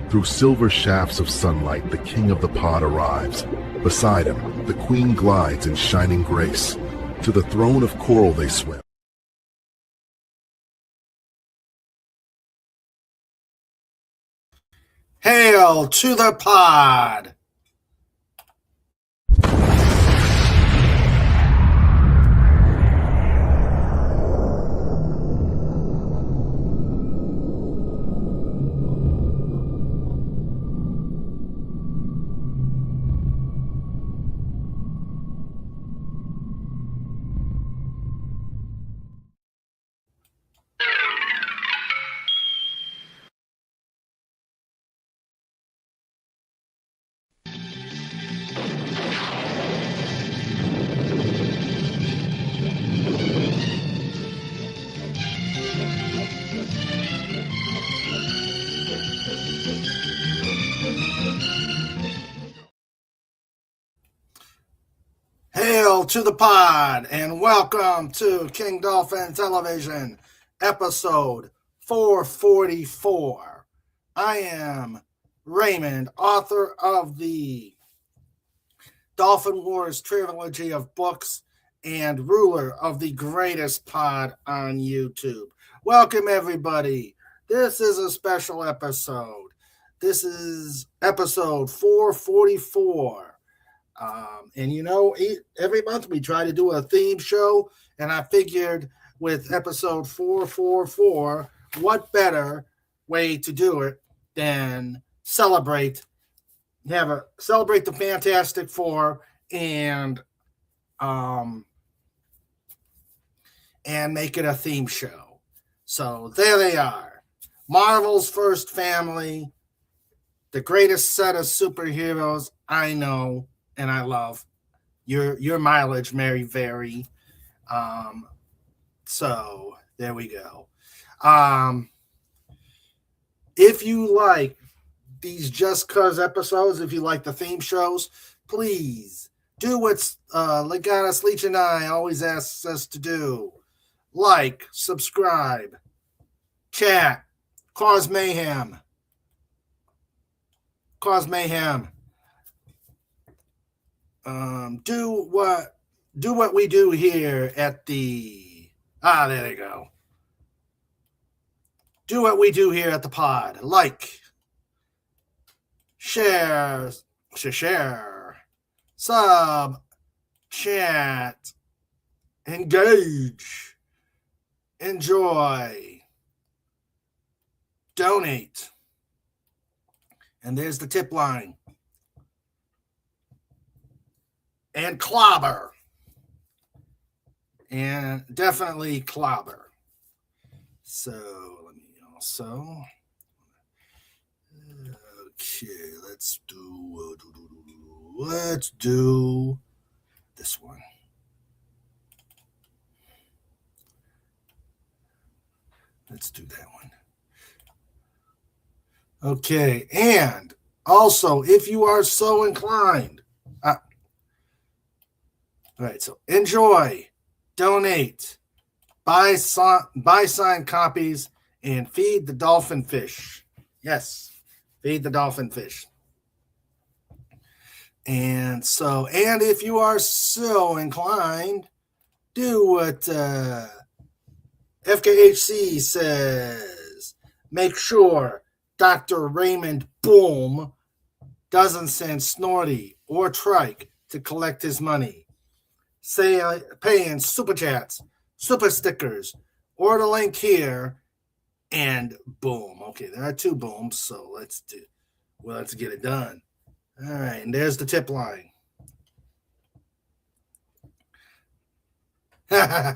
Through silver shafts of sunlight, the king of the pod arrives. Beside him, the queen glides in shining grace. To the throne of coral they swim. Hail to the pod! Hail to the pod, and welcome to King Dolphin Television, episode 444. I am Raymond, author of the Dolphin Wars trilogy of books and ruler of the greatest pod on YouTube. Welcome, everybody. This is a special episode. This is episode 444. And you know, every month we try to do a theme show, and I figured with episode 444, what better way to do it than celebrate the Fantastic Four and make it a theme show. So there they are. Marvel's first family, the greatest set of superheroes I know and I love. Your mileage may vary. So there we go. If you like these Just Cuz episodes, if you like the theme shows, please do what Legatus Leech and I always asks us to do. Like, subscribe, chat, cause mayhem. Do what we do here at the there they go. Do what we do here at the pod. Like, share, sub, chat, engage, enjoy, donate. And there's the tip line. And clobber. And definitely clobber. So let me also. Okay, let's do this one. Let's do that one. Okay, and also, if you are so inclined, all right, so enjoy, donate, buy signed copies, and feed the dolphin fish. Yes, feed the dolphin fish. And if you are so inclined, do what FKHC says. Make sure Dr. Raymond Boom doesn't send Snorty or Trike to collect his money. Say paying super chats, super stickers, or the link here, and boom. Okay, there are two booms, so let's get it done. All right, and there's the tip line. Oh,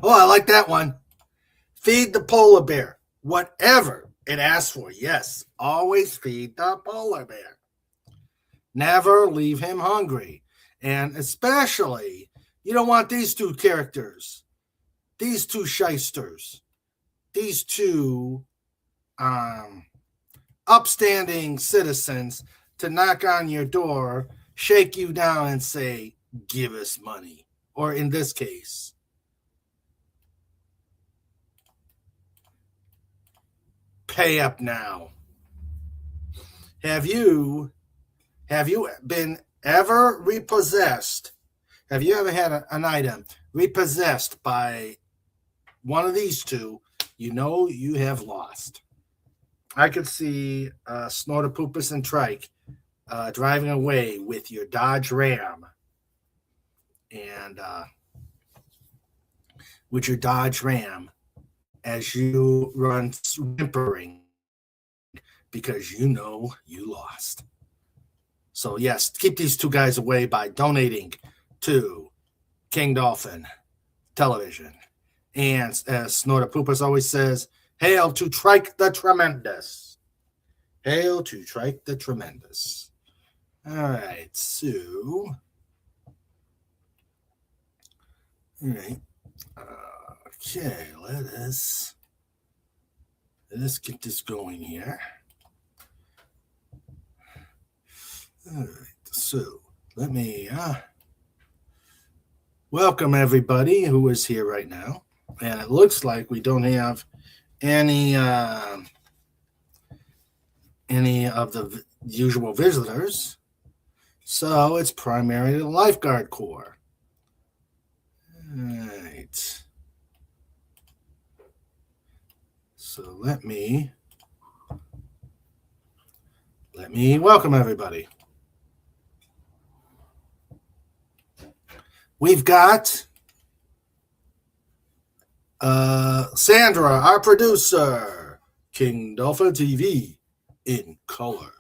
I like that one. Feed the polar bear whatever it asks for. Yes, always feed the polar bear. Never leave him hungry. And especially, you don't want these two characters, these two shysters, these two upstanding citizens to knock on your door, shake you down, and say, give us money. Or in this case, pay up now. Have you been ever repossessed? Have you ever had an item repossessed by one of these two? You know you have lost. I could see Snorter, Poopus, and Trike driving away with your Dodge Ram. And with your Dodge Ram as you run whimpering because you know you lost. So, yes, keep these two guys away by donating to King Dolphin Television. And as Snorter Poopus always says, hail to Trike the Tremendous. Hail to Trike the Tremendous. All right, so. All right. Okay, let us get this going here. All right, so let me welcome everybody who is here right now. And it looks like we don't have any of the usual visitors. So it's primarily the Lifeguard Corps. All right. So let me welcome everybody. We've got Sandra, our producer, King Dolphin TV in color,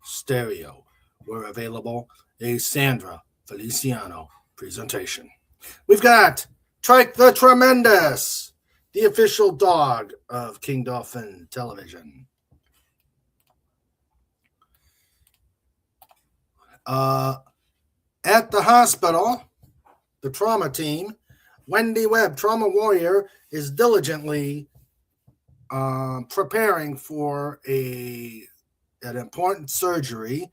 stereo. We're available a Sandra Feliciano presentation. We've got Trike the Tremendous, the official dog of King Dolphin Television. At the hospital, the trauma team, Wendy Webb, trauma warrior, is diligently preparing for an important surgery.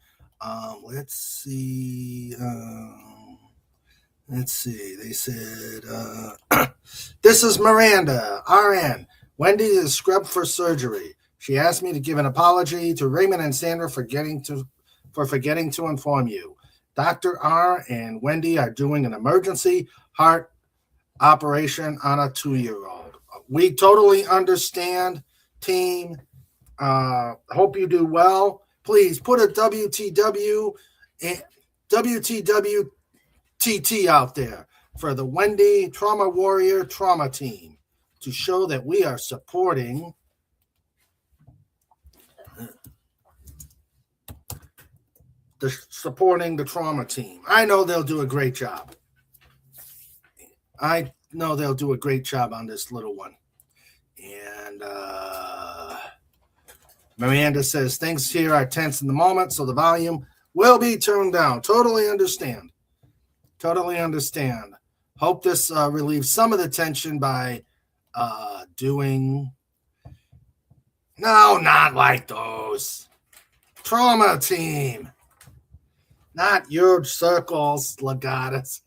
Let's see. They said, this is Miranda, RN. Wendy is scrubbed for surgery. She asked me to give an apology to Raymond and Sandra for forgetting to inform you. Dr. R and Wendy are doing an emergency heart operation on a 2-year-old. We totally understand, team. Hope you do well. Please put a WTWTT out there for the Wendy Trauma Warrior Trauma Team to show that we are supporting the trauma team. I know they'll do a great job. I know they'll do a great job on this little one. And Miranda says, things here are tense in the moment, so the volume will be turned down. Totally understand. Hope this relieves some of the tension by doing... No, not like those. Trauma team. Not huge circles, Legatus.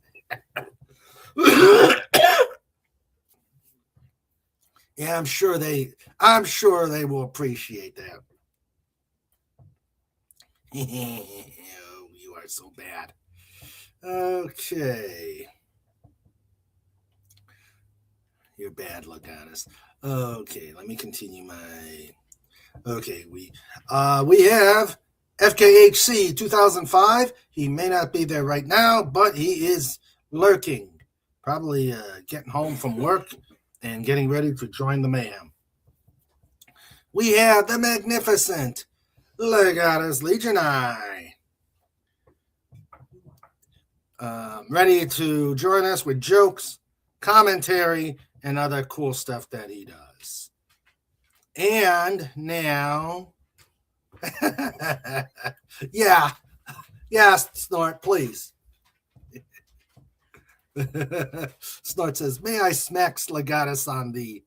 Yeah, I'm sure they will appreciate that. You are so bad. Okay. You're bad, Legatus. Okay, let me continue my... Okay, we have FKHC 2005. He may not be there right now, but he is lurking. Probably getting home from work and getting ready to join the mayhem. We have the magnificent Legatus Legion Eye. Ready to join us with jokes, commentary, and other cool stuff that he does. And now, yeah, Snort, please. Snort says, may I smack Legatus on the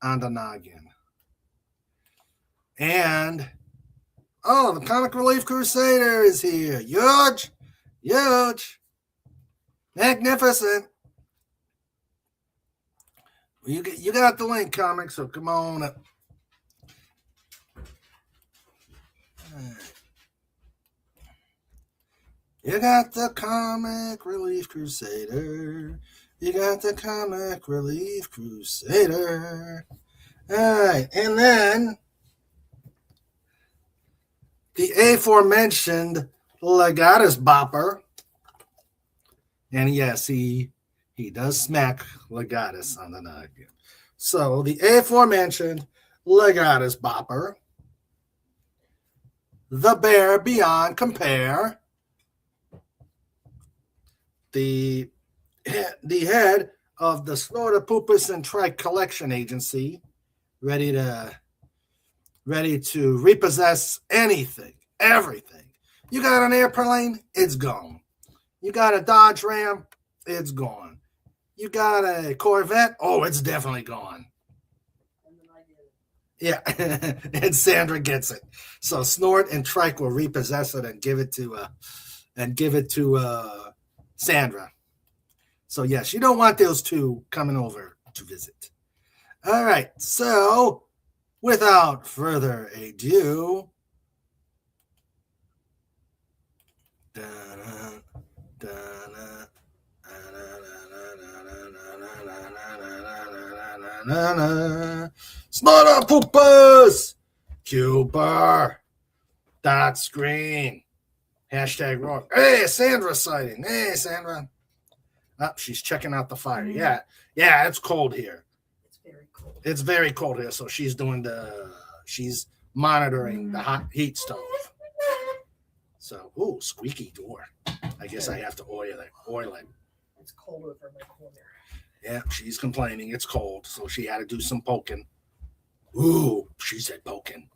noggin? And, the Comic Relief Crusader is here. Huge, magnificent. You got the link, comic, so come on up. You got the Comic Relief Crusader. You got the Comic Relief Crusader. All right, and then the aforementioned Legatus Bopper. And yes, he does smack Legatus on the nug. So the aforementioned Legatus Bopper, the Bear Beyond Compare, the head of the Snortopupus and Trike Collection Agency, ready to repossess anything, everything. You got an airplane, it's gone. You got a Dodge Ram, it's gone. You got a Corvette, oh, it's definitely gone. Yeah, and Sandra gets it. So Snort and Trike will repossess it and give it to Sandra. So yes, you don't want those two coming over to visit. All right, so without further ado, Snortopupus Cuber dot screen hashtag roar. Hey, Sandra sighting. Hey, Sandra. Oh, she's checking out the fire. Yeah, it's cold here. It's very cold here. So she's monitoring the hot heat stove. So, ooh, squeaky door. I guess I have to oil it. It's cold over my corner. Yeah, she's complaining. It's cold, so she had to do some poking. Ooh, she said poking.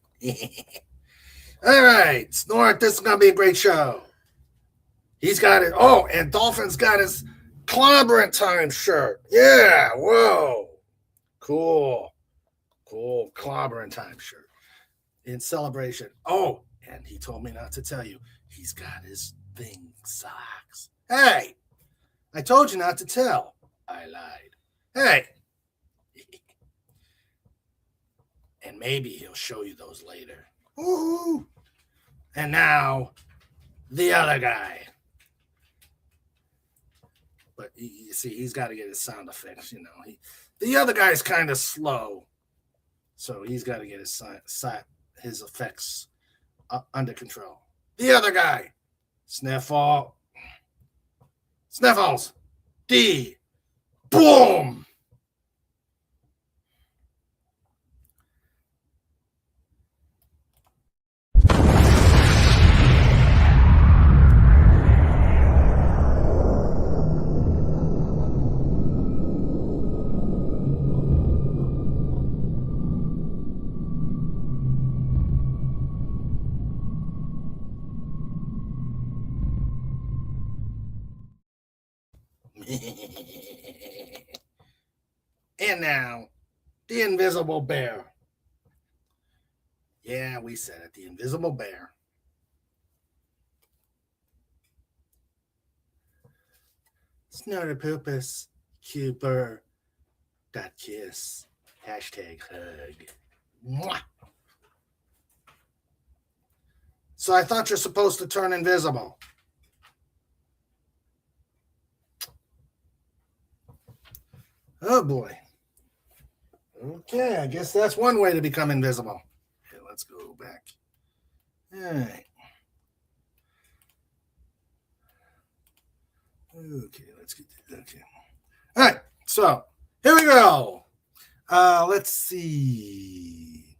All right, Snort, this is going to be a great show. He's got it. Oh, and Dolphin's got his Clobberant Time shirt. Yeah, whoa. Cool. Clobberant Time shirt in celebration. Oh, and he told me not to tell you. He's got his thing socks. Hey, I told you not to tell. I lied. Hey. And maybe he'll show you those later. Woo-hoo. And now, the other guy. But you see, he's got to get his sound effects, the other guy's kind of slow. So he's got to get his effects under control. The other guy. Sniffles. D. Boom. And now, the Invisible Bear. Yeah, we said it. The Invisible Bear. Snortopupus Cuber .kiss hashtag hug. Mwah. So I thought you're supposed to turn invisible. Oh boy. Okay, I guess that's one way to become invisible. Okay, let's go back. All right. Okay, let's get that. Okay. All right, so here we go. Let's see.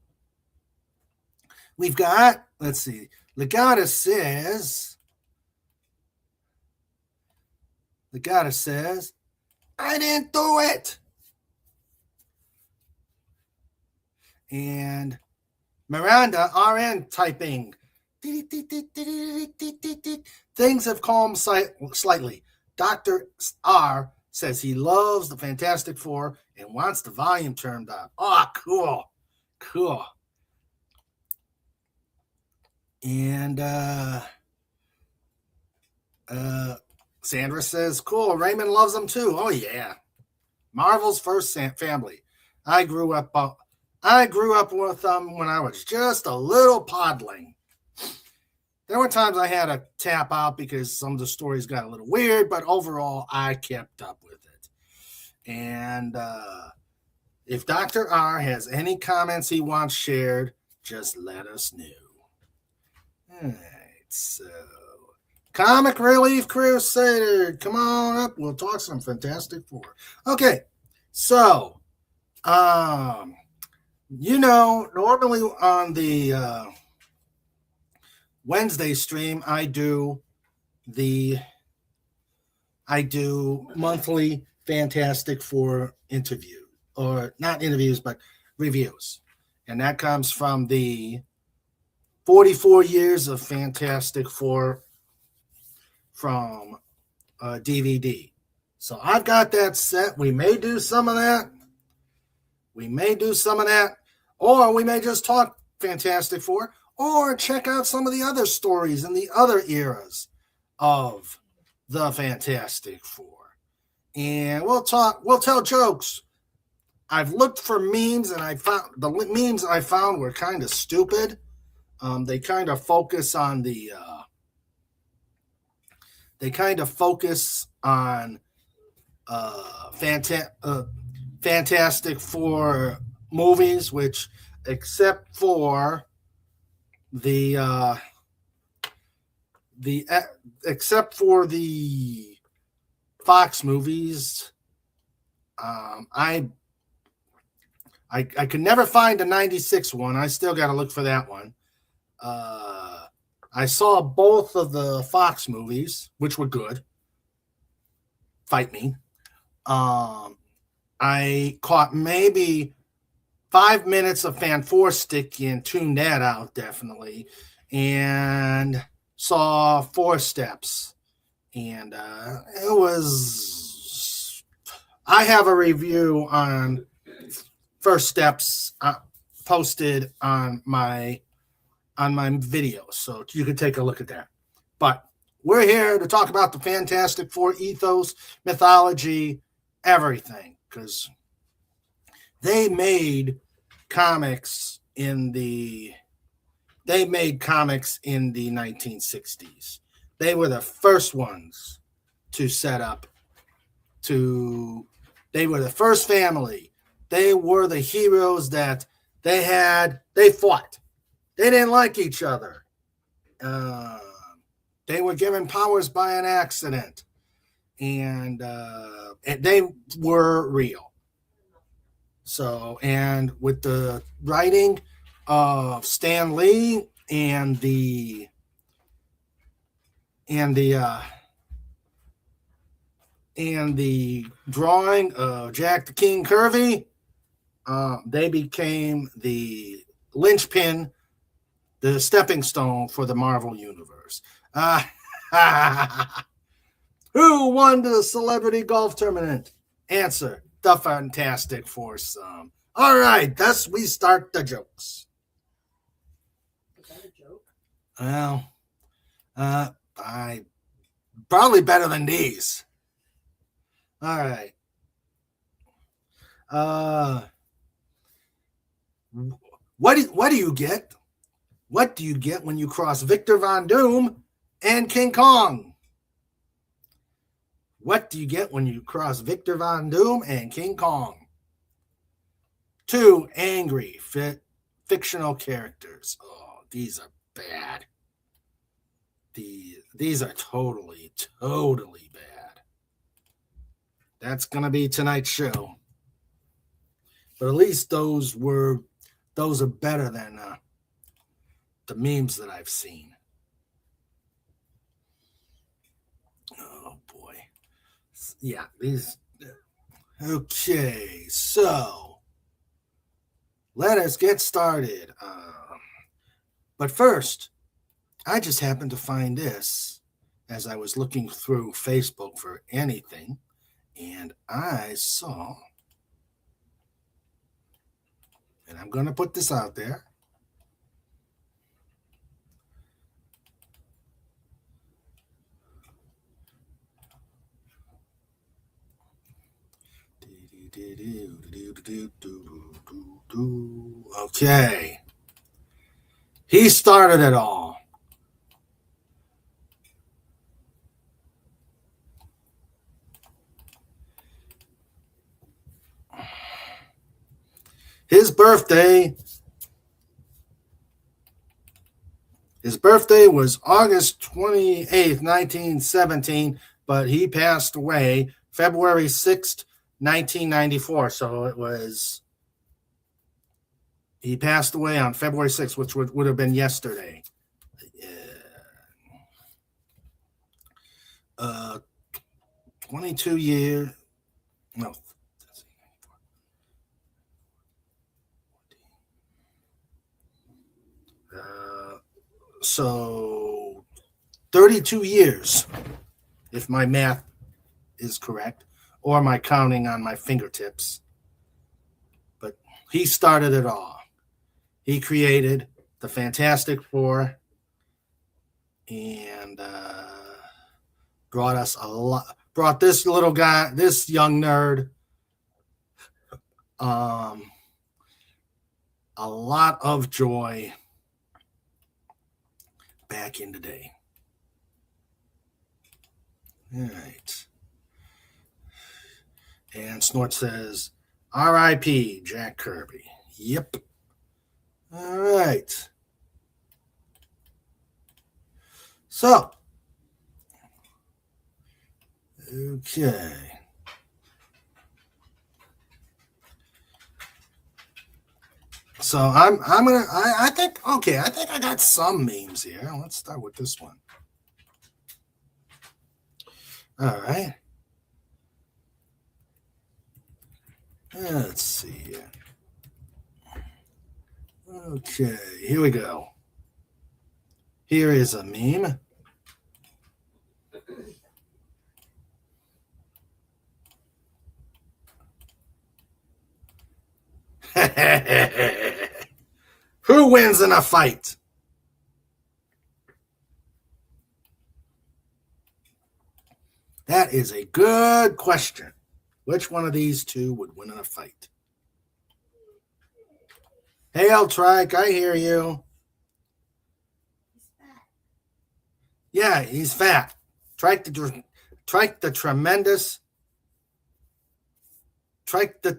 We've got, Legatus says, I didn't do it. And Miranda, RN typing. Things have calmed slightly. Dr. R says he loves the Fantastic Four and wants the volume turned up. Oh, cool. And Sandra says, cool, Raymond loves them too. Oh, yeah. Marvel's first family. I grew up with them when I was just a little podling. There were times I had to tap out because some of the stories got a little weird, but overall, I kept up with it. And if Dr. R has any comments he wants shared, just let us know. All right, so Comic Relief Crusader, come on up. We'll talk some Fantastic Four. Okay, so normally on the Wednesday stream, I do monthly Fantastic Four interview, or not interviews, but reviews. And that comes from the 44 years of Fantastic Four from DVD. So I've got that set. We may do some of that. Or we may just talk Fantastic Four, or check out some of the other stories in the other eras of the Fantastic Four. And we'll tell jokes. I've looked for memes, and I found the memes I found were kind of stupid. They kind of focus on Fantastic Four movies, which except for the Fox movies, I could never find a 96 one. I still got to look for that one. I saw both of the Fox movies, which were good. Fight me. I caught maybe 5 minutes of Fanforstic and tuned that out, definitely. And saw Four Steps. And it was... I have a review on First Steps posted on my video, so you can take a look at that. But we're here to talk about the Fantastic Four ethos, mythology, everything, because they made comics in the 1960s. They were the first ones to set up they were the first family. They were the heroes that they fought. They didn't like each other. They were given powers by an accident. And they were real. So, and with the writing of Stan Lee and the drawing of Jack the King Kirby, they became the linchpin, the stepping stone for the Marvel Universe. Who won the celebrity golf tournament? Answer: the Fantastic Four. All right, thus we start the jokes. Is that a joke? Well, I probably better than these. All right. What do you get? What do you get when you cross Victor Von Doom and King Kong? What do you get when you cross Victor Von Doom and King Kong? 2 angry fictional characters. Oh, these are bad. These are totally bad. That's going to be tonight's show. But at least those are better than the memes that I've seen. Oh boy. Yeah, these. Okay, so let us get started. But first, I just happened to find this as I was looking through Facebook for anything, and I saw, and I'm going to put this out there. Okay. He started it all. His birthday was August 28th, 1917, but he passed away February 6th, 1994. So he passed away on February 6th, which would have been yesterday. 22 years. No. So 32 years, if my math is correct, or my counting on my fingertips. But he started it all. He created the Fantastic Four and brought us a lot. Brought this little guy, this young nerd, a lot of joy back in the day. All right. And Snort says, R.I.P. Jack Kirby. Yep. All right. So, okay. So I think I got some memes here. Let's start with this one. All right. Let's see here. Okay, here we go. Here is a meme. Who wins in a fight? That is a good question. Which one of these two would win in a fight? Hey, Trike, I hear you. Yeah, he's fat. Trike the tremendous. Trike the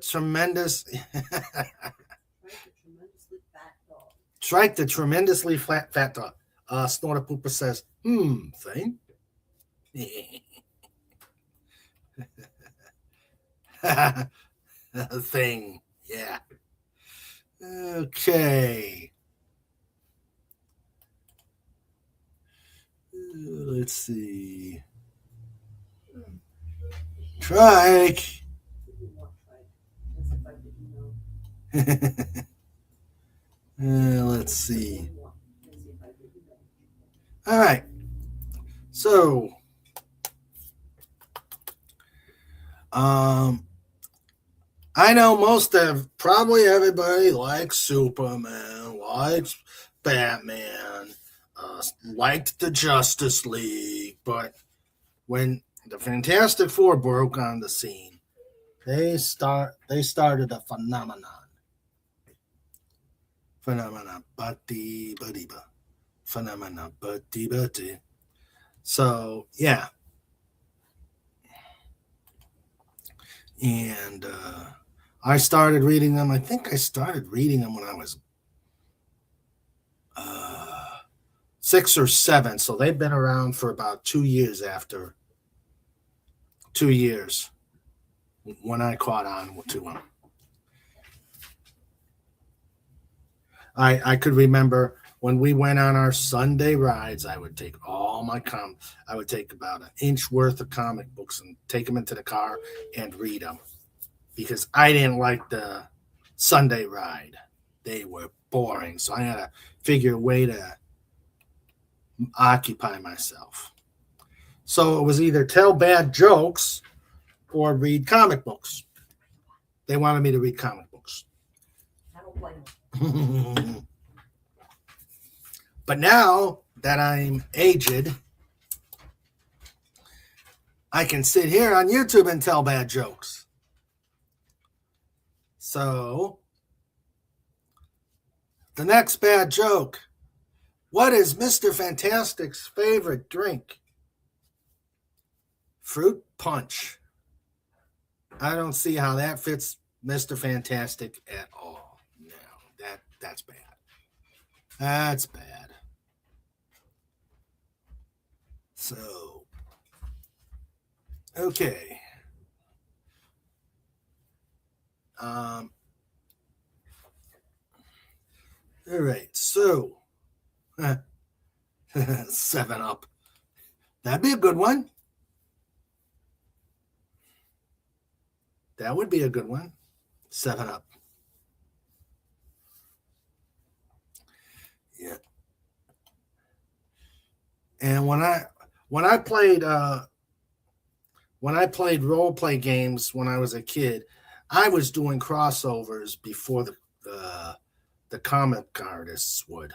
tremendously fat dog. Snorter Pooper says, thing. Thing, yeah. Okay. Let's see. Trike. Let's see. All right. So, I know probably everybody likes Superman, likes Batman, liked the Justice League, but when the Fantastic Four broke on the scene, they started a phenomenon. So, yeah. And I started reading them. I think I started reading them when I was 6 or 7. So they've been around for about 2 years after 2 years when I caught on to them. I could remember when we went on our Sunday rides, I would take I would take about an inch worth of comic books and take them into the car and read them because I didn't like the Sunday ride. They were boring. So I had to figure a way to occupy myself. So it was either tell bad jokes or read comic books. They wanted me to read comic books. I don't blame them. But now that I'm aged, I can sit here on YouTube and tell bad jokes. So, the next bad joke. What is Mr. Fantastic's favorite drink? Fruit punch. I don't see how that fits Mr. Fantastic at all. That's bad. That's bad. So, okay. All right. So, 7-Up. That'd be a good one. That would be a good one. 7-Up. Yeah. And when I played role play games when I was a kid, I was doing crossovers before the comic artists would.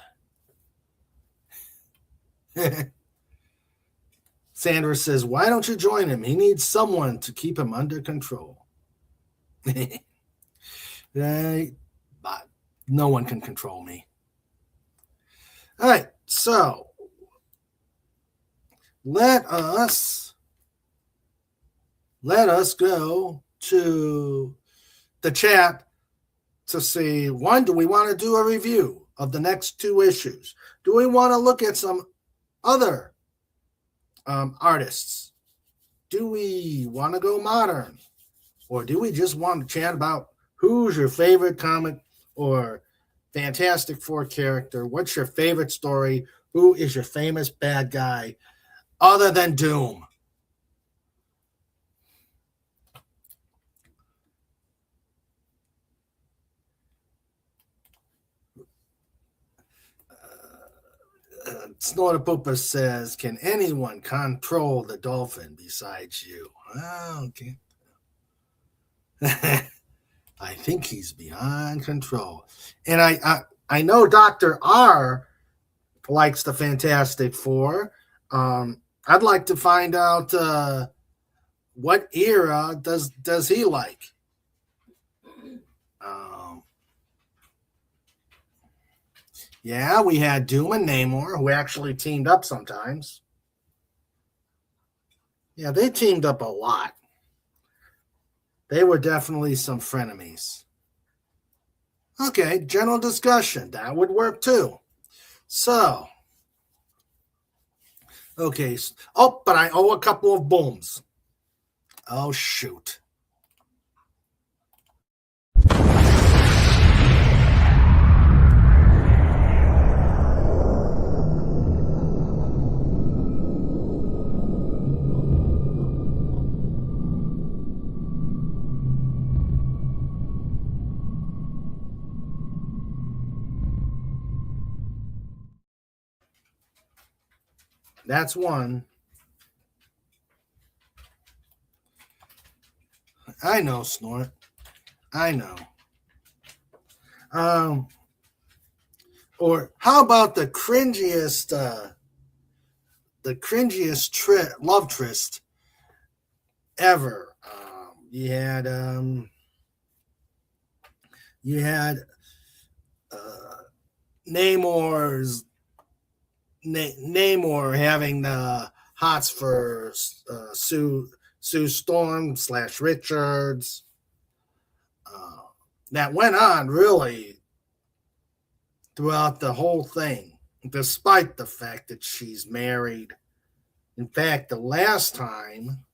Sandra says, "Why don't you join him? He needs someone to keep him under control." Right? But no one can control me. All right, so let us go to the chat to see, one, do we want to do a review of the next 2 issues? Do we want to look at some other artists? Do we want to go modern? Or do we just want to chat about who's your favorite comic or Fantastic Four character? What's your favorite story? Who is your famous bad guy other than Doom? Snortapoopa says, "Can anyone control the dolphin besides you?" Oh, okay. I think he's beyond control. And I know Dr. R likes the Fantastic Four. I'd like to find out what era does he like? Yeah, we had Doom and Namor, who actually teamed up sometimes. Yeah, they teamed up a lot. They were definitely some frenemies. Okay, general discussion. That would work too. So, okay. Oh, but I owe a couple of booms. Oh, shoot. That's one. I know, Snort. I know. Or how about the cringiest love tryst ever? You had Namor having the hots for Sue Storm / Richards. That went on really throughout the whole thing, despite the fact that she's married. In fact, the last time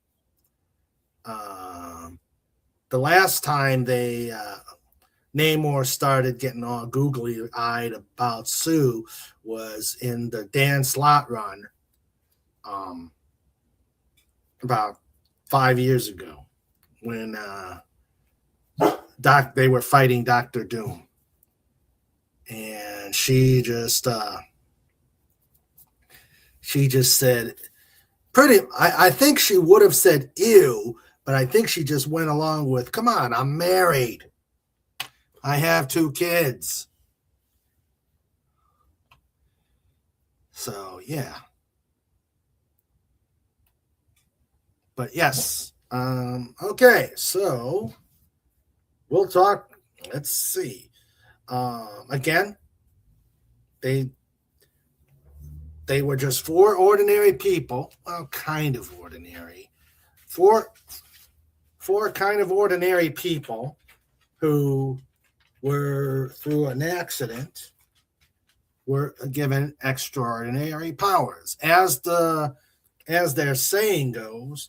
they Namor started getting all googly-eyed about Sue was in the Dan Slott run about 5 years ago when they were fighting Dr. Doom. And she just said, I think she would have said ew, but I think she just went along with, come on, I'm married. I have 2 kids. So, yeah. But yes. Okay, so we'll talk. Let's see. Again, they were just 4 ordinary people. Well, kind of ordinary. 4 kind of ordinary people who were, through an accident, were given extraordinary powers. As their saying goes,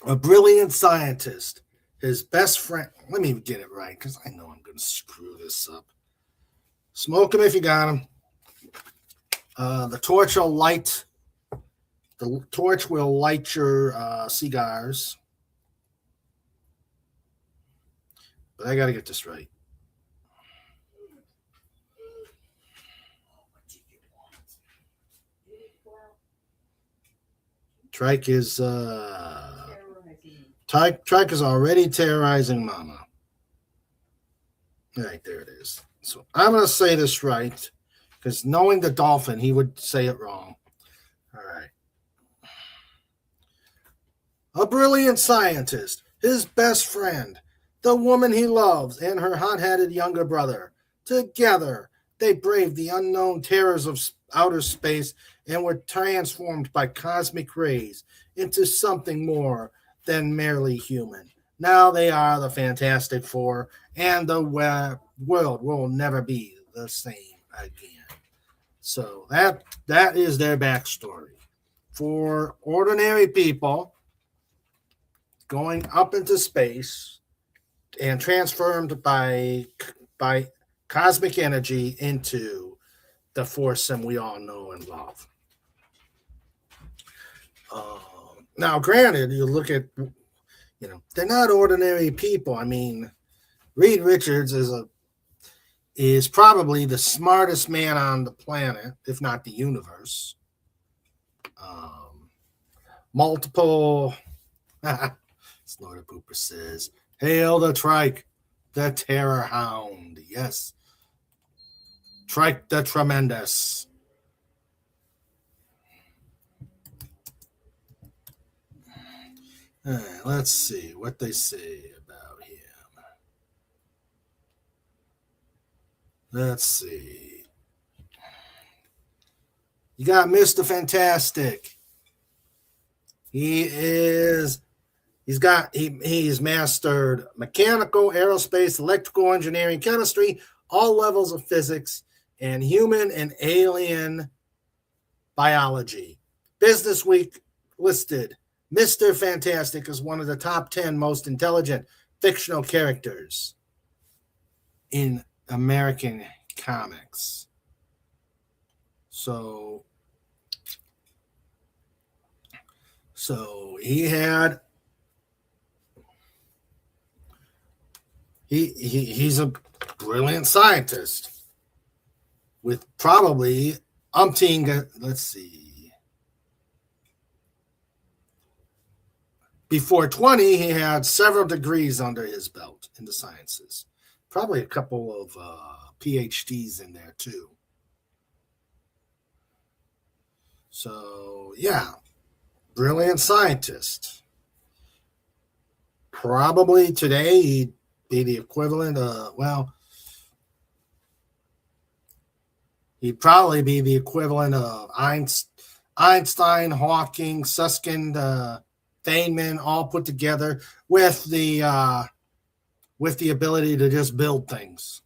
a brilliant scientist, his best friend. Let me get it right, because I know I'm going to screw this up. Smoke him if you got him. The torch will light. The torch will light your cigars. But I got to get this right. Trike is Trike is already terrorizing Mama. All right, there it is. So I'm going to say this right, because knowing the dolphin, he would say it wrong. All right. A brilliant scientist, his best friend, the woman he loves, and her hot-headed younger brother. Together, they braved the unknown terrors of outer space and were transformed by cosmic rays into something more than merely human. Now they are the Fantastic Four, and the world will never be the same again. So that is their backstory. For ordinary people going up into space and transformed by cosmic energy into the foursome we all know and love. Now, granted, you look at, they're not ordinary people. I mean, Reed Richards is probably the smartest man on the planet, if not the universe. Multiple. Snorter Pooper says, "Hail the Trike, the Terror Hound." Yes, Trike the Tremendous. All right, let's see what they say about him. Let's see. You got Mr. Fantastic. He's mastered mechanical, aerospace, electrical engineering, chemistry, all levels of physics, and human and alien biology. Business Week listed Mr. Fantastic is one of the top 10 most intelligent fictional characters in American comics. So he's a brilliant scientist with probably umpteen, let's see. Before 20, he had several degrees under his belt in the sciences. Probably a couple of PhDs in there, too. So, yeah, brilliant scientist. Probably today he'd be the equivalent of, he'd probably be the equivalent of Einstein, Hawking, Susskind, Feynman, all put together with the ability to just build things.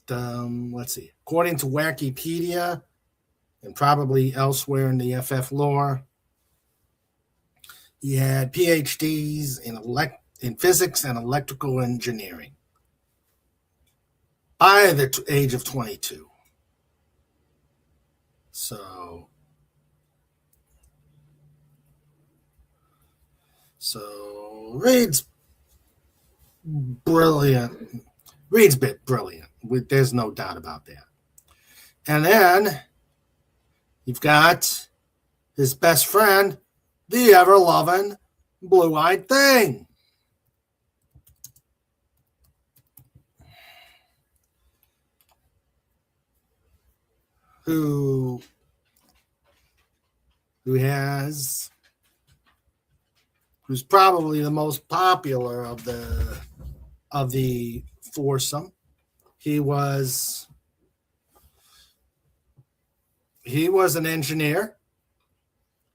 Let's see. According to Wikipedia, and probably elsewhere in the FF lore, he had PhDs in physics and electrical engineering by the age of 22. So Reed's brilliant. Reed's brilliant. There's no doubt about that. And then you've got his best friend, the ever-loving blue-eyed thing. Who's probably the most popular of the foursome. He was an engineer.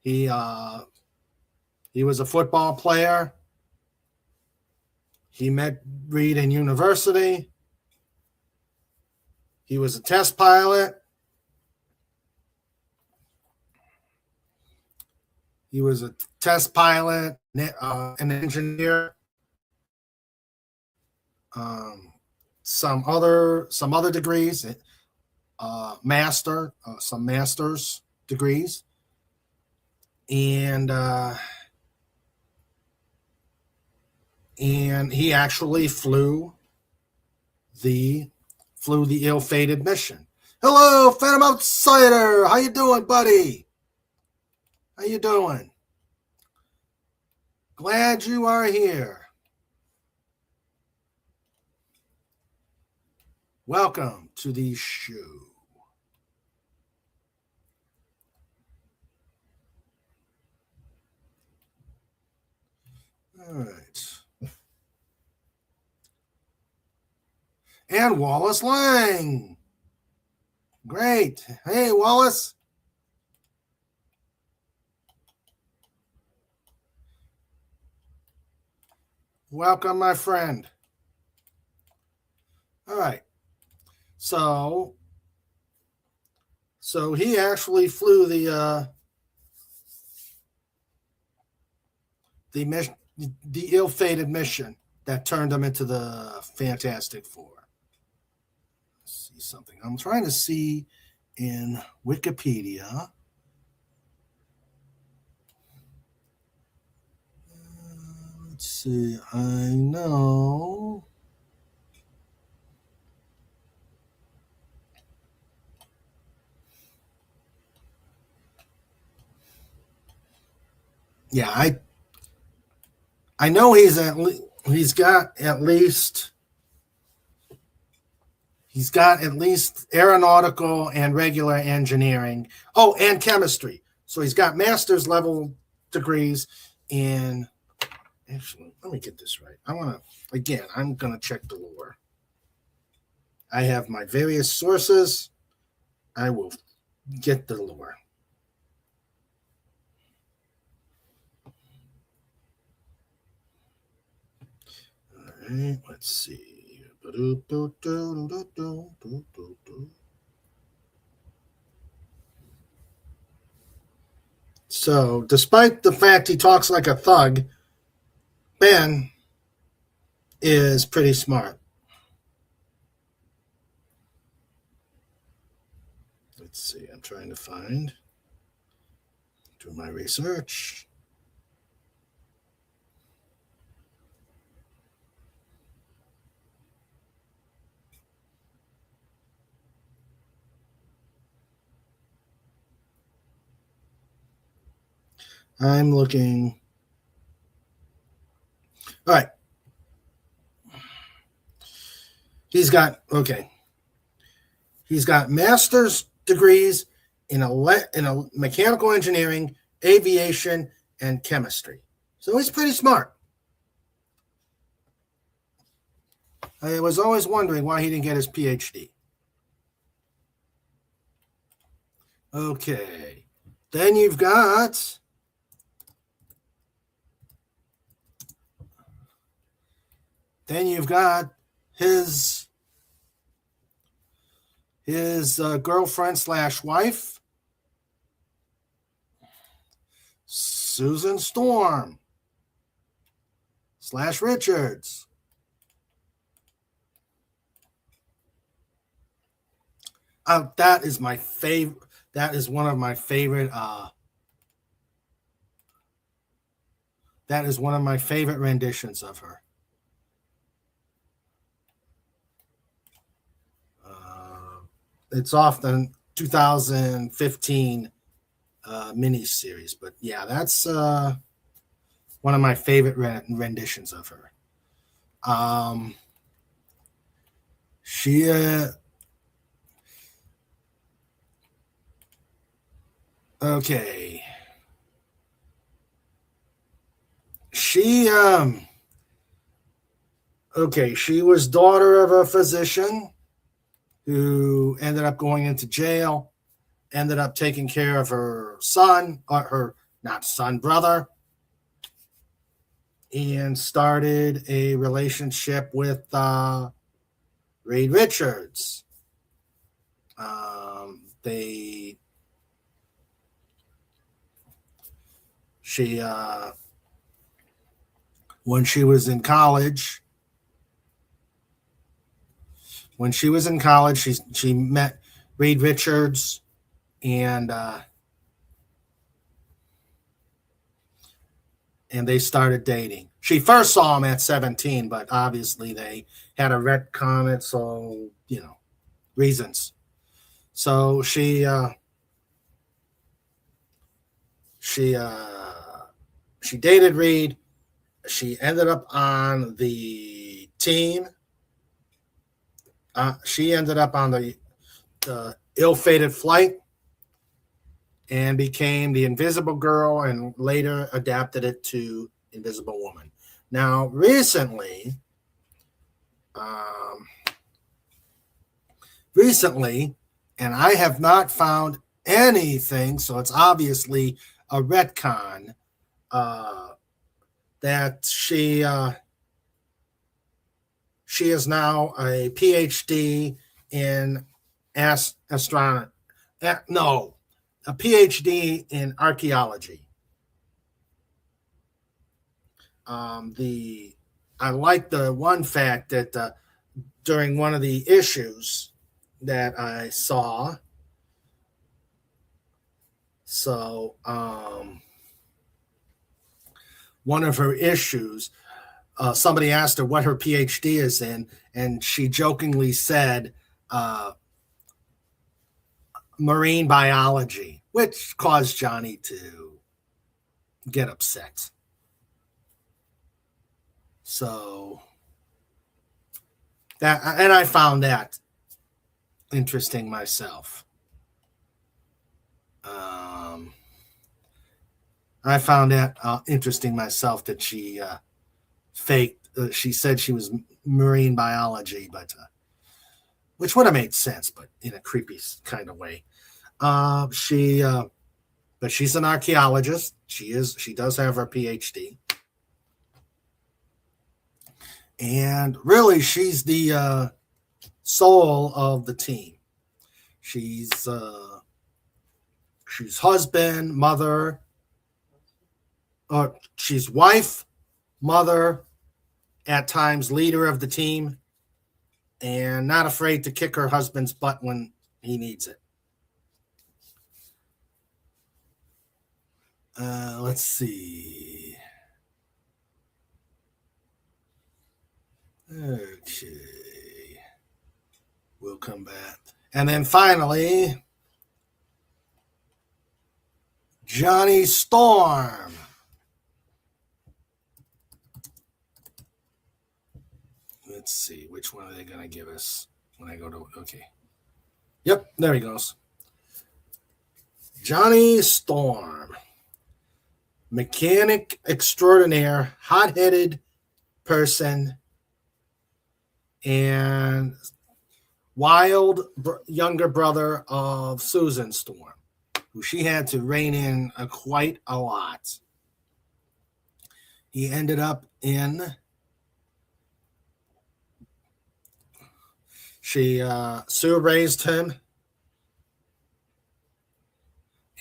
He was a football player. He met Reed in university. He was a test pilot. He was a test pilot, an engineer. Some other degrees, some master's degrees, and he actually flew the ill-fated mission. Hello, Phantom Outsider. How you doing, buddy? How you doing? Glad you are here. Welcome to the show. All right. And Wallace Lang. Great. Hey, Wallace. Welcome, my friend. All right. So he actually flew the ill-fated mission that turned him into the Fantastic Four. Let's see something. I'm trying to see in Wikipedia. Let's see. I know. Yeah, I know he's got at least aeronautical and regular engineering. Oh, and chemistry. So he's got master's level degrees in. Actually, let me get this right. I'm going to check the lore. I have my various sources. I will get the lore. All right, let's see. So, despite the fact he talks like a thug, Ben is pretty smart. Let's see. I'm trying to do my research. I'm looking. All right. He's got master's degrees in a mechanical engineering, aviation, and chemistry. So he's pretty smart. I was always wondering why he didn't get his PhD. Okay. Then you've got his girlfriend / wife, Susan Storm / Richards. That is my favorite. That is one of my favorite. That is one of my favorite renditions of her. It's off the 2015 miniseries, but yeah, that's one of my favorite renditions of her. She okay. She was daughter of a physician who ended up going into jail, ended up taking care of her son, or not son, brother, and started a relationship with Reed Richards. When she was in college, she met Reed Richards, and they started dating. She first saw him at 17, but obviously they had a retcon it, so reasons. So she dated Reed. She ended up on the team. She ended up on the ill-fated flight and became the Invisible Girl, and later adapted it to Invisible Woman. Now, recently, and I have not found anything, so it's obviously a retcon, that she is now a PhD in astronomy. No, a PhD in archaeology. I like the one fact that during one of the issues that I saw, so one of her issues, somebody asked her what her PhD is in, and she jokingly said marine biology, which caused Johnny to get upset. So that, and I found that interesting myself. I found that interesting myself, that she faked. She said she was marine biology, but which would have made sense, but in a creepy kind of way. But she's an archaeologist. She does have her PhD, and really, she's the soul of the team. She's husband, mother, she's wife, mother, at times leader of the team, and not afraid to kick her husband's butt when he needs it. Let's see. Okay. We'll come back. And then finally, Johnny Storm. Let's see, which one are they going to give us when I go to, okay. Yep, there he goes. Johnny Storm. Mechanic extraordinaire, hot-headed person, and wild younger brother of Susan Storm, who she had to rein in quite a lot. He ended up in... Sue raised him,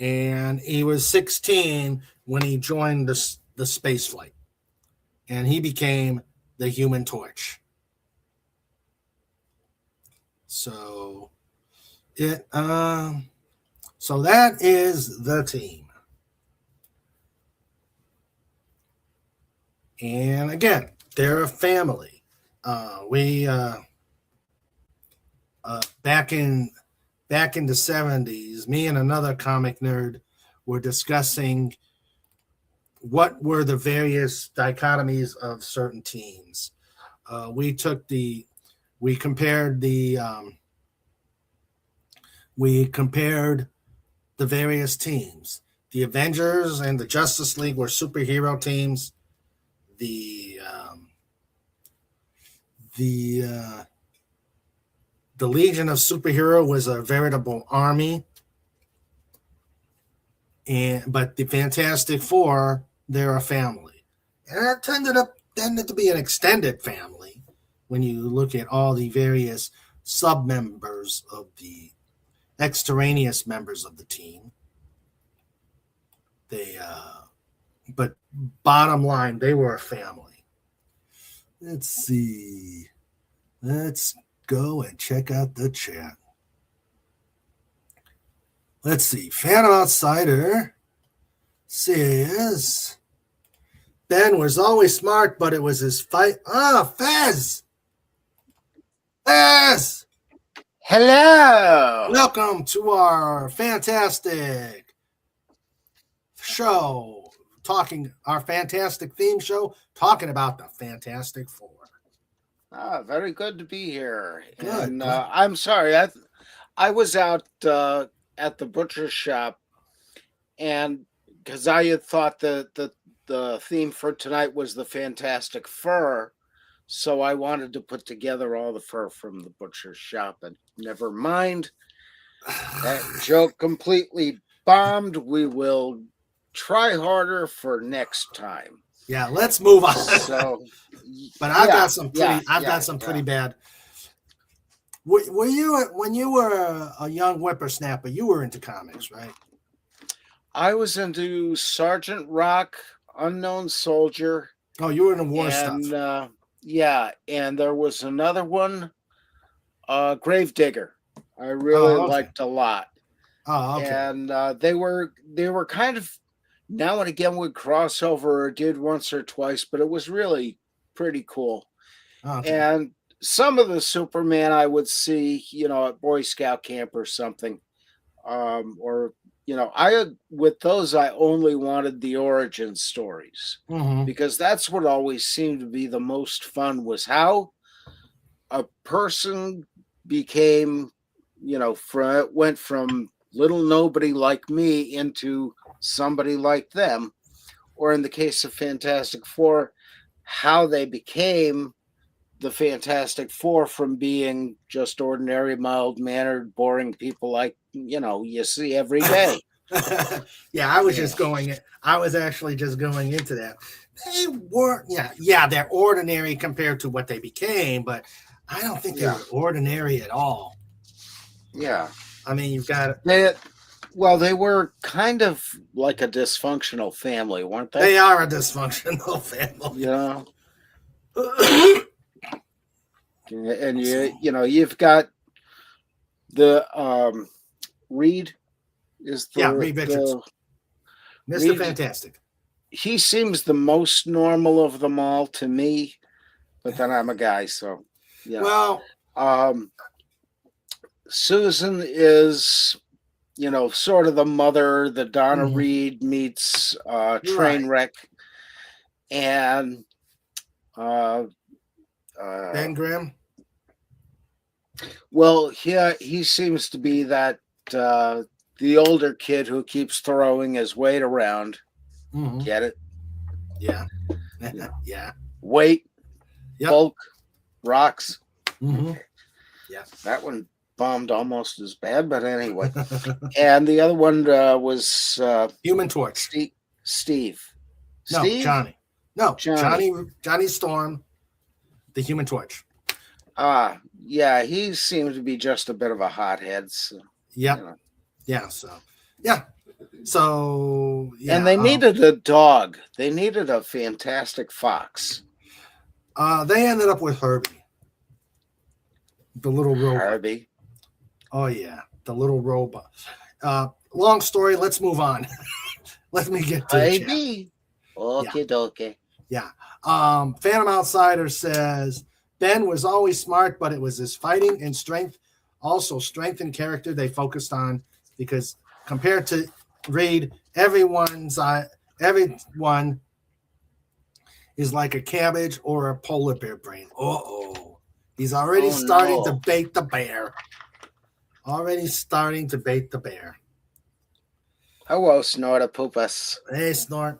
and he was 16 when he joined the space flight, and he became the Human Torch. So that is the team. And again, they're a family. Back in the 70s, me and another comic nerd were discussing what were the various dichotomies of certain teams. We compared the various teams. The Avengers and the Justice League were superhero teams. The Legion of Superhero was a veritable army. but the Fantastic Four, they're a family, and it tended to be an extended family when you look at all the various sub-members of the extraneous members of the team. But bottom line, they were a family. Let's see. Let's go and check out the chat. Let's see. Phantom Outsider says Ben was always smart, but it was his fight. Fez! Fez! Hello! Welcome to our fantastic show, our fantastic theme show, talking about the Fantastic Four. Very good to be here. Good. And I'm sorry, I was out at the butcher shop, and because I had thought the theme for tonight was the Fantastic Fur, so I wanted to put together all the fur from the butcher shop, and never mind. That joke completely bombed. We will try harder for next time. Yeah, let's move on. So, but I've got some pretty bad. Were you, when you were a young whippersnapper, you were into comics, right? I was into Sergeant Rock, Unknown Soldier. Oh, you were into war stuff. Yeah, and there was another one, Gravedigger. I really liked a lot. Oh, okay. And they were kind of, now and again would cross over, or did once or twice, but it was really pretty cool. Okay. And some of the Superman I would see, at Boy Scout camp or something, or with those I only wanted the origin stories, because that's what always seemed to be the most fun, was how a person became, went from little nobody like me into somebody like them, or in the case of Fantastic Four, how they became the Fantastic Four from being just ordinary, mild-mannered, boring people like, you see every day. Yeah, I was actually just going into that. They were, they're ordinary compared to what they became, but I don't think they were ordinary at all. Yeah. I mean, you've got they were kind of like a dysfunctional family, weren't they? They are a dysfunctional family. And you've got the Reed is the Reed Richards, Mr. Reed, Fantastic. He seems the most normal of them all to me, but then I'm a guy, so Well, Susan is, sort of the mother, the Donna Reed meets Trainwreck, and Ben Grimm. Well, he seems to be that the older kid who keeps throwing his weight around. Get it? Yeah. Yeah. Weight, bulk, rocks. Yeah. That one bombed almost as bad, but anyway. And the other one was Human Torch. Steve. No, Steve? Johnny. No, Johnny Storm, the Human Torch. Yeah, he seems to be just a bit of a hothead. So, yeah. So, and they needed a dog. They needed a Fantastic Fox. They ended up with Herbie, the little robot. Herbie. Oh yeah, the little robot. Long story. Let's move on. Let me get to Herbie. Okay. Yeah. Phantom Outsider says Ben was always smart, but it was his fighting and strength, also strength and character they focused on, because compared to Reed, everyone is like a cabbage or a polar bear brain. He's already starting to bait the bear. Hello, Snortopoopas. Hey, Snort.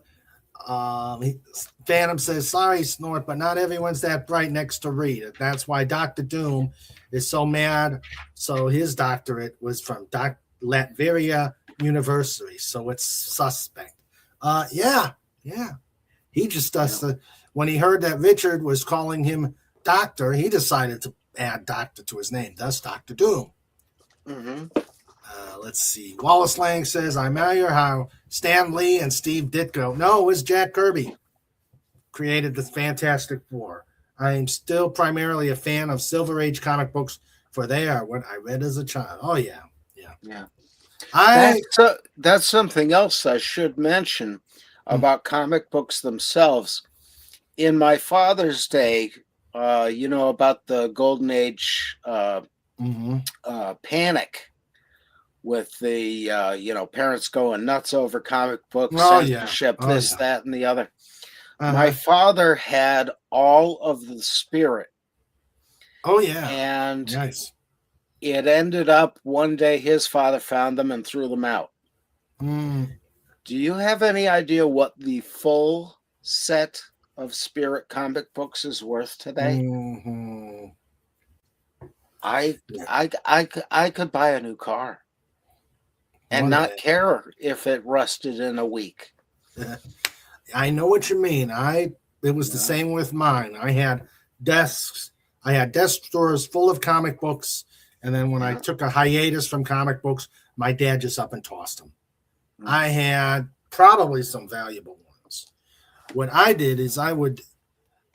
Phantom says, sorry, Snort, but not everyone's that bright next to Reed. That's why Dr. Doom is so mad. So his doctorate was from Latveria University, so it's suspect. Yeah. He just does when he heard that Richard was calling him Doctor, he decided to add Doctor to his name. Thus, Doctor Doom. Mm-hmm. Let's see. Wallace Lang says, I admire how Stan Lee and Steve Ditko, no, it was Jack Kirby, created the Fantastic Four. I am still primarily a fan of Silver Age comic books, for they are what I read as a child. Oh, yeah. That's something else I should mention about comic books themselves. In my father's day, about the Golden Age panic with the parents going nuts over comic books, censorship, that, and the other. My father had all of the spirit. Oh, yeah. And nice. It ended up one day his father found them and threw them out. Mm. Do you have any idea what the full set of Spirit comic books is worth today? Mm-hmm. I could buy a new car and not care if it rusted in a week. I know what you mean. It was the same with mine. I had desk drawers full of comic books, and then when I took a hiatus from comic books, my dad just up and tossed them. I had probably some valuable ones. What I did is when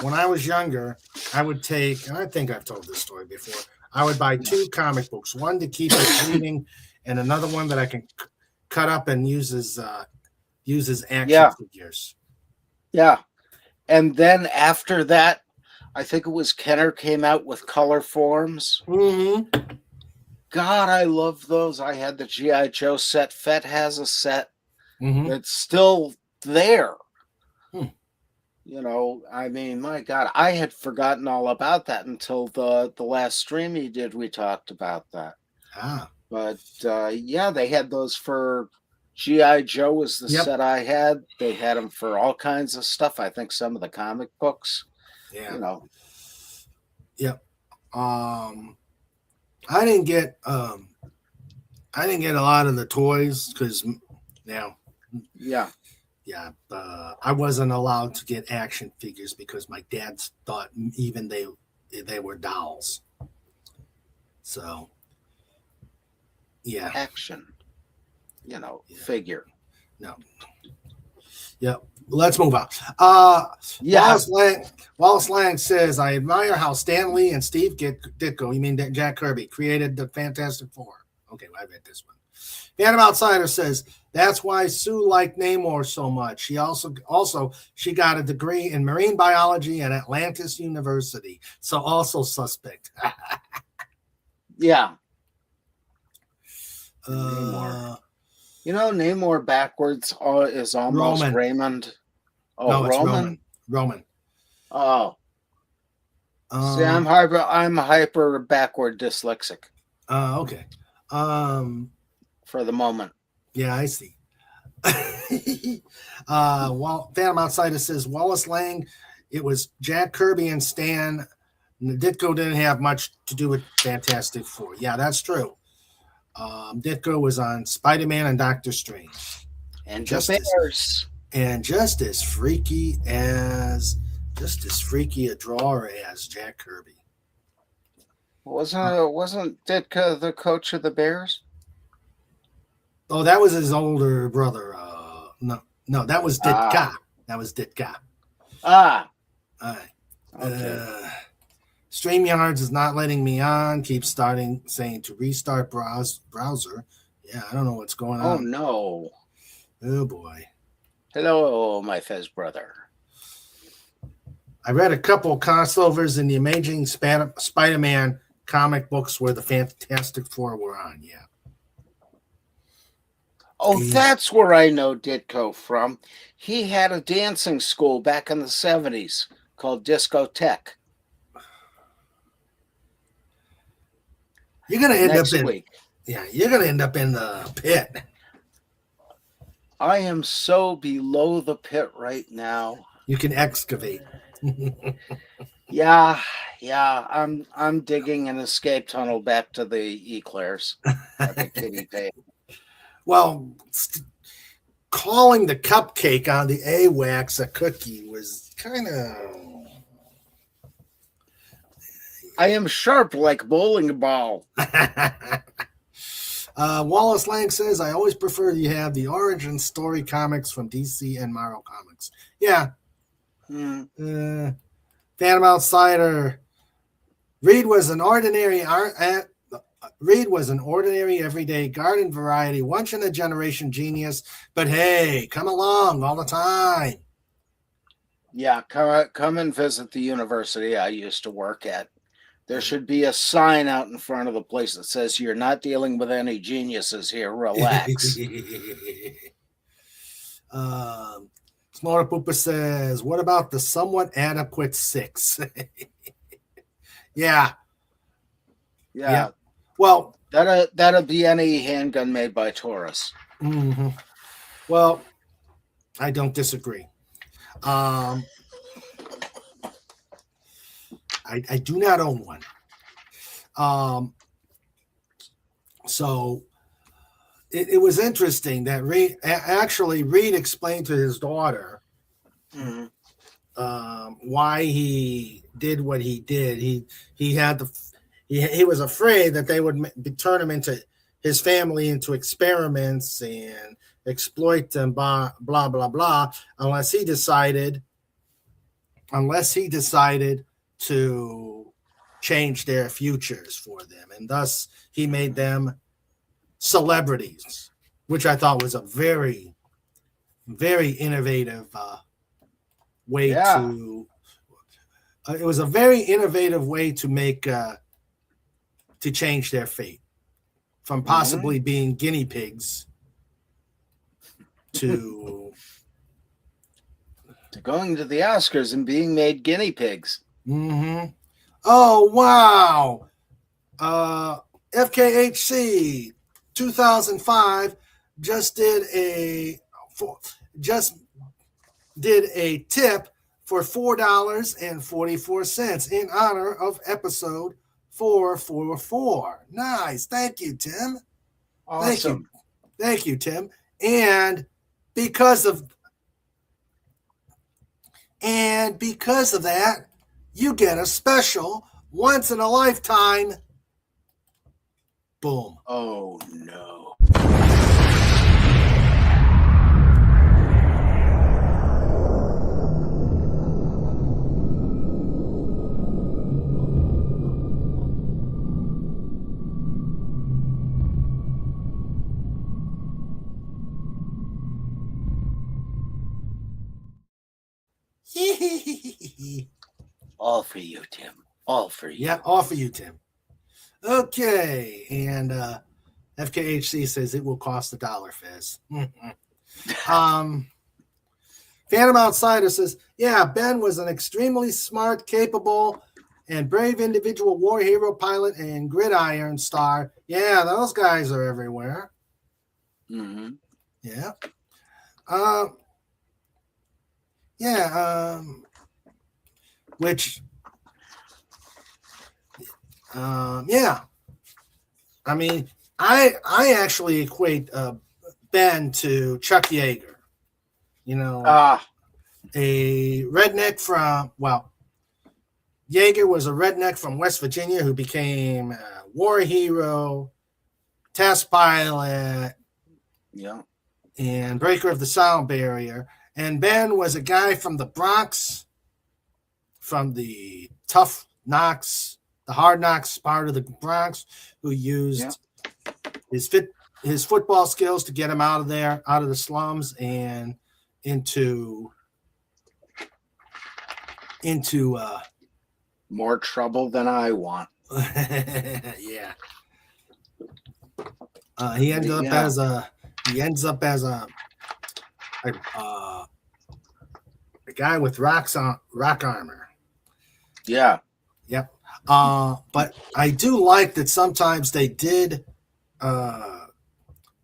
I was younger, I would take, and I think I've told this story before, I would buy 2 comic books, one to keep it reading, and another one that I can cut up and use as action figures. Yeah. And then after that, I think it was Kenner came out with color forms. Mm-hmm. God, I love those. I had the G.I. Joe set. Fett has a set that's still there. I mean, my God, I had forgotten all about that until the last stream he did. We talked about that. But they had those for G.I. Joe was the set I had. They had them for all kinds of stuff. I think some of the comic books. Yeah. Yep. I didn't get a lot of the toys because I wasn't allowed to get action figures because my dad thought even they were dolls. So action, figure. No. Yep. Let's move on. Wallace Lang says, I admire how Stan Lee and Steve Ditko, you mean Jack Kirby, created the Fantastic Four. Okay, well, I read this one. Phantom Outsider says, that's why Sue liked Namor so much. She she got a degree in marine biology at Atlantis University. So also suspect. Yeah. Namor backwards is almost Roman. Raymond. Oh, no, it's Roman. Roman. Oh. See, I'm hyper backward dyslexic. Okay. For the moment. Yeah, I see. Phantom Outsider says Wallace Lang, it was Jack Kirby and Stan. Ditko didn't have much to do with Fantastic Four. Yeah, that's true. Ditko was on Spider-Man and Doctor Strange. And just as freaky a drawer as Jack Kirby. Wasn't Ditka the coach of the Bears? Oh, that was his older brother. No, that was Ditka. That was Ditka. Okay. StreamYards is not letting me on. Keeps saying to restart browser. Yeah, I don't know what's going on. Oh, no. Oh, boy. Hello, my Fez brother. I read a couple crossovers in the Amazing Spider-Man comic books where the Fantastic Four were on. Yeah. Oh, that's where I know Ditko from. He had a dancing school back in the 70s called Discotheque. You're gonna end up in the pit. I am so below the pit right now. You can excavate. Yeah. I'm digging an escape tunnel back to the Eclairs at the Kitty Bay. Well, calling the cupcake on the AWACS a cookie was kind of. I am sharp like bowling ball. Wallace Lang says, I always prefer you have the origin story comics from DC and Marvel Comics. Yeah. Phantom Outsider. Reed was an ordinary everyday garden variety, once in a generation genius, but hey, come along all the time. Yeah, come and visit the university I used to work at. There should be a sign out in front of the place that says, "You're not dealing with any geniuses here. Relax." Snorter Pooper says, what about the somewhat adequate 6? Yeah. Well, that'll be any handgun made by Taurus. Mm-hmm. Well, I don't disagree. I do not own one. So it was interesting that Reed explained to his daughter why he did what he did. He was afraid that they would turn him into his family into experiments and exploit them, blah blah blah, unless he decided to change their futures for them, and thus he made them celebrities, which I thought was a very, very innovative way to. It was a very innovative way to make to change their fate from possibly being guinea pigs to going to the Oscars and being made guinea pigs. Oh wow! FKHC 2005 just did a tip for $4.44 in honor of episode 444. Nice, thank you, Tim. Awesome. Thank you, Tim. And because of that, you get a special once in a lifetime. Boom. Oh no. All for you, Tim. All for you. Yeah, all for you, Tim. Okay, and FKHC says it will cost $1, Fizz. Phantom Outsider says, yeah, Ben was an extremely smart, capable, and brave individual war hero pilot and gridiron star. Yeah, those guys are everywhere. Yeah. Yeah. I mean, I actually equate Ben to Chuck Yeager. You know, a redneck Yeager was a redneck from West Virginia who became a war hero, test pilot, and breaker of the sound barrier. And Ben was a guy from the Bronx, from the tough knocks, the hard knocks part of the Bronx, who used his football skills to get him out of there, out of the slums, and into more trouble than I want. Yeah. He ends up as a guy with rock armor. Yeah. Yep. But I do like that sometimes they did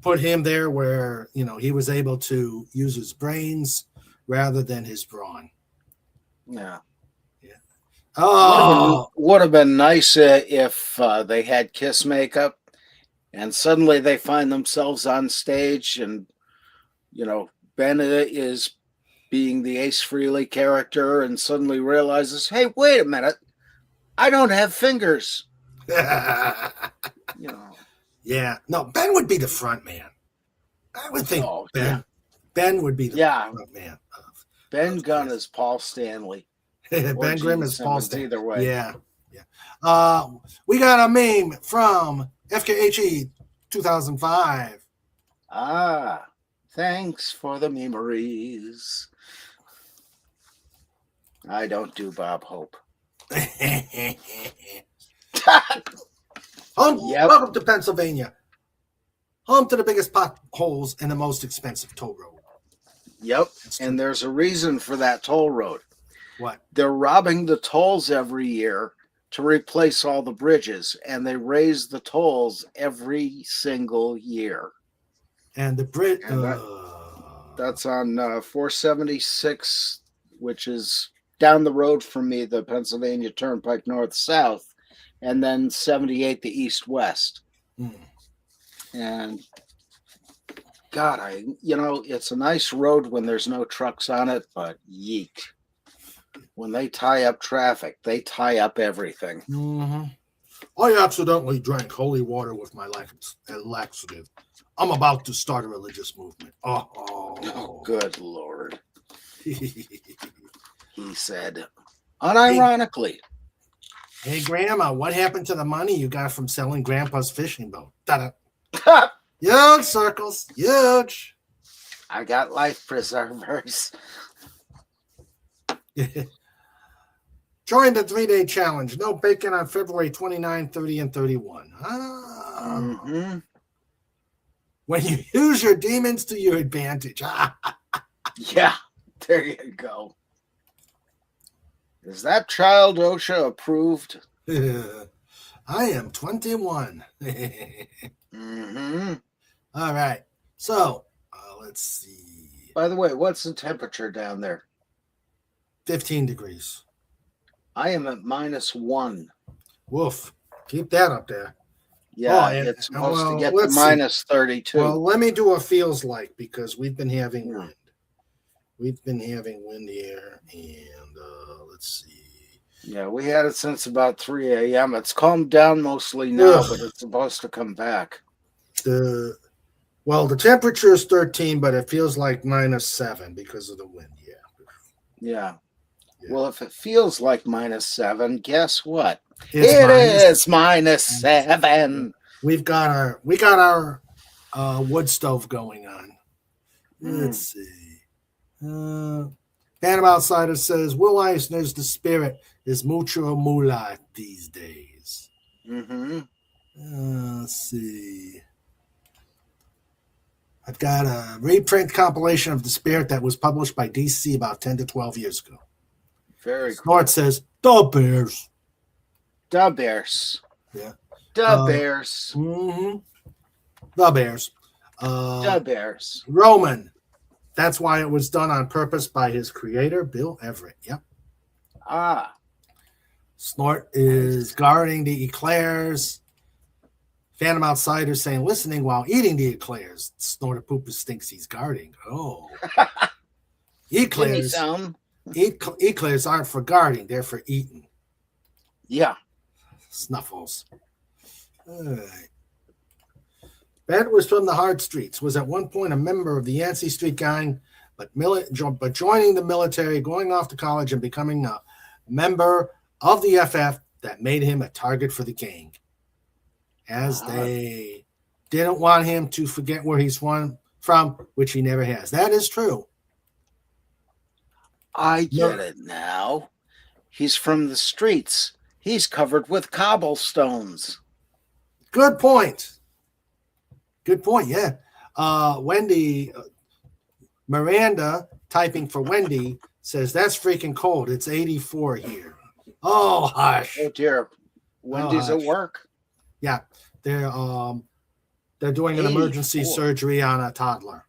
put him there where, he was able to use his brains rather than his brawn. Yeah. Yeah. Oh, would have been nice if they had Kiss makeup And suddenly they find themselves on stage, and Ben is being the Ace Frehley character, and suddenly realizes, hey, wait a minute, I don't have fingers. Yeah. No, Ben would be the front man. I would think Ben would be the front man. Ben Gunn is Paul Stanley. Ben Grimm is Paul Stanley. Either way. Yeah. We got a meme from FKHE 2005. Thanks for the memories. I don't do Bob Hope. Welcome to Pennsylvania. Home to the biggest potholes and the most expensive toll road. Yep. And there's a reason for that toll road. What? They're robbing the tolls every year to replace all the bridges, and they raise the tolls every single year. And the that's on 476, which is down the road from me, the Pennsylvania Turnpike north-south, and then 78 the east-west. And God, it's a nice road when there's no trucks on it, but yeek. When they tie up traffic, they tie up everything. I accidentally drank holy water with my laxative. I'm about to start a religious movement. Oh, good Lord. He said, unironically. Hey, Grandma, what happened to the money you got from selling Grandpa's fishing boat? Huge circles, huge. I got life preservers. Join the 3-day challenge. No bacon on February 29, 30, and 31. When you use your demons to your advantage. Yeah, there you go. Is that child OSHA approved? I am 21. All right. So, let's see. By the way, what's the temperature down there? 15 degrees. I am at -1. Woof. Keep that up there. Yeah, it's supposed to get to -32. Well, let me do a feels like, because we've been having wind. We've been having wind here, and let's see. Yeah, we had it since about 3 a.m. It's calmed down mostly now, but it's supposed to come back. The temperature is 13, but it feels like -7 because of the wind. Yeah. Well, if it feels like -7, guess what? It is -7. We got our wood stove going on. Let's see. Phantom Outsider says Will Eisner's The Spirit is mucho moolah these days. Let's see. I've got a reprint compilation of The Spirit that was published by DC about 10 to 12 years ago. Very cool. Snort says, The Bears. The Bears. Yeah. The Bears. The Bears. The Bears. Roman. That's why it was done on purpose by his creator, Bill Everett. Yep. Snort is guarding the eclairs. Phantom Outsider saying listening while eating the eclairs. Snorter Poopus thinks he's guarding. Oh. Eclairs aren't for guarding, they're for eating. Yeah. Snuffles. All right. Ben was from the Hard Streets, was at one point a member of the Yancey Street Gang, but joining the military, going off to college, and becoming a member of the FF that made him a target for the gang. As they didn't want him to forget where he's from, which he never has. That is true. I get it now. He's from the streets. He's covered with cobblestones. Good point. Good point, yeah. Wendy, Miranda, typing for Wendy, says, that's freaking cold. It's 84 here. Oh, hush. Oh, dear. Wendy's at work. Yeah, they're doing an emergency surgery on a toddler.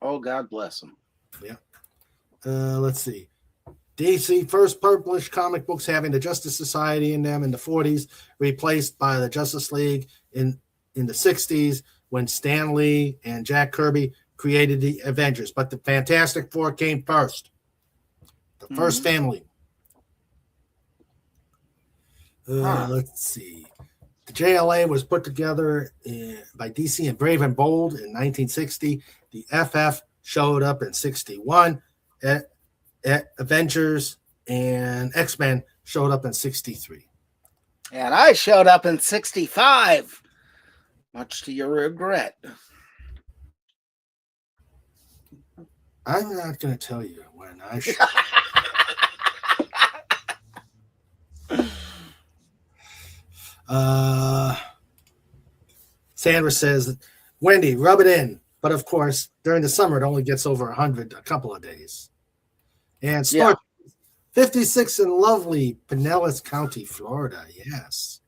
Oh, God bless him. Yeah. Let's see. DC first published comic books having the Justice Society in them in the 40s, replaced by the Justice League in in the 60s when Stan Lee and Jack Kirby created the Avengers. But the Fantastic Four came first. The first family. Let's see. The JLA was put together by DC and Brave and Bold in 1960. The FF showed up in 61. Avengers and X-Men showed up in 63. And I showed up in 65, much to your regret. I'm not going to tell you when I should. Sandra says, Wendy, rub it in. But of course, during the summer, it only gets over 100 a couple of days. And Snort, 56 in lovely Pinellas County, Florida. Yes.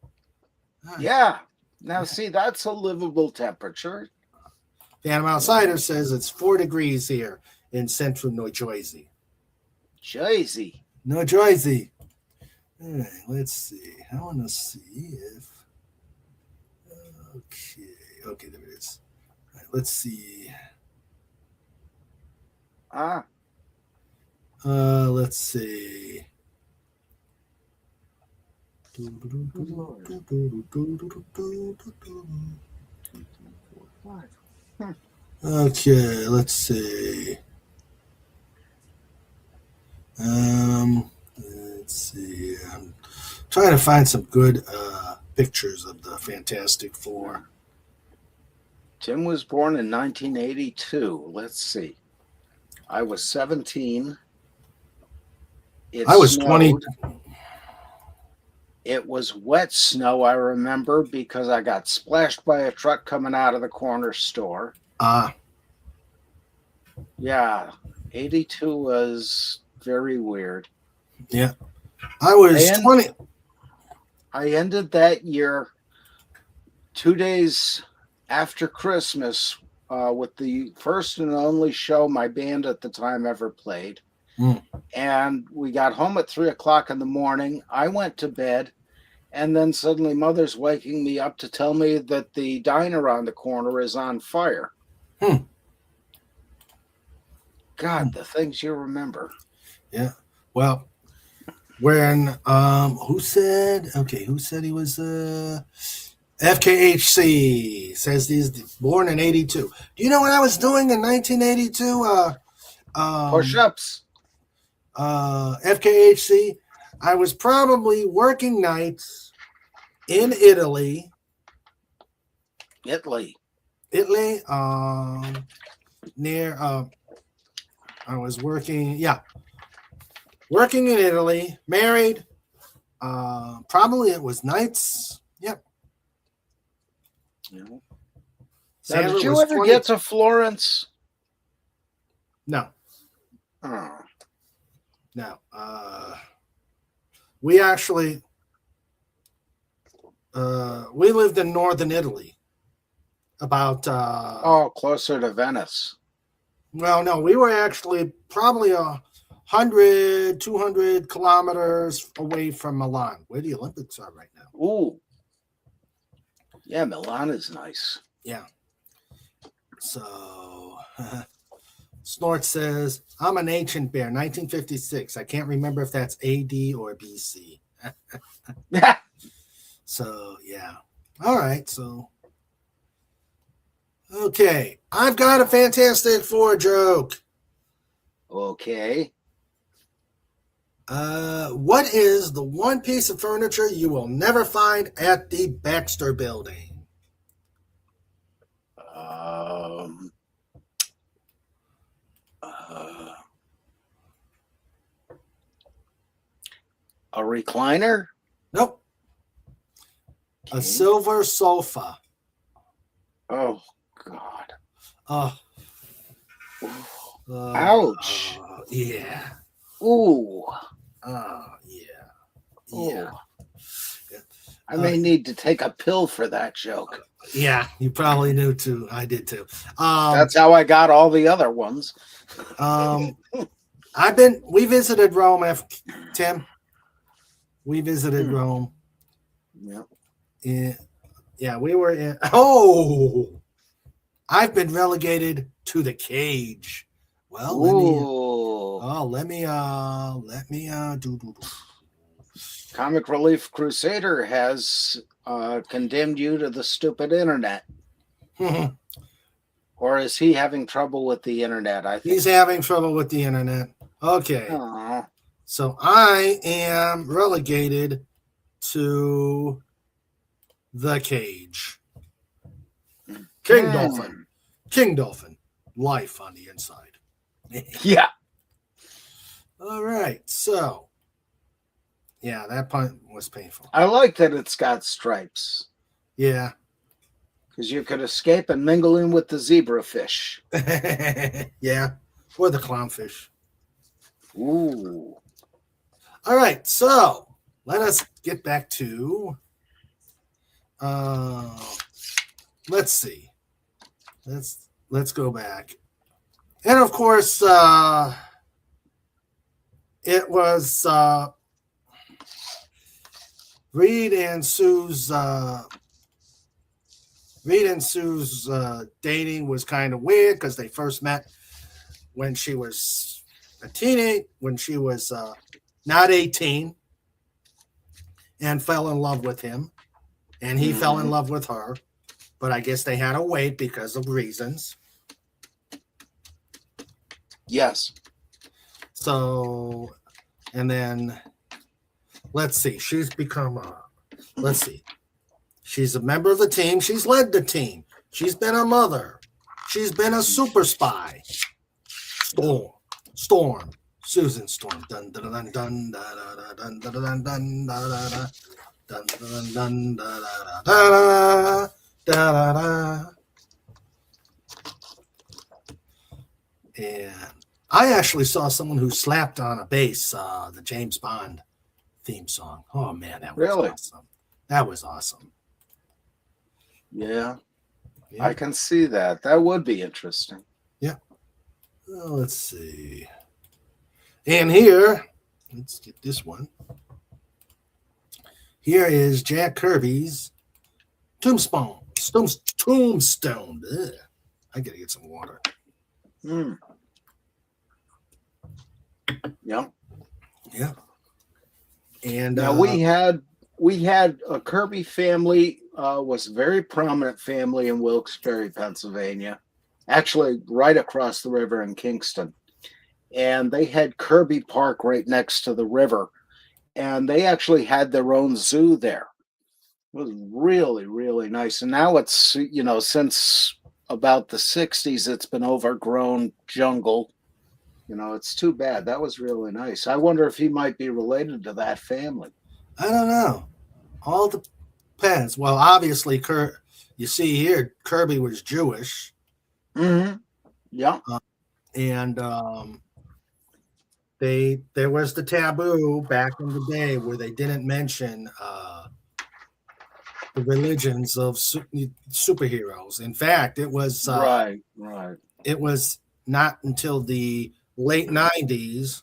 Yeah. Now, see, that's a livable temperature. Phantom Outsider says it's 4 degrees here in central New Jersey. New Jersey. All right, let's see. I want to see if. Okay, there it is. All right, let's see. Let's see. Okay, let's see. Let's see. I'm trying to find some good pictures of the Fantastic Four. Tim was born in 1982. Let's see. I was 17. I was 20. It was wet snow, I remember, because I got splashed by a truck coming out of the corner store. Yeah, 82 was very weird. Yeah. I was 20. I ended that year 2 days after Christmas with the first and only show my band at the time ever played. And we got home at 3 o'clock in the morning. I went to bed, and then suddenly Mother's waking me up to tell me that the diner on the corner is on fire. God, the things you remember. Yeah. Well, when who said he was FKHC says he's born in 82. Do you know what I was doing in 1982? Push-ups. FKHC. I was probably working nights in Italy. Near I was working in Italy, married. Probably it was nights. Yep. Now, did you ever get to Florence? No. Oh. No. We actually we lived in northern Italy. About closer to Venice. Well, no, we were actually probably 100, 200 kilometers away from Milan, where the Olympics are right now. Ooh. Yeah, Milan is nice. Yeah. So, Snort says, I'm an ancient bear, 1956. I can't remember if that's AD or BC. So, yeah. All right, so. Okay, I've got a Fantastic Four joke. Okay. What is the one piece of furniture you will never find at the Baxter Building? A recliner? Nope. Okay. A silver sofa. Oh, God. Ouch. Yeah. Ooh. Yeah. Yeah. I may need to take a pill for that joke. Yeah, you probably knew too. I did too. That's how I got all the other ones. We visited Rome, Tim. We visited Rome. Yeah. Yeah, we were in. Oh, I've been relegated to the cage. Well, let me. Ooh. Let me do. Comic Relief Crusader has condemned you to the stupid internet. Or is he having trouble with the internet? I think He's having trouble with the internet. Okay. Aw. So I am relegated to the cage. King Dolphin. King Dolphin. Life on the inside. Yeah. All right. So, yeah, that punt was painful. I like that it's got stripes Yeah. because you could escape and mingle in with the zebrafish. Yeah. Or the clownfish. Ooh. All right. So, let us get back to. Let's see. Let's go back. And of course, it was Reed and Sue's dating was kind of weird because they first met when she was a teenage, when she was not 18, and fell in love with him, and he fell in love with her, but I guess they had to wait because of reasons. Yes. So, and then let's see. She's become let's see. She's a member of the team. She's led the team. She's been a mother. She's been a super spy. Storm, Susan Storm. Dun dun dun dun dun dun dun dun dun dun dun dun dun dun dun. And I actually saw someone who slapped on a bass the James Bond theme song. Oh man, that was awesome. That was awesome. Yeah. I can see that. That would be interesting. Yeah. Well, let's see. And here, let's get this one. Here is Jack Kirby's Tombstone. Tombstone. Ugh. I gotta get some water. Yeah. Yeah. And now we had a Kirby family, was a very prominent family in Wilkes-Barre, Pennsylvania, actually right across the river in Kingston. And they had Kirby Park right next to the river. And they actually had their own zoo there. It was really, really nice. And now it's, since about the 60s, it's been overgrown jungle. It's too bad. That was really nice. I wonder if he might be related to that family. I don't know. All depends. Well, obviously, you see here, Kirby was Jewish. Mm-hmm. Yeah. And there was the taboo back in the day where they didn't mention the religions of superheroes. In fact, it was right. It was not until the late 90s.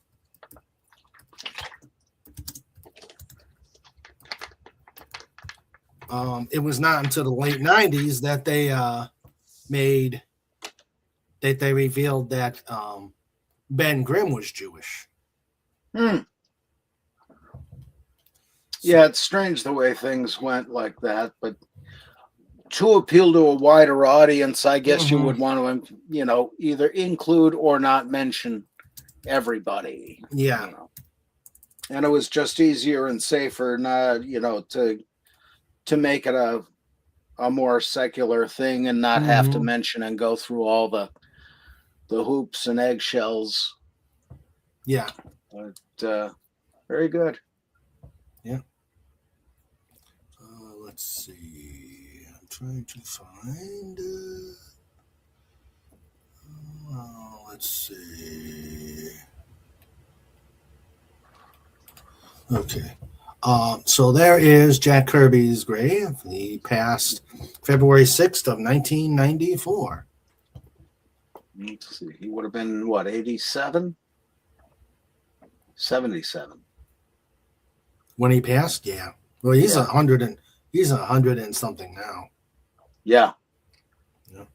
It was not until the late 90s that they revealed that Ben Grimm was Jewish. Yeah, it's strange the way things went like that, but to appeal to a wider audience, I guess you would want to, either include or not mention everybody. Yeah. And it was just easier and safer, not, to make it a more secular thing and not have to mention and go through all the hoops and eggshells. Yeah. But very good. Yeah. Let's see. I'm trying to find. Let's see. Okay. So there is Jack Kirby's grave. He passed February 6th of 1994. Let's see. He would have been, 87? 77. When he passed? Yeah. Well, he's He's 100 and something now. Yeah. Yep.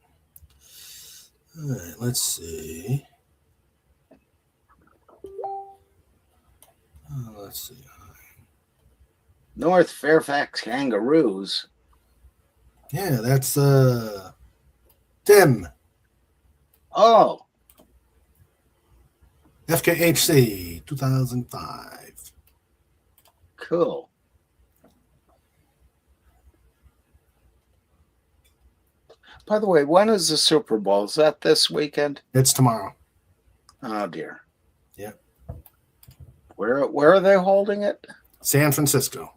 All right, let's see. Let's see. North Fairfax Kangaroos. Yeah, that's Tim. Oh, FKHC 2005. cool. By the way, when is the Super Bowl? Is that this weekend? It's tomorrow. Oh dear. Yeah. Where are they holding it? San Francisco.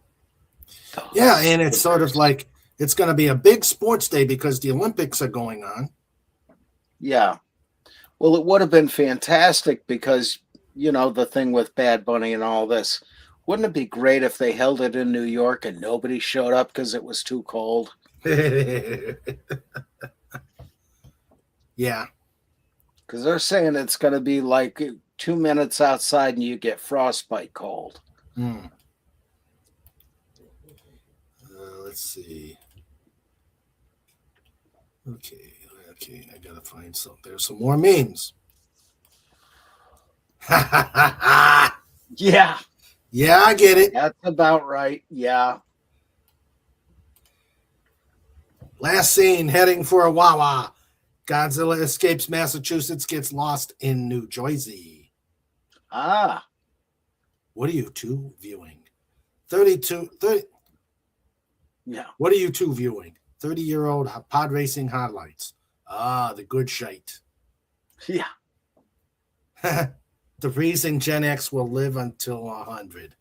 Oh, Yeah, and it's sort of like it's going to be a big sports day because the Olympics are going on. Yeah. Well, it would have been fantastic because, you know, the thing with Bad Bunny and all this. Wouldn't it be great if they held it in New York and nobody showed up because it was too cold? Yeah. Because they're saying it's going to be like 2 minutes outside and you get frostbite cold. Let's see. Okay, I gotta find some. There's some more memes. Yeah. Yeah, I get it. That's about right. Yeah. Last scene, heading for a Wawa. Godzilla escapes Massachusetts, gets lost in New Jersey. Ah. What are you two viewing? 30. Yeah. What are you two viewing? 30-year-old pod racing highlights. Ah, the good shite. Yeah. The reason Gen X will live until 100.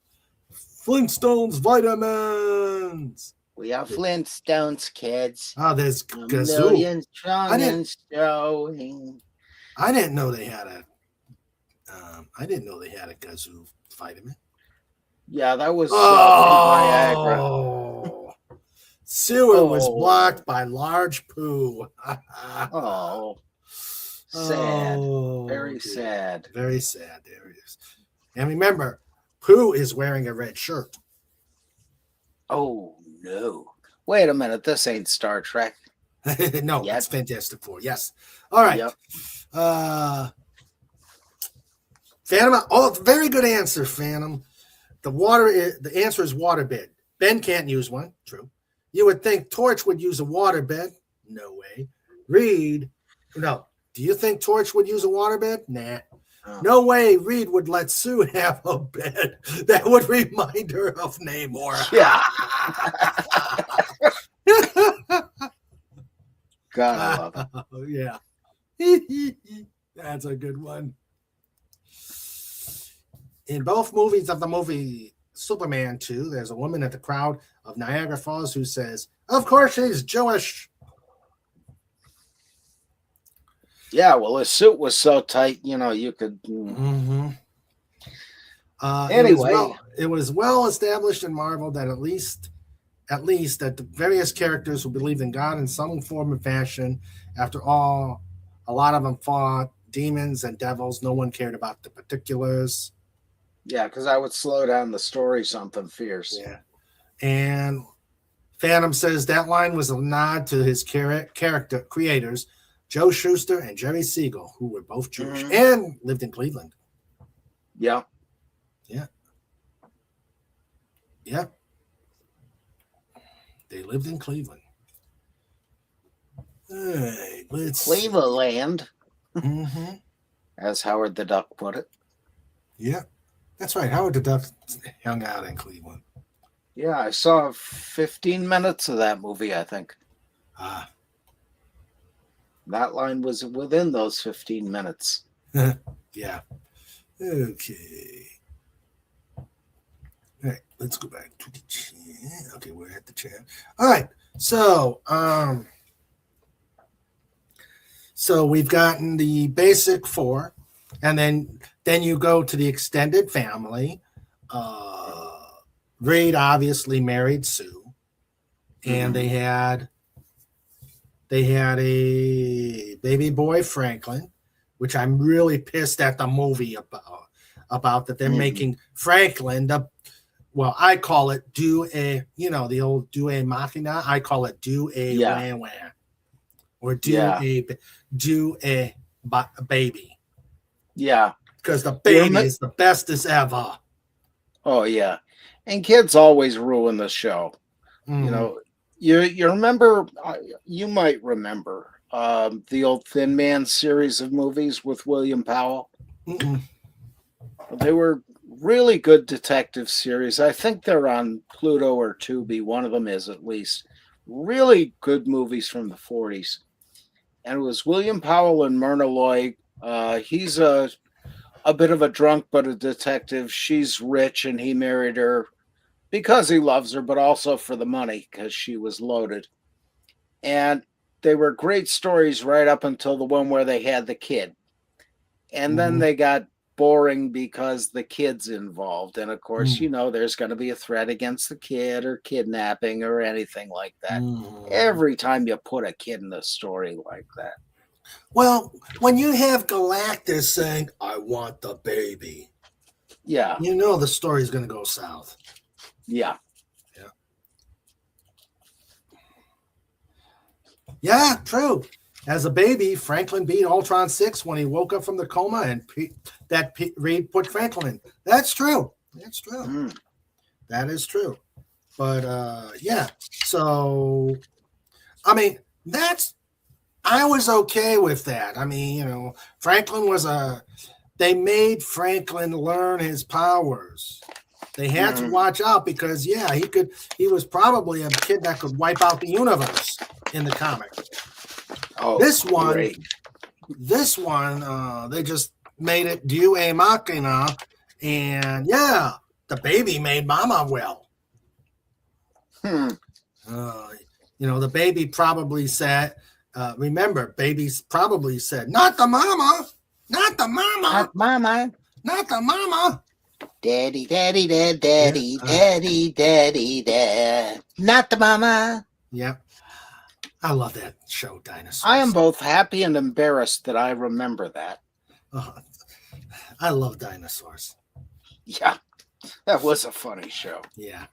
Flintstones vitamins. We are Flintstones, kids. Oh, there's A Gazoo. million strong and showing. I didn't know they had a. I didn't know they had a Gazoo vitamin. Yeah, that was Viagra. Oh, sewer was blocked by large poo. Oh, sad. Oh, Very dear. sad. Very sad. There it is. And remember, Pooh is wearing a red shirt. Oh, no. Wait a minute. This ain't Star Trek. No, Yep. it's Fantastic Four. Yes. All right. Yep. Phantom. Oh, very good answer, Phantom. The answer is waterbed. Ben can't use one. True. You would think Torch would use a waterbed. No way. Reed. No. Do you think Torch would use a waterbed? Nah. Oh. No way Reed would let Sue have a bed. That would remind her of Namor. Yeah. God, I love it. Oh, yeah. That's a good one. In both movies of the movie Superman 2, there's a woman at the crowd of Niagara Falls who says, "Of course she's Jewish." Yeah, well, his suit was so tight, you know, you could. Mm-hmm. Anyway. It was well established in Marvel that at least that the various characters who believed in God in some form or fashion. After all, a lot of them fought demons and devils. No one cared about the particulars. Yeah, because I would slow down the story something fierce. Yeah. And Phantom says that line was a nod to his character creators, Joe Shuster and Jerry Siegel, who were both Jewish and lived in Cleveland. Yeah. Yeah. Yeah. They lived in Cleveland. All right, let's Cleveland, Mm-hmm. as Howard the Duck put it. Yeah. That's right. Howard the Duck hung out in Cleveland. Yeah, I saw 15 minutes of that movie, I think. Ah. That line was within those 15 minutes. Yeah. Okay. All right, let's go back to the chat. Okay, we're at the chat. All right. So we've gotten the basic four, and then you go to the extended family. Reed obviously married Sue, and they had a baby boy, Franklin, which I'm really pissed at the movie about that they're making Franklin well, I call it do a, the old do a machina. I call it do a Yeah. wah, or Yeah. do a baby, Yeah. because the You baby rem- is the bestest ever. oh yeah. And kids always ruin the show. You Mhm. know, you remember you might remember the old Thin Man series of movies with William Powell. Mm-mm. They were really good detective series. I think they're on Pluto or Tubi. One of them is at least. Really good movies from the 40s. And it was William Powell and Myrna Loy. He's a bit of a drunk, but a detective. She's rich and he married her because he loves her, but also for the money because she was loaded. And they were great stories right up until the one where they had the kid. And then Mhm. they got boring because the kid's involved. And of course, Mm. there's going to be a threat against the kid or kidnapping or anything like that. Mhm. Every time you put a kid in a story like that. Well, when you have Galactus saying, "I want the baby," Yeah. the story's going to go south. Yeah. Yeah, true. As a baby, Franklin beat Ultron 6 when he woke up from the coma, and Reed put Franklin in. That's true. That's true. Mm. That is true. But yeah. So, I mean, I was okay with that. I mean, Franklin they made Franklin learn his powers. They had to watch out because, yeah, he was probably a kid that could wipe out the universe in the comic. Oh, This one, great. They just made it do a machina, and yeah, the baby made Mama well. The baby probably said, remember, babies probably said, "Not the mama, not the mama, Not mama. not the mama." Daddy, daddy, dad, daddy, daddy, daddy, dad. Not the mama. Yeah. I love that show, Dinosaurs. I am both happy and embarrassed that I remember that. I love Dinosaurs. Yeah, that was a funny show. Yeah.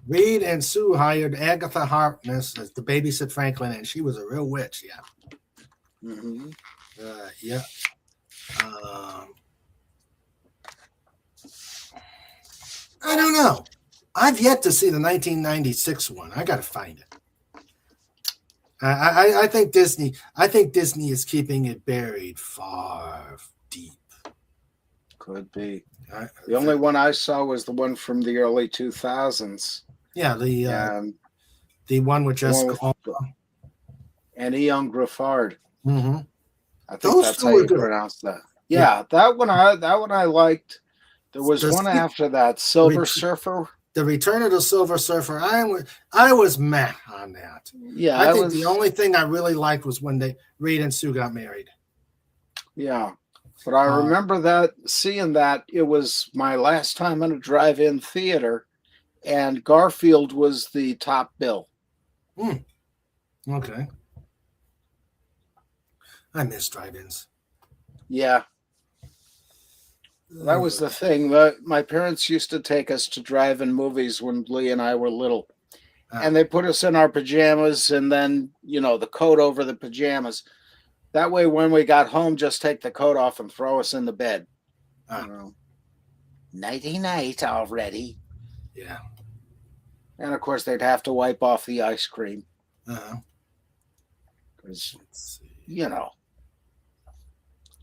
Reed and Sue hired Agatha Harkness as to babysit Franklin, and she was a real witch. Yeah. Mm-hmm. Yeah. I don't know. I've yet to see the 1996 one. I got to find it. I think Disney. I think Disney is keeping it buried far deep. Could be. The only one I saw was the one from the early 2000s. Yeah, the one with Jessica Alba and Eon Griffard. Mm-hmm. I think that's how you pronounce that. Yeah, that one I liked. There was one after that, Silver Surfer. The Return of the Silver Surfer. I was meh on that. Yeah, I think the only thing I really liked was when Reed and Sue got married. Yeah, but I remember seeing that. It was my last time in a drive-in theater, and Garfield was the top bill. Okay. I miss drive-ins. Yeah. That was the thing. My parents used to take us to drive-in movies when Lee and I were little. And they put us in our pajamas and then, the coat over the pajamas. That way, when we got home, just take the coat off and throw us in the bed. Nighty-night already. Yeah. And, of course, they'd have to wipe off the ice cream. Because,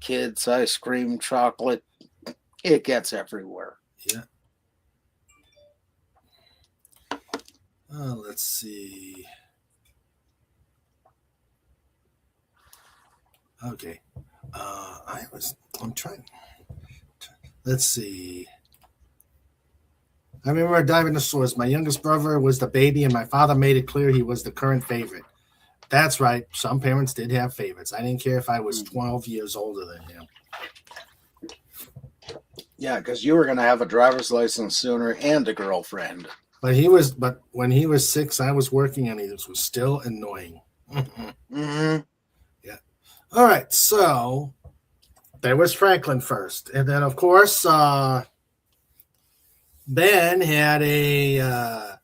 kids, ice cream, chocolate. It gets everywhere. Yeah. Let's see. Okay. I'm trying. Let's see. I remember Dinosaurs. My youngest brother was the baby, and my father made it clear he was the current favorite. That's right. Some parents did have favorites. I didn't care if I was 12 years older than him. Yeah, because you were going to have a driver's license sooner and a girlfriend. But when he was 6, I was working, and he was still annoying. Mm-hmm. Yeah. All right. So there was Franklin first, and then of course Ben had a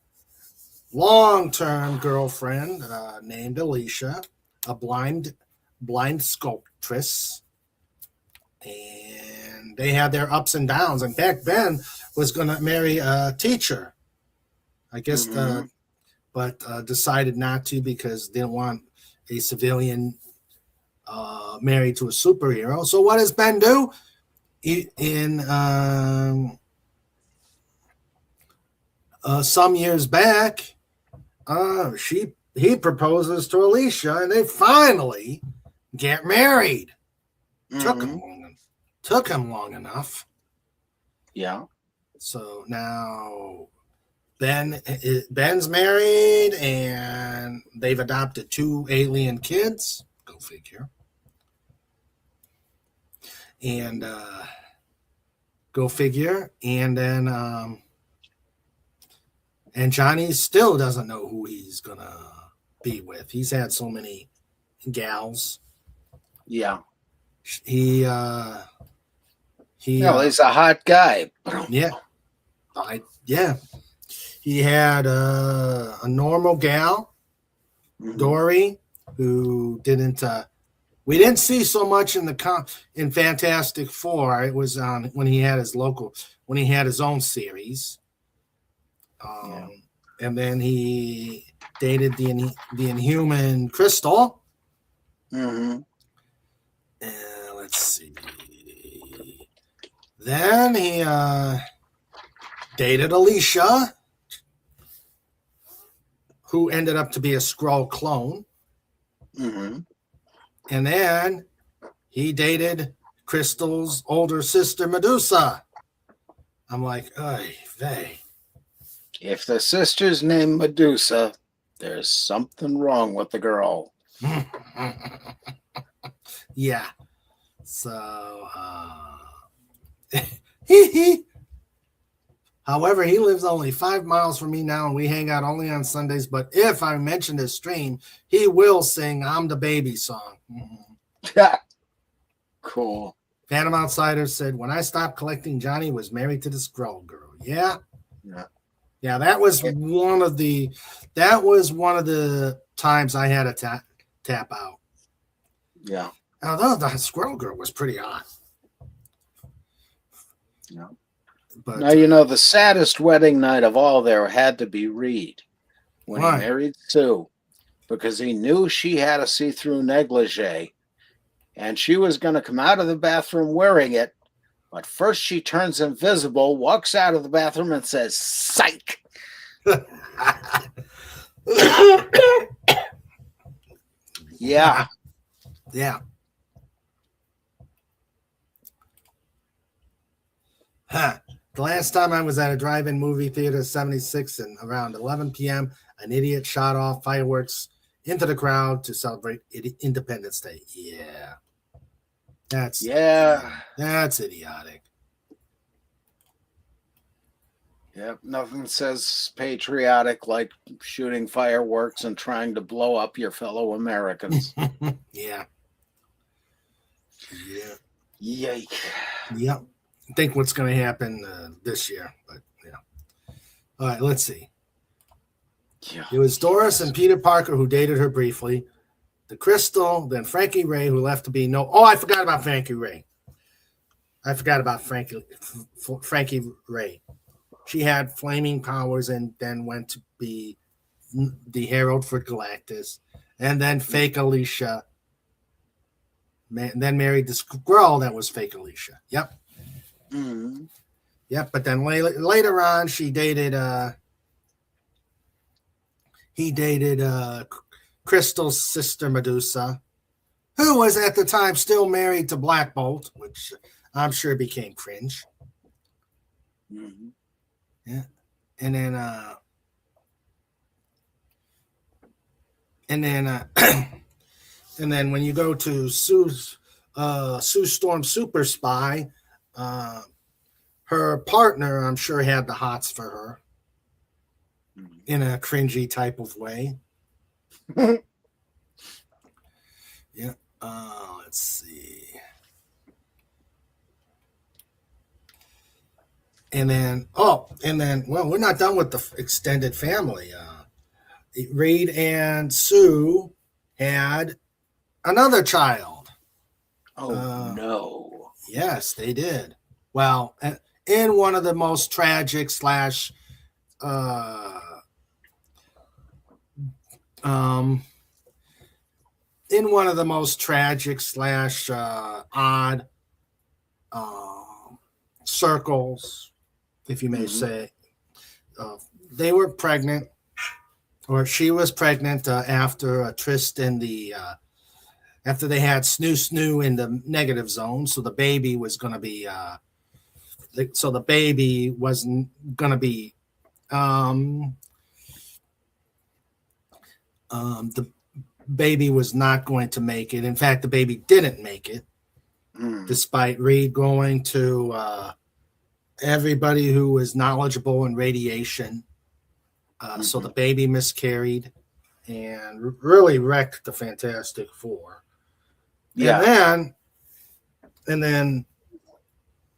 long-term girlfriend named Alicia, a blind sculptress, and they had their ups and downs. In fact, Ben was going to marry a teacher, I guess, but decided not to because they didn't want a civilian married to a superhero. So what does Ben do? Some years back, he proposes to Alicia, and they finally get married. Took him long enough. Yeah. So now Ben's married, and they've adopted 2 alien kids. Go figure. And go figure. And then and Johnny still doesn't know who he's gonna be with. He's had so many gals. Yeah. He's a hot guy. Yeah. He had a normal gal, Dory, who didn't. We didn't see so much in in Fantastic Four. It was on when he had his own series. And then he dated the Inhuman Crystal. Let's see. Then he dated Alicia, who ended up to be a Skrull clone. And then he dated Crystal's older sister, Medusa. I'm like, ay vey. If the sister's named Medusa, there's something wrong with the girl. Yeah. So, however, he lives only 5 miles from me now, and we hang out only on Sundays. But if I mention his stream, he will sing "I'm the Baby" song. Cool. Phantom Outsider said, "When I stopped collecting, Johnny was married to the Skrull girl." Yeah. That was one of the times I had to tap out. Yeah. Although the Skrull girl was pretty hot. Yeah. But now, the saddest wedding night of all there had to be Reed when he married Sue, because he knew she had a see-through negligee and she was going to come out of the bathroom wearing it. But first she turns invisible, walks out of the bathroom and says, "Psych." Yeah. Yeah. The last time I was at a drive-in movie theater, 76, and around 11 p.m., an idiot shot off fireworks into the crowd to celebrate Independence Day. Yeah. That's idiotic. Yep, nothing says patriotic like shooting fireworks and trying to blow up your fellow Americans. Yeah. Yike. Yep. I think what's going to happen this year, but yeah. All right, let's see. Yeah. It was Doris and Peter Parker who dated her briefly. The Crystal, then Frankie Ray, who left to be I forgot about Frankie Ray. Frankie Ray. She had flaming powers and then went to be the Herald for Galactus. And then fake Alicia. Then married the Skrull that was fake Alicia. Yep. Mm-hmm. Yep, but then later on, he dated Crystal's sister Medusa, who was at the time still married to Black Bolt, which I'm sure became cringe. Mm-hmm. Yeah, and then and then when you go to Sue Storm Super Spy, her partner, I'm sure, had the hots for her in a cringy type of way. Yeah. Let's see. and then well, we're not done with the extended family. Reed and Sue had another child. Oh no. Yes, they did. Well, in one of the most tragic slash in one of the most tragic slash odd circles, if you may say. They were pregnant, or she was pregnant after Tristan after they had snoo in the negative zone, so the baby was going to be the baby wasn't going to be the baby was not going to make it. In fact, the baby didn't make it, despite Reed going to everybody who was knowledgeable in radiation. So the baby miscarried and really wrecked the Fantastic Four. Yeah. And then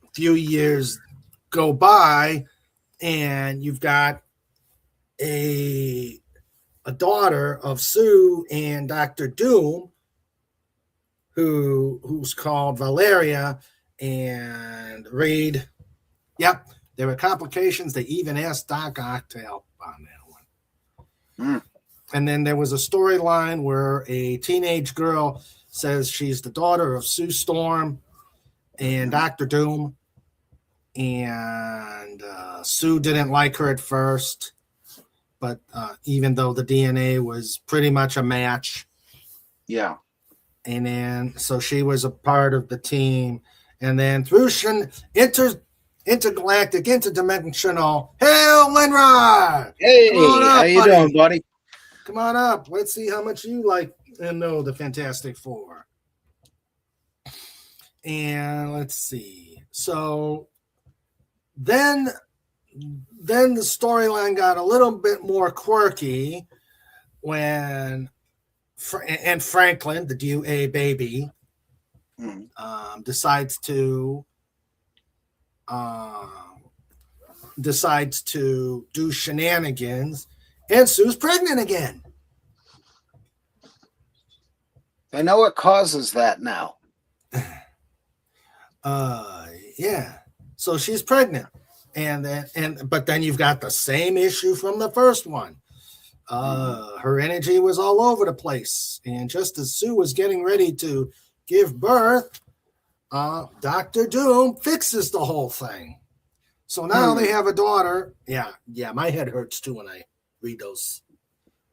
a few years go by, and you've got a daughter of Sue and Dr. Doom, who's called Valeria, and Reed. Yep, there were complications. They even asked Doc Ock to help on that one. And then there was a storyline where a teenage girl says she's the daughter of Sue Storm and Dr. Doom, and Sue didn't like her at first, but even though the DNA was pretty much a match. Yeah. And then so she was a part of the team, and then through intergalactic, interdimensional, Hail Linrod! Hey, how you doing, buddy? Come on up. Let's see how much you like and know the Fantastic Four. And let's see. So then the storyline got a little bit more quirky when Franklin, the DUA baby, decides to do shenanigans, and Sue's pregnant again. I know what causes that now. Yeah. So she's pregnant, but then you've got the same issue from the first one. Her energy was all over the place, and just as Sue was getting ready to give birth, Dr. Doom fixes the whole thing. So now they have a daughter. Yeah, my head hurts too when I read those.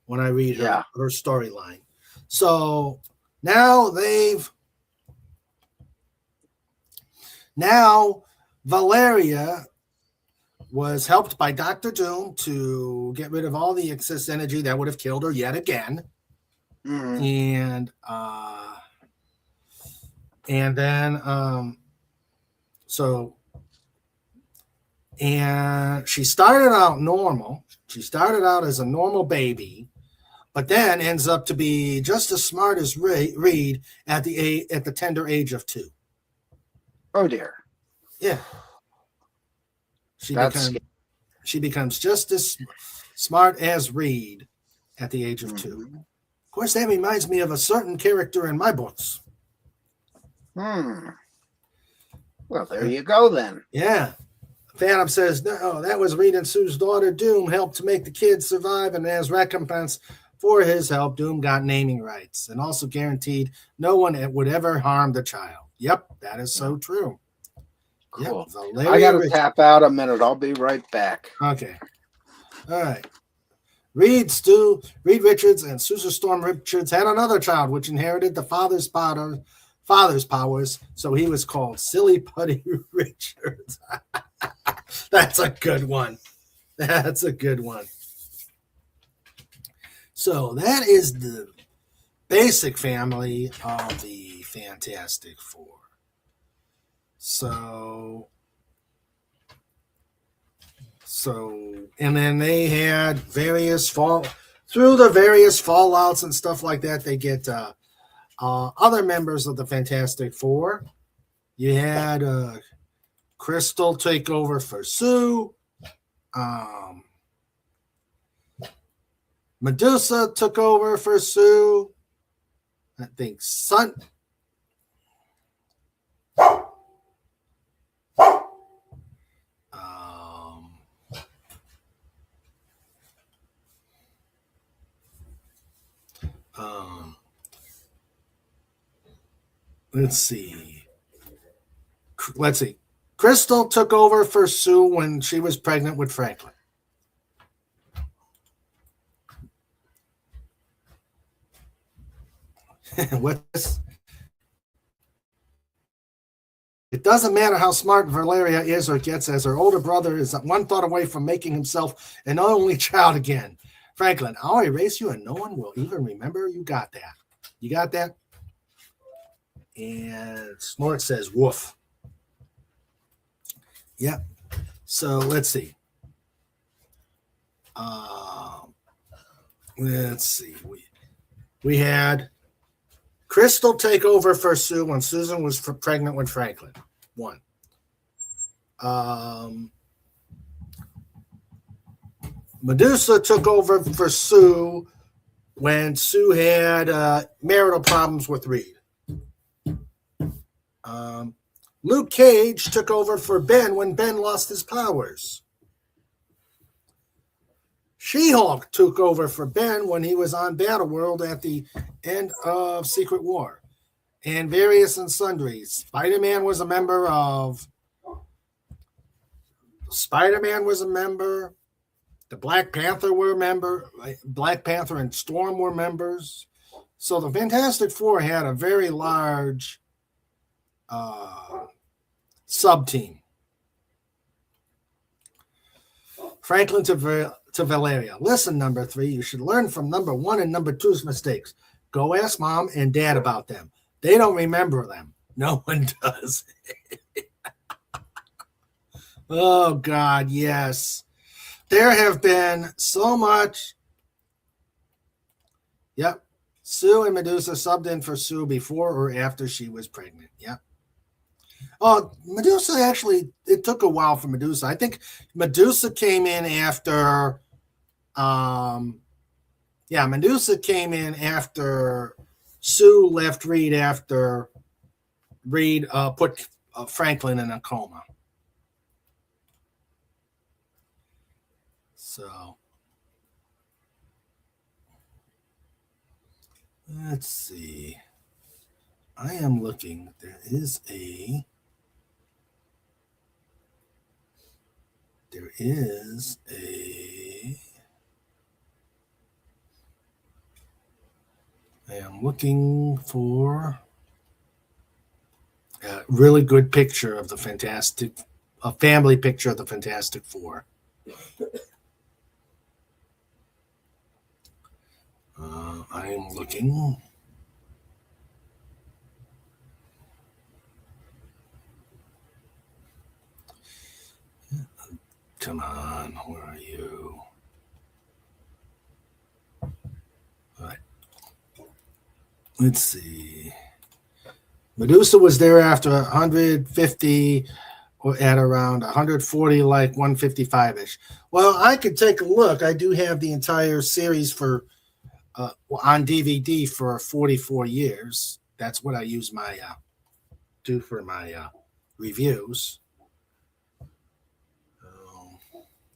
When I read her storyline. So now Valeria was helped by Dr. Doom to get rid of all the excess energy that would have killed her yet again. And then she started out normal. She started out as a normal baby, but then ends up to be just as smart as Reed at the tender age of 2. Oh dear. Yeah. She becomes just as smart as Reed at the age of 2. Of course, that reminds me of a certain character in my books. Well, there you go then. Yeah. Phantom says, no, that was Reed and Sue's daughter. Doom helped to make the kids survive, and as recompense for his help, Doom got naming rights and also guaranteed no one would ever harm the child. Yep, that is so true. Cool. Yep, I got to tap out a minute. I'll be right back. Okay. All right. Reed Richards and Susan Storm Richards had another child, which inherited the father's powers, so he was called Silly Putty Richards. That's a good one. So that is the basic family of the Fantastic Four. So and then they had various fallouts and stuff like that. They get other members of the Fantastic Four. You had Crystal take over for Sue. Medusa took over for Sue. I think Sun. Let's see. Crystal took over for Sue when she was pregnant with Franklin. What's It doesn't matter how smart Valeria is or gets, as her older brother is one thought away from making himself an only child again. Franklin, I'll erase you and no one will even remember you got that. You got that? And Snort says, woof. Yep. So let's see. Let's see. We had Crystal take over for Sue when Susan was pregnant with Franklin. One. Medusa took over for Sue when Sue had marital problems with Reed. Luke Cage took over for Ben when Ben lost his powers. She-Hulk took over for Ben when he was on Battleworld at the end of Secret War. And various and sundries. Spider-Man was a member. The Black Panther were a member. Black Panther and Storm were members. So the Fantastic Four had a very large sub-team. Franklin to Valeria. Listen, number 3, you should learn from number 1 and number 2's mistakes. Go ask Mom and Dad about them. They don't remember them. No one does. Oh, God, yes. There have been so much. Yep. Sue and Medusa subbed in for Sue before or after she was pregnant. Yep. Oh, Medusa actually, it took a while for Medusa. I think Medusa came in after, Medusa came in after Sue left Reed after Reed put Franklin in a coma. So, let's see. I am looking. There is a I am looking for a really good picture of a family picture of the Fantastic Four. I am looking. Come on, where are you? All right. Let's see. Medusa was there after 150 or at around 140, like 155-ish. Well, I could take a look. I do have the entire series for on DVD for 44 years. That's what I use my do for my reviews.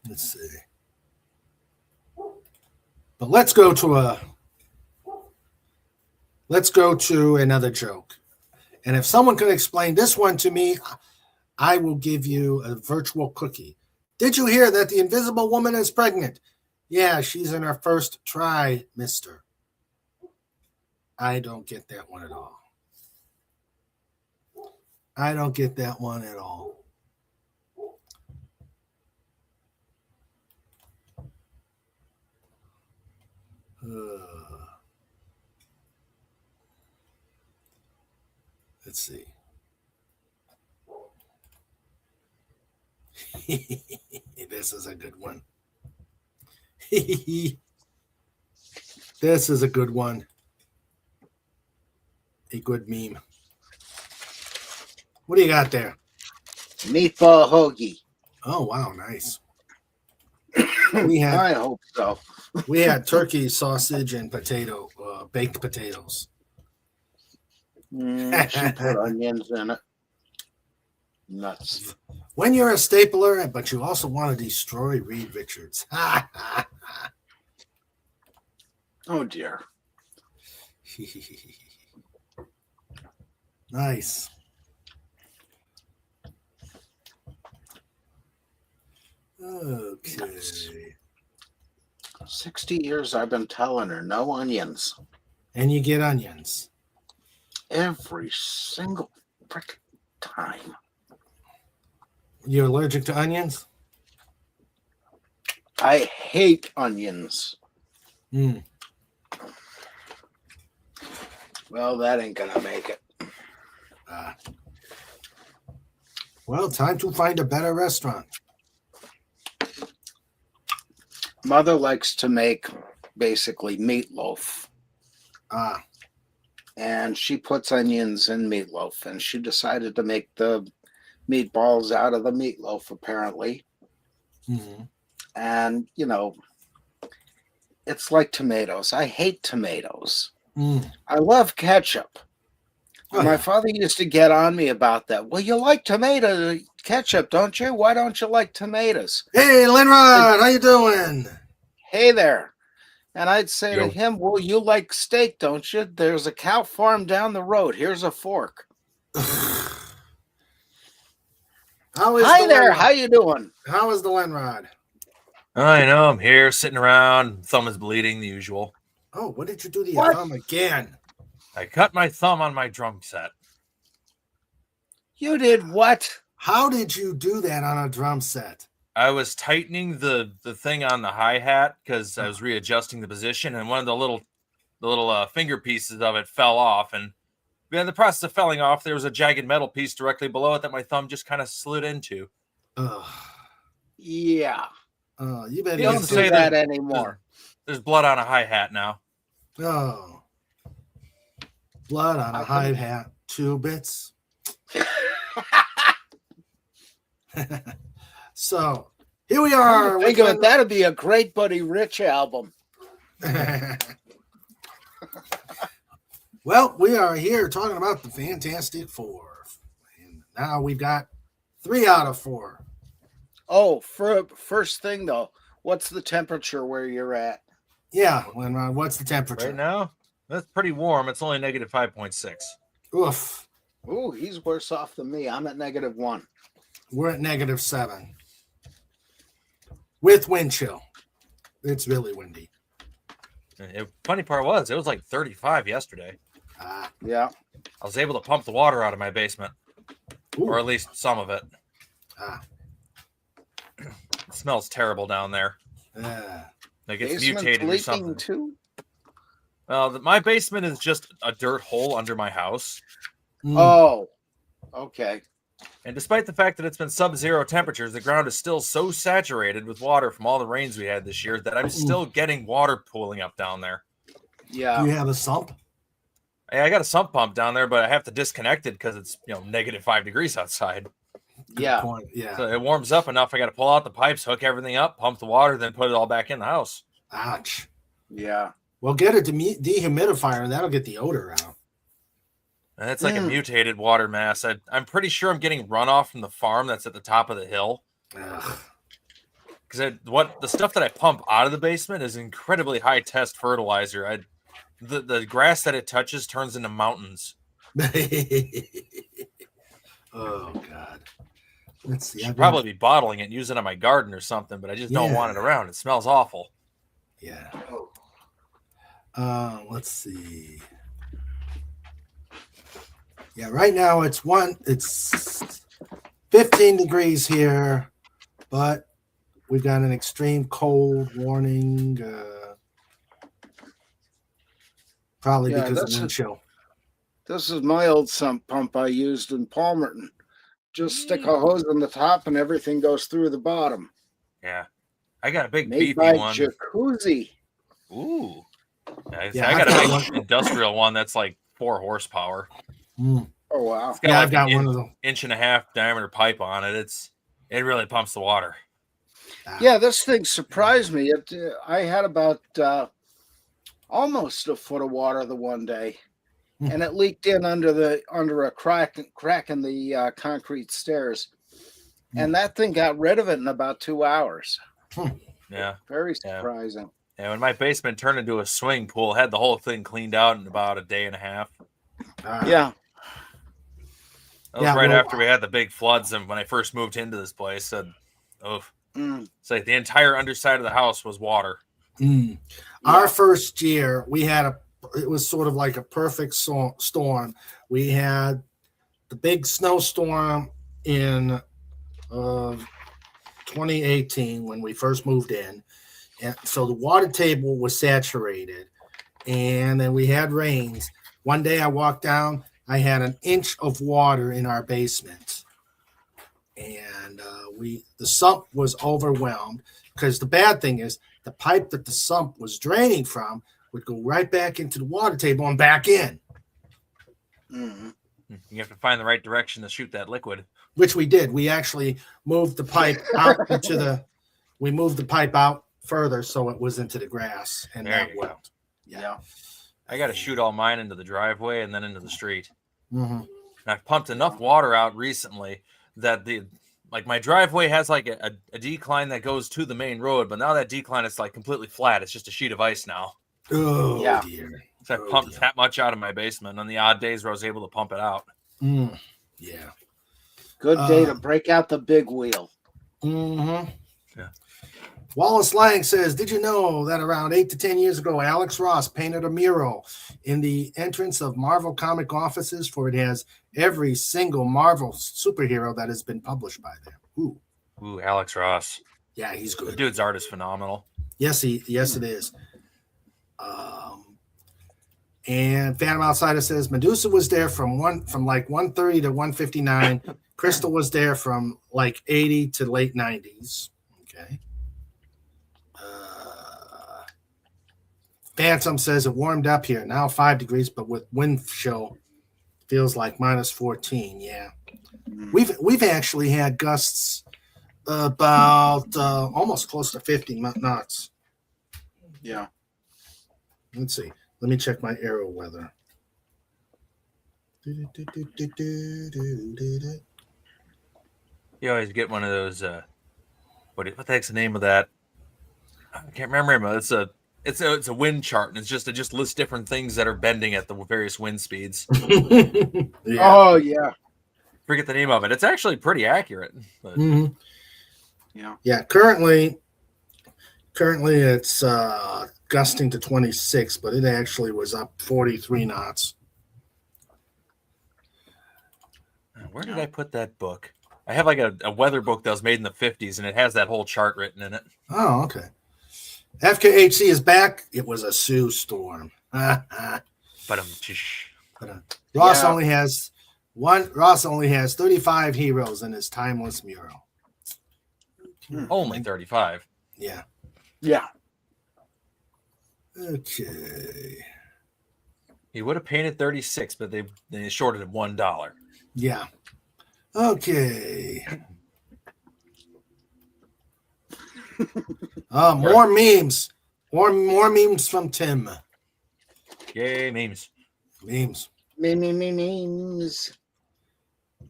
Let's see. But let's go to another joke. And if someone can explain this one to me, I will give you a virtual cookie. Did you hear that the Invisible Woman is pregnant? Yeah, she's in her first trimester. I don't get that one at all. I don't get that one at all. Let's see. This is a good one. This is a good one. A good meme. What do you got there? Meatball hoagie. Oh wow, nice. We had I hope so. we had turkey, sausage, and baked potatoes. She put onions in it. Nuts. When you're a stapler, but you also want to destroy Reed Richards. Oh dear. Nice. Okay. 60 years I've been telling her no onions. And you get onions. Every single frickin' time. You're allergic to onions? I hate onions. Mm. Well, that ain't gonna make it. Well, time to find a better restaurant. Mother likes to make basically meatloaf. And she puts onions in meatloaf, and she decided to make the meatballs out of the meatloaf, apparently. Mm-hmm. And, you know, it's like tomatoes. I hate tomatoes. Mm. I love ketchup. Oh, My yeah. father used to get on me about that. Well, you like tomato ketchup, don't you? Why don't you like tomatoes? Hey, Linrod, how you doing? Hey there. And I'd say Yo. to him, well, you like steak, don't you? There's a cow farm down the road. Here's a fork. Hi there. How you doing? How is the Linrod? I know. I'm here sitting around. Thumb is bleeding, the usual. Oh, what did you do to your thumb again? I cut my thumb on my drum set. You did what? How did you do that on a drum set? I was tightening the thing on the hi-hat because I was readjusting the position, and one of the little finger pieces of it fell off. And in the process of falling off, there was a jagged metal piece directly below it that my thumb just kind of slid into. Yeah. You better Don't do that anymore. There's blood on a hi-hat now. Oh. Blood on a hi-hat. 2 bits. So, here we are. Think of it, that'd be a great Buddy Rich album. Well, we are here talking about the Fantastic Four. And now we've got 3 out of 4. Oh, first thing though, what's the temperature where you're at? Yeah, what's the temperature? Right now, that's pretty warm. It's only negative 5.6. Oof. Ooh, he's worse off than me. I'm at -1. We're at -7. With wind chill. It's really windy. Funny part was, it was like 35 yesterday. Yeah. I was able to pump the water out of my basement. Ooh. Or at least some of it. It smells terrible down there. Like it's Basement's mutated or leaking something. too? Well, my basement is just a dirt hole under my house. Oh, okay. And despite the fact that it's been sub-zero temperatures, the ground is still so saturated with water from all the rains we had this year that I'm still getting water pooling up down there. Yeah. Do you have a sump? I got a sump pump down there, but I have to disconnect it because it's negative 5 degrees outside. Yeah. Yeah. So it warms up enough. I got to pull out the pipes, hook everything up, pump the water, then put it all back in the house. Ouch. Yeah. Well, get a dehumidifier, and that'll get the odor out. And it's like a mutated water mass. I'm pretty sure I'm getting runoff from the farm that's at the top of the hill. Because the stuff that I pump out of the basement is incredibly high test fertilizer. The grass that it touches turns into mountains. Oh God. Let's see. Should probably be bottling it and using it on my garden or something, but I just don't want it around. It smells awful. Yeah. Let's see. Yeah, right now it's 15 degrees here, but we've got an extreme cold warning. Probably because of wind chill. This is my old sump pump I used in Palmerton. Just stick a hose on the top and everything goes through the bottom. Yeah. I got a big Made beefy by one. Jacuzzi. Ooh. I Yeah, got a big industrial one that's like 4 horsepower. Oh wow. It's got Yeah, like I've got an one of them. inch and a half diameter pipe on it. It really pumps the water. Yeah, this thing surprised me. I had about almost a foot of water the one day, and it leaked in under a crack in the concrete stairs, and that thing got rid of it in about 2 hours. Yeah. Very surprising. And when my basement turned into a swimming pool, had the whole thing cleaned out in about a day and a half. Yeah. That was right after we had the big floods, and when I first moved into this place, it's like the entire underside of the house was water. Our first year, we had it was sort of like a perfect storm. We had the big snowstorm in 2018 when we first moved in, and so the water table was saturated, and then we had rains. One day I walked down, I had an inch of water in our basement, and the sump was overwhelmed, because the bad thing is the pipe that the sump was draining from would go right back into the water table and back in. Mm-hmm. You have to find the right direction to shoot that liquid. Which we did. We actually moved the pipe out we moved the pipe out further so it was into the grass, and There that you worked. go. Yeah. I got to shoot all mine into the driveway and then into the street. Mm-hmm. And I've pumped enough water out recently that my driveway has like a decline that goes to the main road, but now that decline is like completely flat. It's just a sheet of ice now. Oh, Yeah. dear. So I pumped that much out of my basement on the odd days where I was able to pump it out. Yeah. Good day to break out the big wheel. Mm-hmm. Yeah. Wallace Lang says, did you know that around 8 to 10 years ago, Alex Ross painted a mural in the entrance of Marvel comic offices, for it has every single Marvel superhero that has been published by them. Ooh, Alex Ross. Yeah, he's The good. dude's art is phenomenal. Yes, it is. And Phantom Outsider says Medusa was there from like 130 to 159. Crystal was there from like 80 to late 90s. Okay. Phantom says it warmed up here, now 5 degrees, but with wind chill feels like minus 14. Yeah, we've actually had gusts about almost close to 50 knots. Yeah. Let's see. Let me check my aero weather. You always get one of those. What the heck's the name of that? I can't remember. It's a wind chart, and it just lists different things that are bending at the various wind speeds. Yeah. Oh yeah. Forget the name of it. It's actually pretty accurate. But... Mm-hmm. Yeah. Yeah. Currently it's gusting to 26, but it actually was up 43 knots. Where did I put that book? I have like a weather book that was made in the 50s, and it has that whole chart written in it. Oh, okay. FKHC is back. It was a Sioux storm. But Ross only has 35 heroes in his timeless mural. only 35. Yeah. Yeah. Okay. He would have painted 36, but they shorted him $1. Yeah. Okay. More memes. More memes from Tim. Yay, memes. Memes. Memes.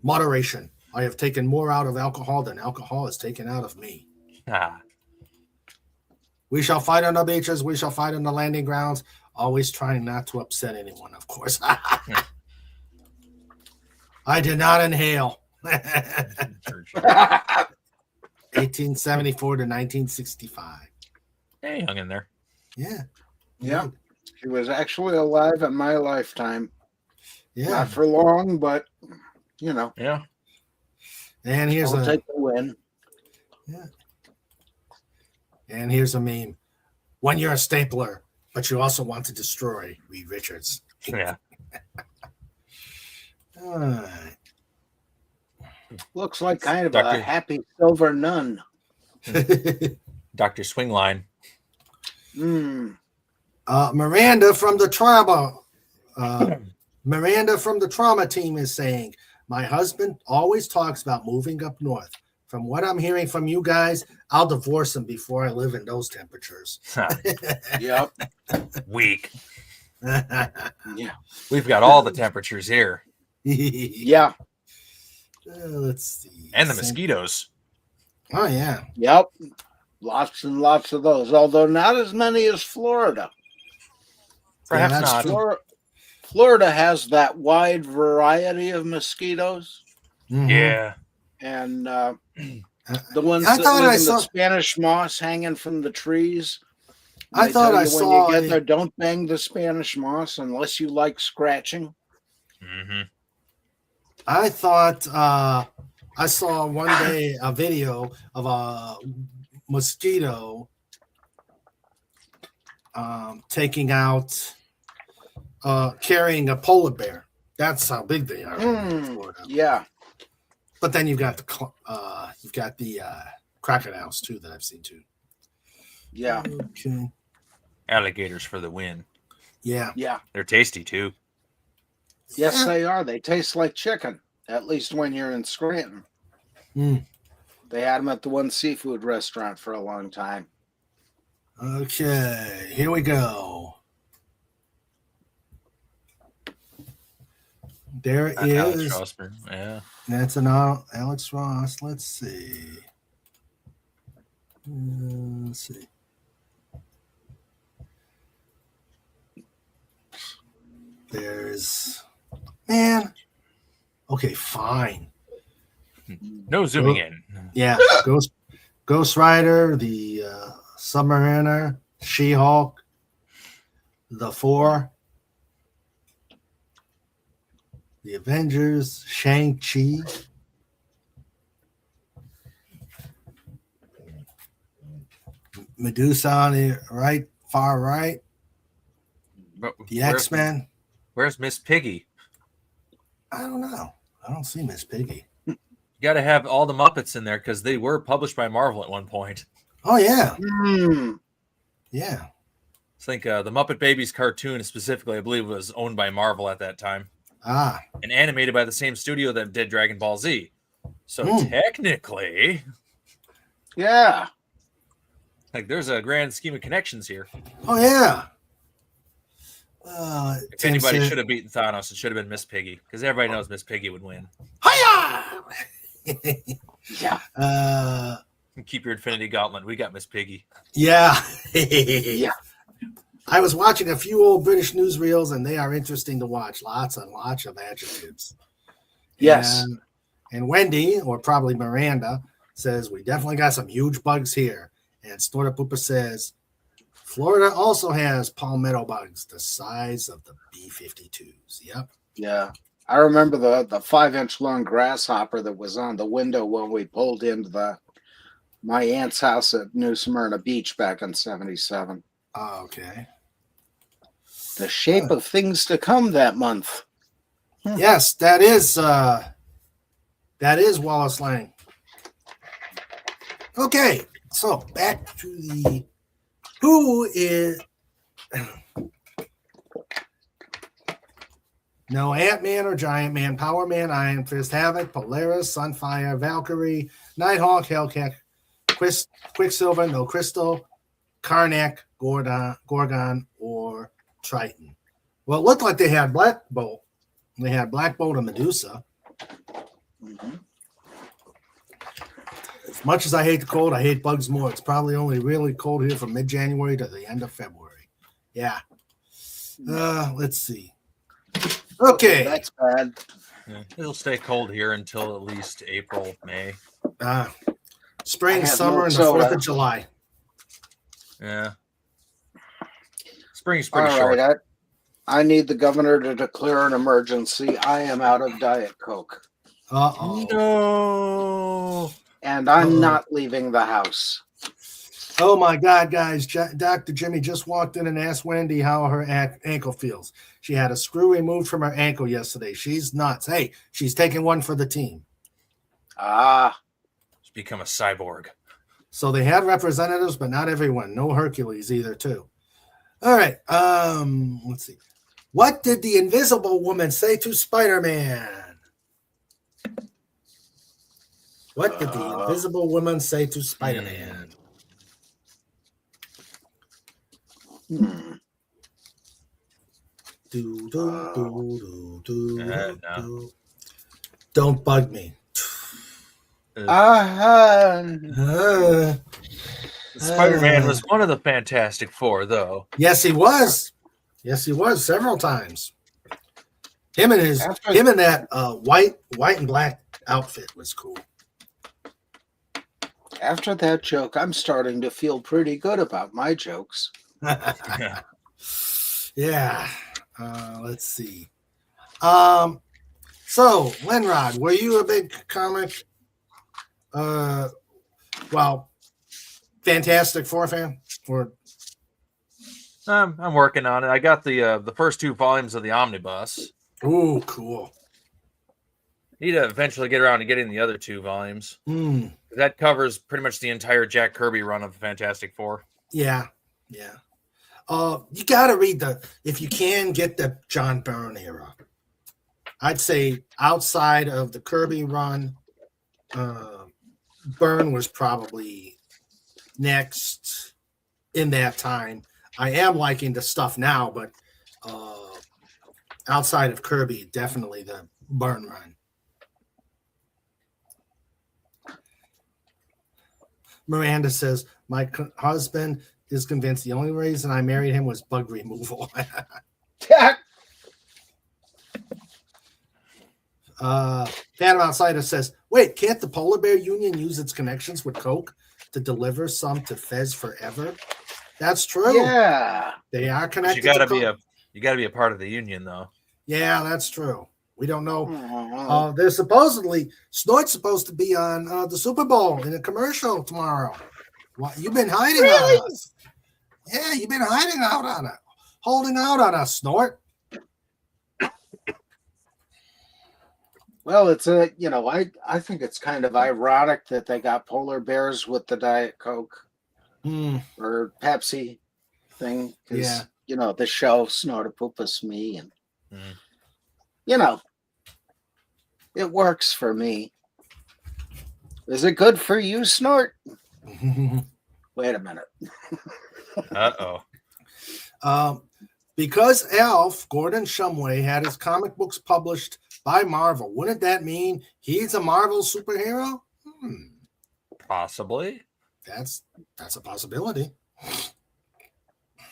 Moderation. I have taken more out of alcohol than alcohol has taken out of me. Ah, We shall fight on the beaches. We shall fight on the landing grounds. Always trying not to upset anyone, of course. I did not inhale. 1874 to 1965. hey, hung in there. Yeah. Yeah. She was actually alive in my lifetime. Yeah. Not for long, but you know. Yeah. And here's I'll take the win. Yeah. And here's a meme. When you're a stapler, but you also want to destroy Reed Richards. Yeah. All right. Looks like kind of Dr. a happy silver nun. Dr. Swingline. Mm. Miranda from the tribal Miranda from the trauma team is saying, my husband always talks about moving up north. From what I'm hearing from you guys, I'll divorce him before I live in those temperatures. Yep. Weak. Yeah. We've got all the temperatures here. Yeah. Let's see. And the mosquitoes. Oh, yeah. Yep. Lots and lots of those, although not as many as Florida. Perhaps Yeah, that's not. true. Florida has that wide variety of mosquitoes, Mhm. Yeah. and the ones I that thought live I in saw- the Spanish moss hanging from the trees. I They thought tell I you saw when you a- get there, don't bang the Spanish moss unless you like scratching. Mm-hmm. I thought I saw one day a video of a mosquito taking out, carrying a polar bear. That's how big they are in Florida. Yeah. But then you've got the crocodiles too that I've seen too. Yeah. Okay. Alligators for the win. Yeah. Yeah. They're tasty too. Yes, they are. They taste like chicken, at least when you're in Scranton. Mm. They had them at the one seafood restaurant for a long time. Okay, here we go. There Alex is. Rossberg. Yeah. That's an Alex Ross. Let's see. Let's see. There's, man. Okay, fine. No zooming in. Yeah, Ghost Rider, the Submariner, She-Hulk, the Four, the Avengers, Shang-Chi, Medusa on the right, far right, But the X-Men. Where's Miss Piggy? I don't know. I don't see Miss Piggy. You got to have all the Muppets in there because they were published by Marvel at one point. Oh, yeah. I Yeah. think the Muppet Babies cartoon specifically, I believe, was owned by Marvel at that time Ah. and animated by the same studio that did Dragon Ball Z. So technically, Yeah. like there's a grand scheme of connections here. Oh, yeah. If anybody should have beaten Thanos, it should have been Miss Piggy because everybody knows Miss Piggy would win. Hiya! Yeah. Keep your Infinity Gauntlet. We got Miss Piggy. Yeah. Yeah. I was watching a few old British newsreels, and they are interesting to watch. Lots and lots of adjectives. Yes. And Wendy, or probably Miranda, says, we definitely got some huge bugs here. And Snorta Poopa says, Florida also has palmetto bugs the size of the B-52s. Yep. Yeah. I remember the 5-inch long grasshopper that was on the window when we pulled into my aunt's house at New Smyrna Beach back in '77. Oh, okay. The shape of things to come that month. Yes, that is Wallace Lang. Okay, so back to the who is no Ant-Man or Giant Man, Power Man, Iron Fist, Havoc, Polaris, Sunfire, Valkyrie, Nighthawk, Hellcat, Quicksilver, No Crystal, Karnak, Gorgon, or Triton. Well, it looked like they had Black Bolt. They had Black Bolt and Medusa. Mm-hmm. As much as I hate the cold, I hate bugs more. It's probably only really cold here from mid-January to the end of February. Yeah. Let's see. Okay. That's bad. Yeah, it'll stay cold here until at least April, May. Spring, I have summer, no and the soda. 4th of July. Yeah. Spring's pretty All short. right. I need the governor to declare an emergency. I am out of Diet Coke. Uh-oh. No. And I'm not leaving the house. Oh, my God, guys. Dr. Jimmy just walked in and asked Wendy how her ankle feels. She had a screw removed from her ankle yesterday. She's nuts. Hey, she's taking one for the team. Ah. She's become a cyborg. So they had representatives, but not everyone. No Hercules either, too. All right. Let's see. What did the Invisible Woman say to Spider-Man? What did the Invisible Woman say to Spider-Man? Do, do, do, do, No. do. Don't bug me. Spider-Man was one of the Fantastic Four, though. Yes, he was. Yes, he was several times. Him and that white and black outfit was cool. After that joke, I'm starting to feel pretty good about my jokes. Yeah. Let's see. So, Lenrod, were you a big comic? Fantastic Four fan? Or I'm working on it. I got the first 2 volumes of the omnibus. ooh, cool. Need to eventually get around to getting the other 2 volumes. That covers pretty much the entire Jack Kirby run of the Fantastic Four. Yeah. You gotta read if you can get the John Byrne era. I'd say outside of the Kirby run, Byrne was probably next in that time. I am liking the stuff now, but outside of Kirby, definitely the Byrne run. Miranda says, my husband is convinced the only reason I married him was bug removal. Phantom Outsider says, wait, can't the Polar Bear Union use its connections with Coke to deliver some to Fez Forever? That's true. Yeah. They are connected. You gotta be a part of the union, though. Yeah, that's true. We don't know. There's supposedly Snort's supposed to be on the Super Bowl in a commercial tomorrow. What, you've been hiding on us? Yeah, you've been holding out on us, Snort. Well, it's I think it's kind of ironic that they got polar bears with the Diet Coke or Pepsi thing. Yeah. The show Snortopoopas me, and it works for me. Is it good for you, Snort? Wait a minute. Because Alf Gordon Shumway had his comic books published by Marvel, wouldn't that mean he's a Marvel superhero? Possibly. That's a possibility.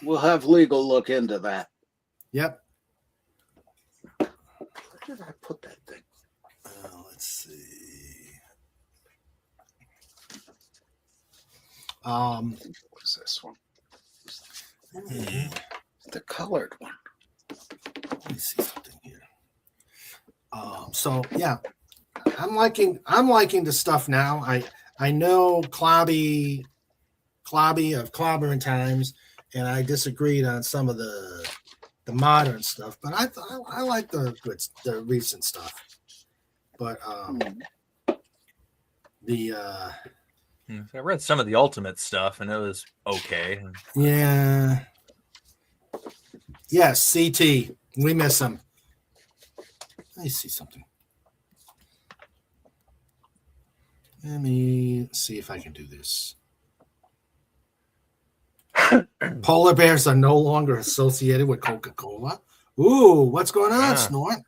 We'll have legal look into that. Yep. Where did I put that thing? Let's see. What is this one? The colored one. Let me see something here. So yeah, I'm liking the stuff now. I know Clobby of Clobbering Times, and I disagreed on some of the modern stuff, but I like the recent stuff. But I read some of the Ultimate stuff, and it was okay. Yeah. Yes, CT. We miss him. Let me see something. Let me see if I can do this. Polar bears are no longer associated with Coca-Cola. Ooh, what's going on, Snort?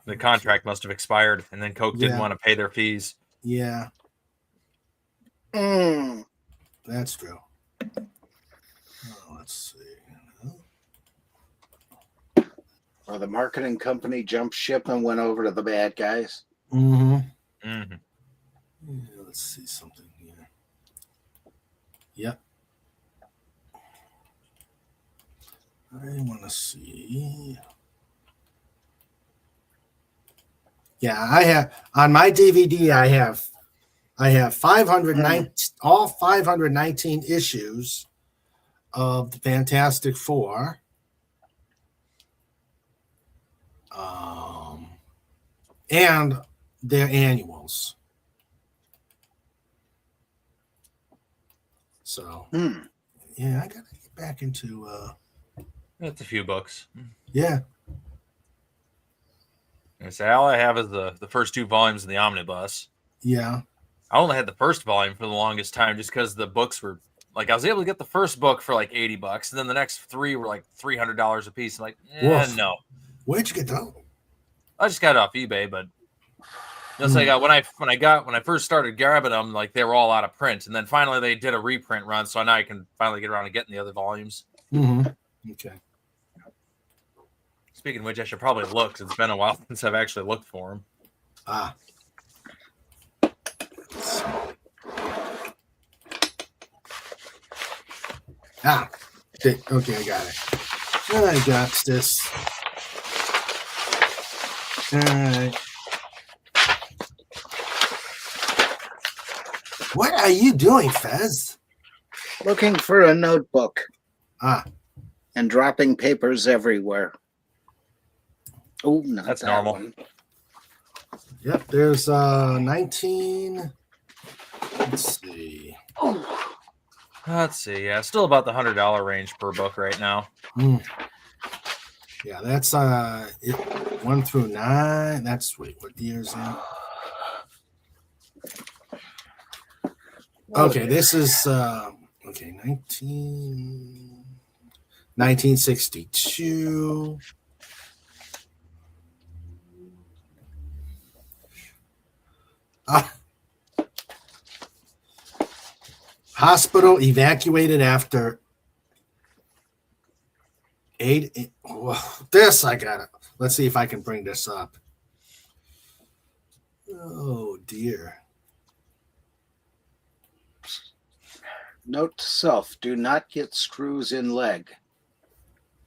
The contract must have expired, and then Coke didn't want to pay their fees. Yeah. That's true. Let's see. Or the marketing company jumped ship and went over to the bad guys. Mm-hmm. Mm-hmm. Yeah, let's see something here. Yep. I want to see. Yeah, I have on my DVD. I have 519 all 519 issues of the Fantastic Four. And their annuals. So, Yeah, I gotta get back into. That's a few books. Yeah. And say all I have is the first 2 volumes of the omnibus. Yeah. I only had the first volume for the longest time just because the books were like I was able to get the first book for like $80, and then the next 3 were like $300 a piece. I'm like, Woof. no. Where'd you get those? I just got it off eBay, but just like when I first started grabbing them, like they were all out of print, and then finally they did a reprint run, so now I can finally get around to getting the other volumes. Mm-hmm. Okay. Speaking of which, I should probably look. 'Cause it's been a while since I've actually looked for them. Ah. Ah. Okay, I got it. I got this. All right. What are you doing, Fez? Looking for a notebook Ah. and dropping papers everywhere. Oh, not That's that normal. one. Yep, there's 19. Let's see. Let's see. Yeah, still about the $100 range per book right now. Yeah, that's 1 through 9. That's what year is that? Okay, this is 1962. Hospital evacuated after 8. This I got it. Let's see if I can bring this up. Oh dear. Note to self: do not get screws in leg.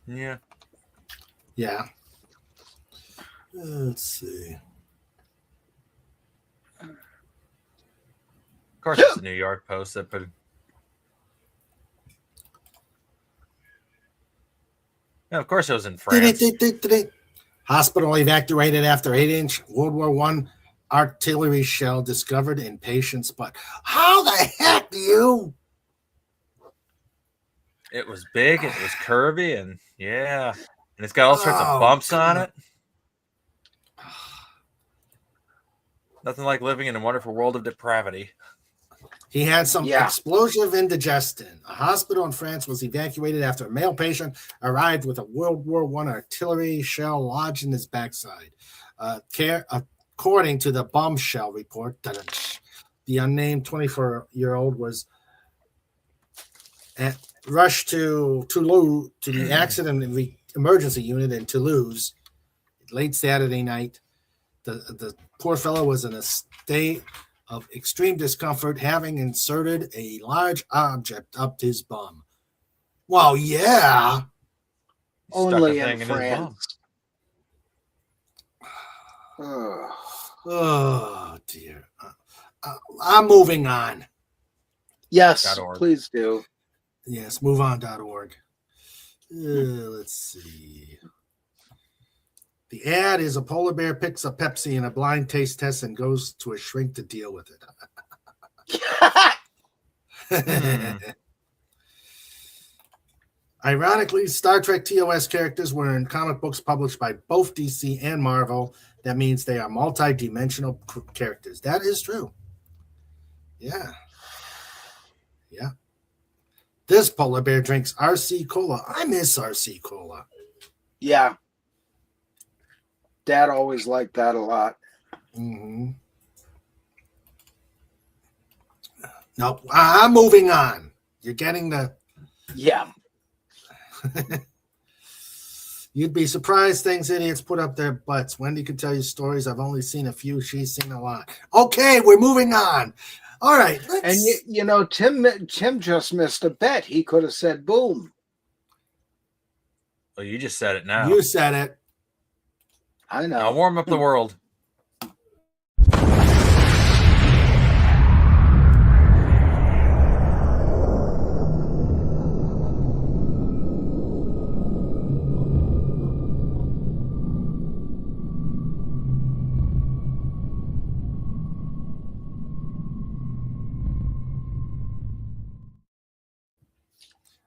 Yeah. Yeah. Let's see. Of course, it's the New York Post that put. Yeah, of course it was in France. Hospital evacuated after 8-inch World War I artillery shell discovered in patient's butt. How the heck do you? It was big, it was curvy, and yeah. And it's got all sorts of bumps on it. Nothing like living in a wonderful world of depravity. He had some explosive indigestion. A hospital in France was evacuated after a male patient arrived with a World War I artillery shell lodged in his backside. According to the bombshell report, the unnamed 24-year-old was rushed to Toulouse to the accident emergency unit in Toulouse late Saturday night. The poor fellow was in a state of extreme discomfort, having inserted a large object up his bum. Well, yeah. Only in France. Oh, dear. I'm moving on. Yes, please do. Yes, moveon.org. Let's see. The ad is a polar bear picks a Pepsi in a blind taste test and goes to a shrink to deal with it. Ironically, Star Trek TOS characters were in comic books published by both DC and Marvel. That means they are multi-dimensional characters. That is true. Yeah. Yeah. This polar bear drinks RC Cola. I miss RC Cola. Yeah. Dad always liked that a lot. Mm-hmm. Nope. I'm moving on. You're getting the... Yeah. You'd be surprised things idiots put up their butts. Wendy can tell you stories. I've only seen a few. She's seen a lot. Okay, we're moving on. All right. And, you know, Tim just missed a bet. He could have said boom. Well, you just said it now. You said it. I know. Now warm up the world.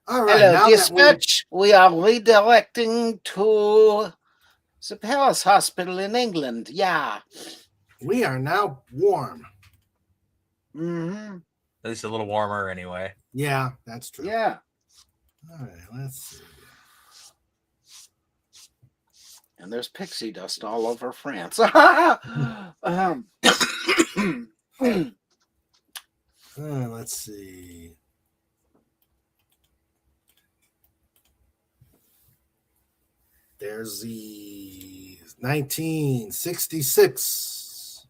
All right, Hello, now dispatch. We are redirecting to the Palace Hospital in England. Yeah. we are now warm. Mm-hmm. At least a little warmer anyway. Yeah, that's true. Yeah. All right, let's see. And there's pixie dust all over France. Let's see. There's the 1966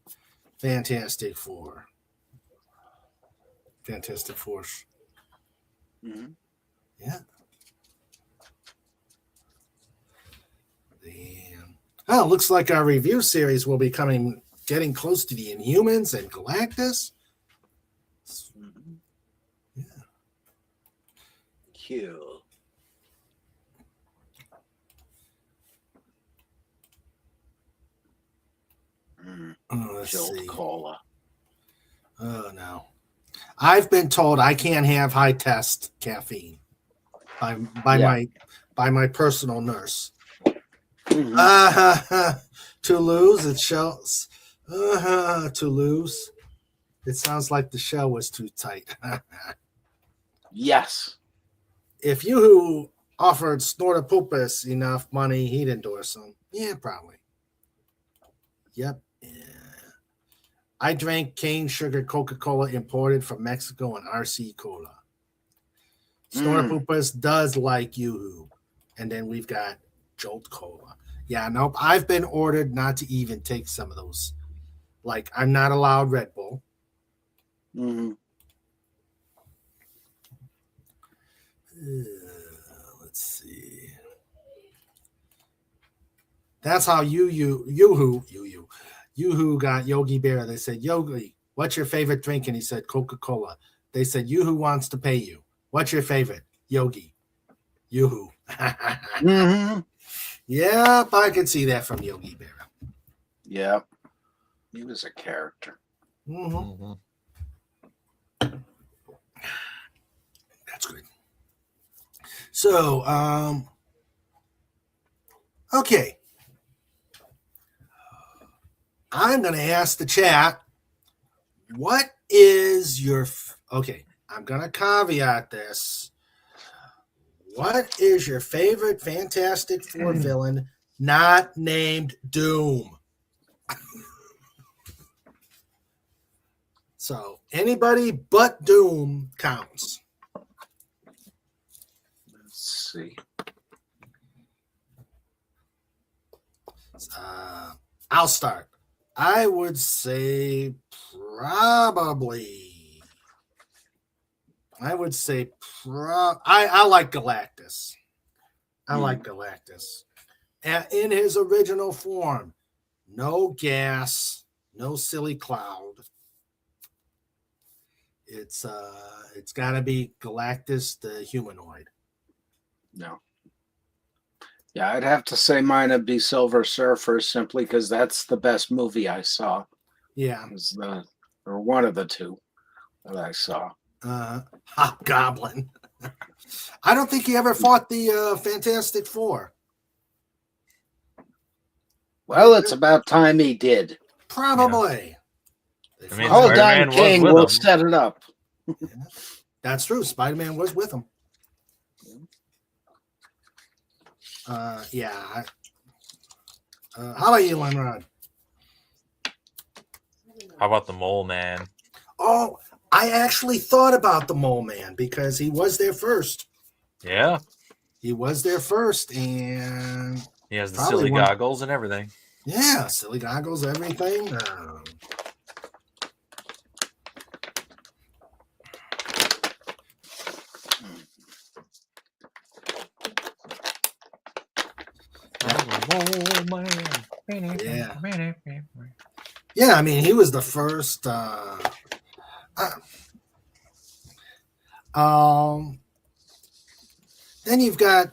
Fantastic Four. Fantastic Four. Mhm. Yeah. Damn. Oh, looks like our review series will be getting close to the Inhumans and Galactus. Yeah. Cool. Let's Jolt see. cola. Oh no. I've been told I can't have high test caffeine by my personal nurse. Mhm. To lose, it shows. To lose. It sounds like the show was too tight. Yes. If you offered Snortopopus enough money, he'd endorse him. Yeah, probably. Yep. Yeah. I drank cane sugar Coca-Cola imported from Mexico and RC Cola. Snortopopus does like Yoo-hoo. And then we've got Jolt Cola. Yeah, nope. I've been ordered not to even take some of those. Like, I'm not allowed Red Bull. Mm-hmm. Let's see. That's how Yoo-hoo got Yogi Berra. They said, Yogi, what's your favorite drink? And he said, Coca-Cola. They said, Yoo-hoo wants to pay you. What's your favorite? Yogi. Yoo-hoo. Mm-hmm. Yep, I can see that from Yogi Berra. Yep. He was a character. Mm-hmm. That's good. So, okay. I'm going to ask the chat, what is your... Okay, I'm going to caveat this. What is your favorite Fantastic Four villain not named Doom? So, anybody but Doom counts. Let's see. I'll start. I would say probably. I would say I like Galactus. I like Galactus. In his original form. No gas, no silly cloud. It's got to be Galactus the humanoid. No. Yeah, I'd have to say mine would be Silver Surfer simply because that's the best movie I saw. Yeah. Or one of the two that I saw. Hobgoblin. I don't think he ever fought the Fantastic Four. Well, it's about time he did. Probably. Yeah. I mean, Hold Spider-Man on, was King. with We'll him. set it up. Yeah. That's true. Spider-Man was with him. Yeah. How about you, Lenrod? How about the Mole Man? Oh, I actually thought about the Mole Man because he was there first. Yeah. He was there first, and He has the Probably silly one- goggles and everything. yeah, silly goggles, everything. Yeah. Yeah, I mean, he was the first. Then you've got.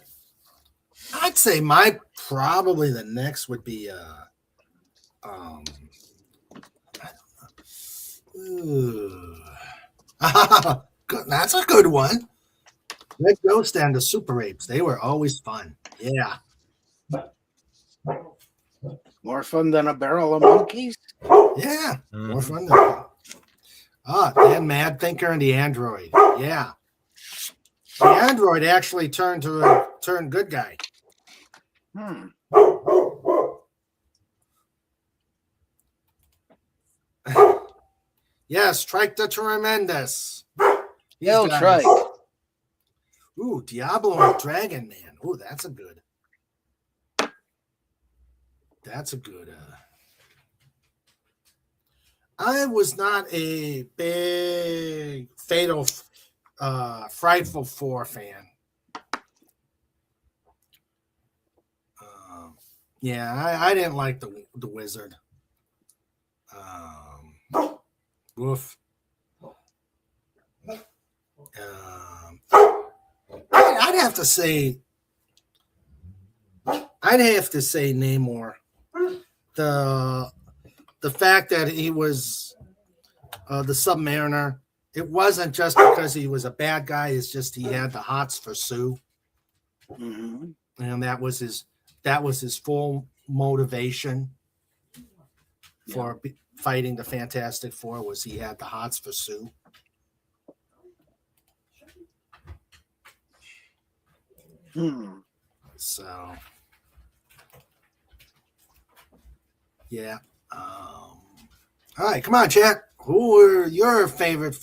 I'd say probably the next would be. Ooh. That's a good one. Red Ghost and the Super Apes. They were always fun. Yeah. More fun than a barrel of monkeys. Yeah. More fun than that. And Mad Thinker and the Android. Yeah. The Android actually turned good guy. Yes, Trike the Tremendous. Yo, Trike. Ooh, Diablo and Dragon Man. Ooh, that's a good. I was not a big Frightful Four fan. I didn't like the Wizard. Woof. I'd have to say Namor. The fact that he was the Submariner, it wasn't just because he was a bad guy. It's just he had the hots for Sue, and that was his full motivation for fighting the Fantastic Four. Was he had the hots for Sue. So, yeah. All right, come on, chat. Who are your favorite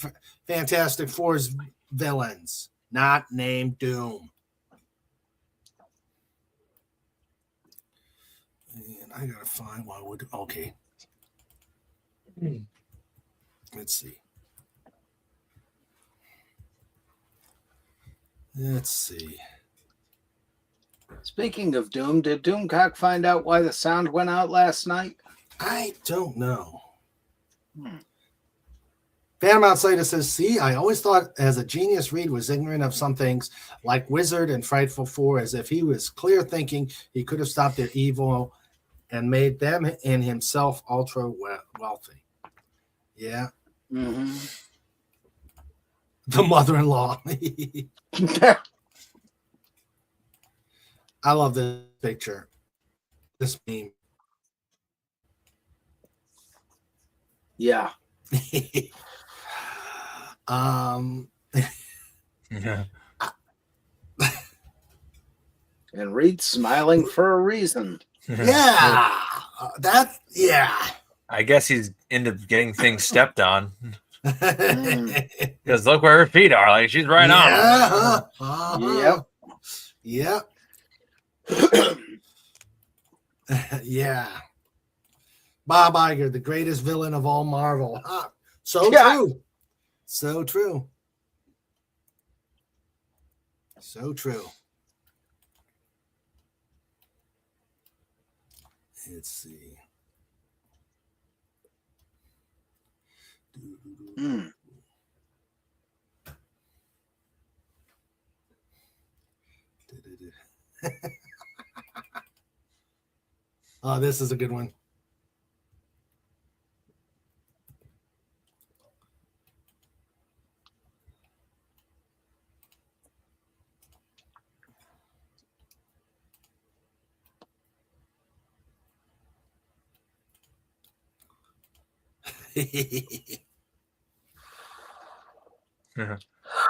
Fantastic Four's villains? Not named Doom. And I gotta find what would. Okay. Let's see. Speaking of Doom, did Doomcock find out why the sound went out last night? I don't know. Phantom Outsider says, see, I always thought as a genius Reed was ignorant of some things like Wizard and Frightful Four, as if he was clear thinking he could have stopped their evil and made them and himself ultra wealthy. Yeah. The mother-in-law. I love this picture. This meme. Yeah. Yeah. And Reed smiling for a reason. Yeah. I guess he's into getting things stepped on. Because look where her feet are. Like, she's right on. Yep. Yeah. Bob Iger, the greatest villain of all Marvel. True. So true. So true. Let's see. Oh, this is a good one.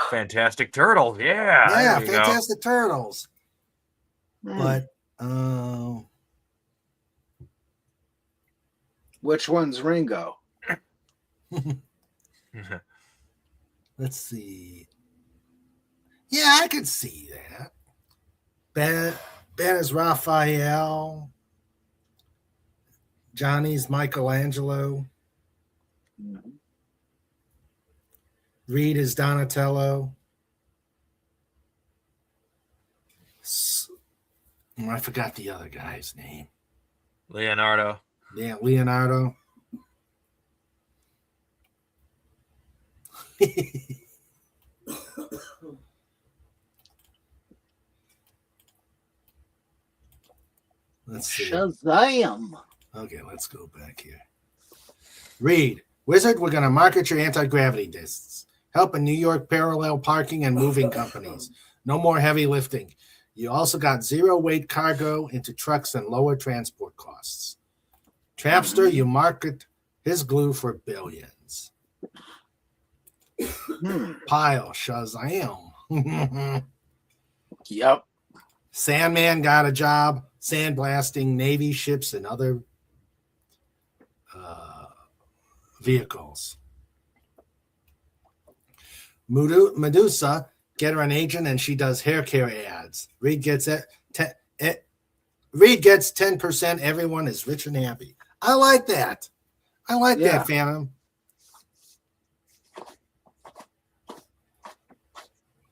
Fantastic Turtles. Yeah. Fantastic Turtles. But which one's Ringo? Let's see. Yeah, I could see that. Ben is Raphael. Johnny's Michelangelo. Reed is Donatello. I forgot the other guy's name. Leonardo. Yeah, Leonardo. Let's see. Shazam. Okay, let's go back here. Reed, Wizard, we're going to market your anti-gravity discs. Help in New York parallel parking and moving companies. No more heavy lifting. You also got zero weight cargo into trucks and lower transport costs. Trapster, you market his glue for billions. Pile, Shazam. Yep. Sandman got a job sandblasting Navy ships and other vehicles. Medusa, get her an agent and she does hair care ads. Reed gets it. Reed gets 10%. Everyone is rich and happy. I like that. I like that, Phantom.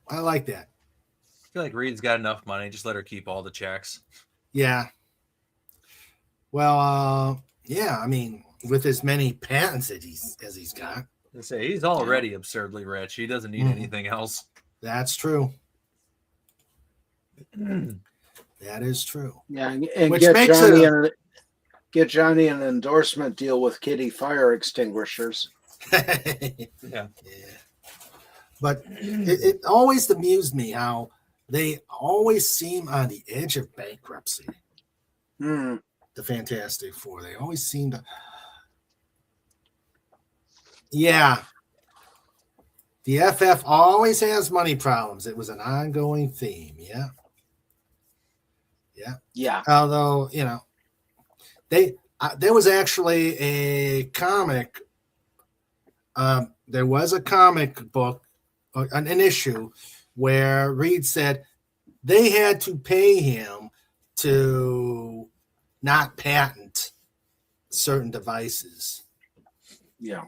I like that. I feel like Reed's got enough money. Just let her keep all the checks. Yeah. Well, yeah. I mean, with as many patents as he's got. I say he's already absurdly rich. He doesn't need anything else. That's true. That is true. Yeah, and Which get makes Johnny get Johnny an endorsement deal with Kitty Fire Extinguishers. Yeah. But it always amused me how they always seem on the edge of bankruptcy. The Fantastic Four. They always seem to. Yeah. The FF always has money problems. It was an ongoing theme. Yeah. Yeah. Yeah. Although, you know, there was actually a comic. There was a comic book, an issue, where Reed said they had to pay him to not patent certain devices. Yeah.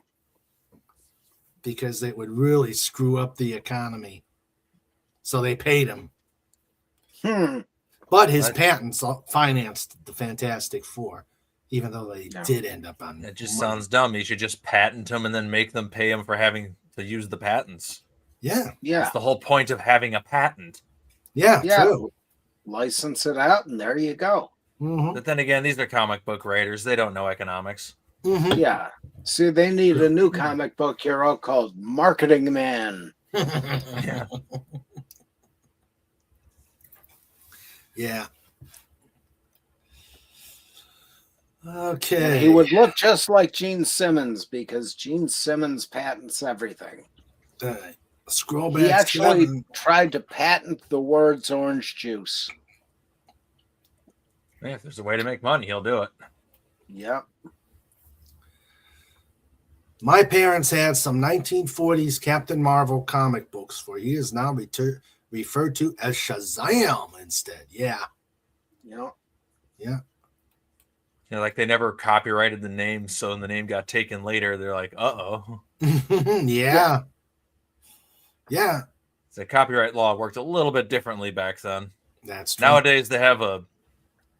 Because it would really screw up the economy. So they paid him. But his patents financed the Fantastic Four, even though they did end up on. It just sounds dumb. You should just patent them and then make them pay them for having to use the patents. Yeah. Yeah. That's the whole point of having a patent. Yeah, true. License it out, and there you go. But then again, these are comic book writers. They don't know economics. Yeah. See, they need a new comic book hero called Marketing Man. Yeah. Yeah. Okay. And he would look just like Gene Simmons because Gene Simmons patents everything. Scroll back. He actually tried to patent the words orange juice. Yeah, if there's a way to make money, he'll do it. Yep. My parents had some 1940s Captain Marvel comic books, for he is now referred to as Shazam instead. Yeah. Yep. Yeah. You know, like they never copyrighted the name, so when the name got taken later, they're like, "Uh-oh." Yeah. Yeah. The copyright law worked a little bit differently back then. That's true. Nowadays they have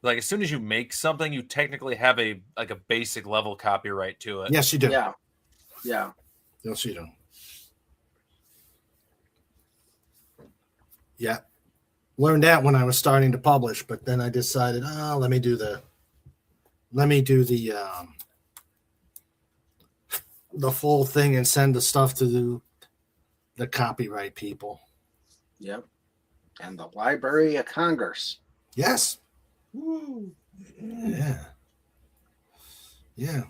as soon as you make something, you technically have a basic level copyright to it. Yes, you do. Yeah. Yeah. Yes, you do. Yeah. Learned that when I was starting to publish, but then I decided, let me do the full thing and send the stuff to the copyright people. Yep. And the Library of Congress. Yes. Woo. Yeah. Yeah.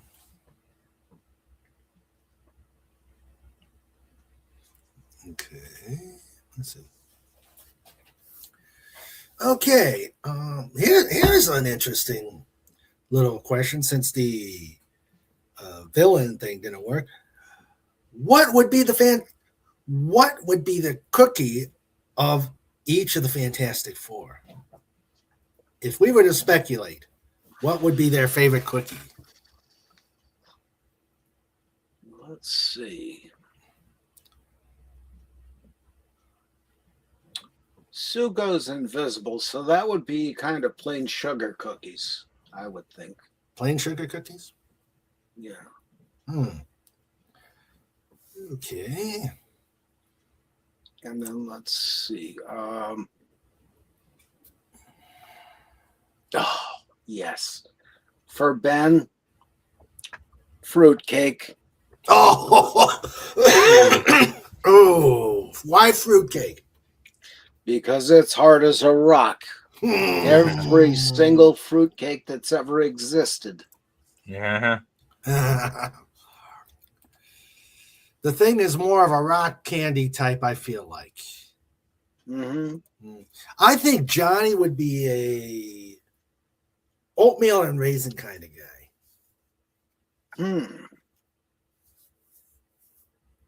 Okay. Let's see. Okay. Here's an interesting little question. Since the villain thing didn't work, what would be the cookie of each of the Fantastic Four? If we were to speculate, what would be their favorite cookie? Let's see. Sue goes invisible, so that would be kind of plain sugar cookies, I would think. Plain sugar cookies? Yeah. Okay. And then let's see. Oh, yes. For Ben, fruitcake. Oh, oh, why fruitcake? Because it's hard as a rock. Every single fruitcake that's ever existed. Yeah. The thing is more of a rock candy type, I feel like. Mm-hmm. I think Johnny would be a oatmeal and raisin kind of guy.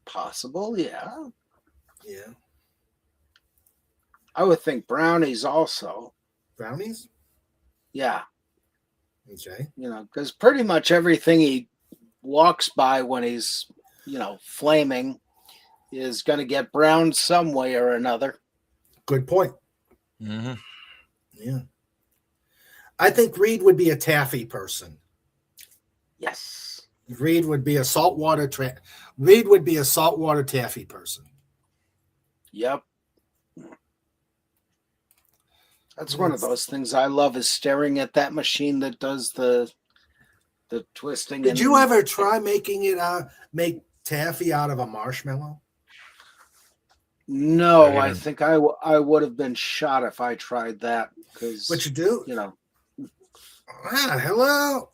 Possible, yeah. Yeah. I would think brownies also. Brownies? Yeah. Okay. Because pretty much everything he walks by when he's, flaming is going to get browned some way or another. Good point. Mm-hmm. Yeah. I think Reed would be a taffy person. Yes. Reed would be a saltwater taffy person. Yep. That's one of those things I love is staring at that machine that does the twisting. Did you ever try making make taffy out of a marshmallow? No, I think I would have been shot if I tried that. What you do? Hello.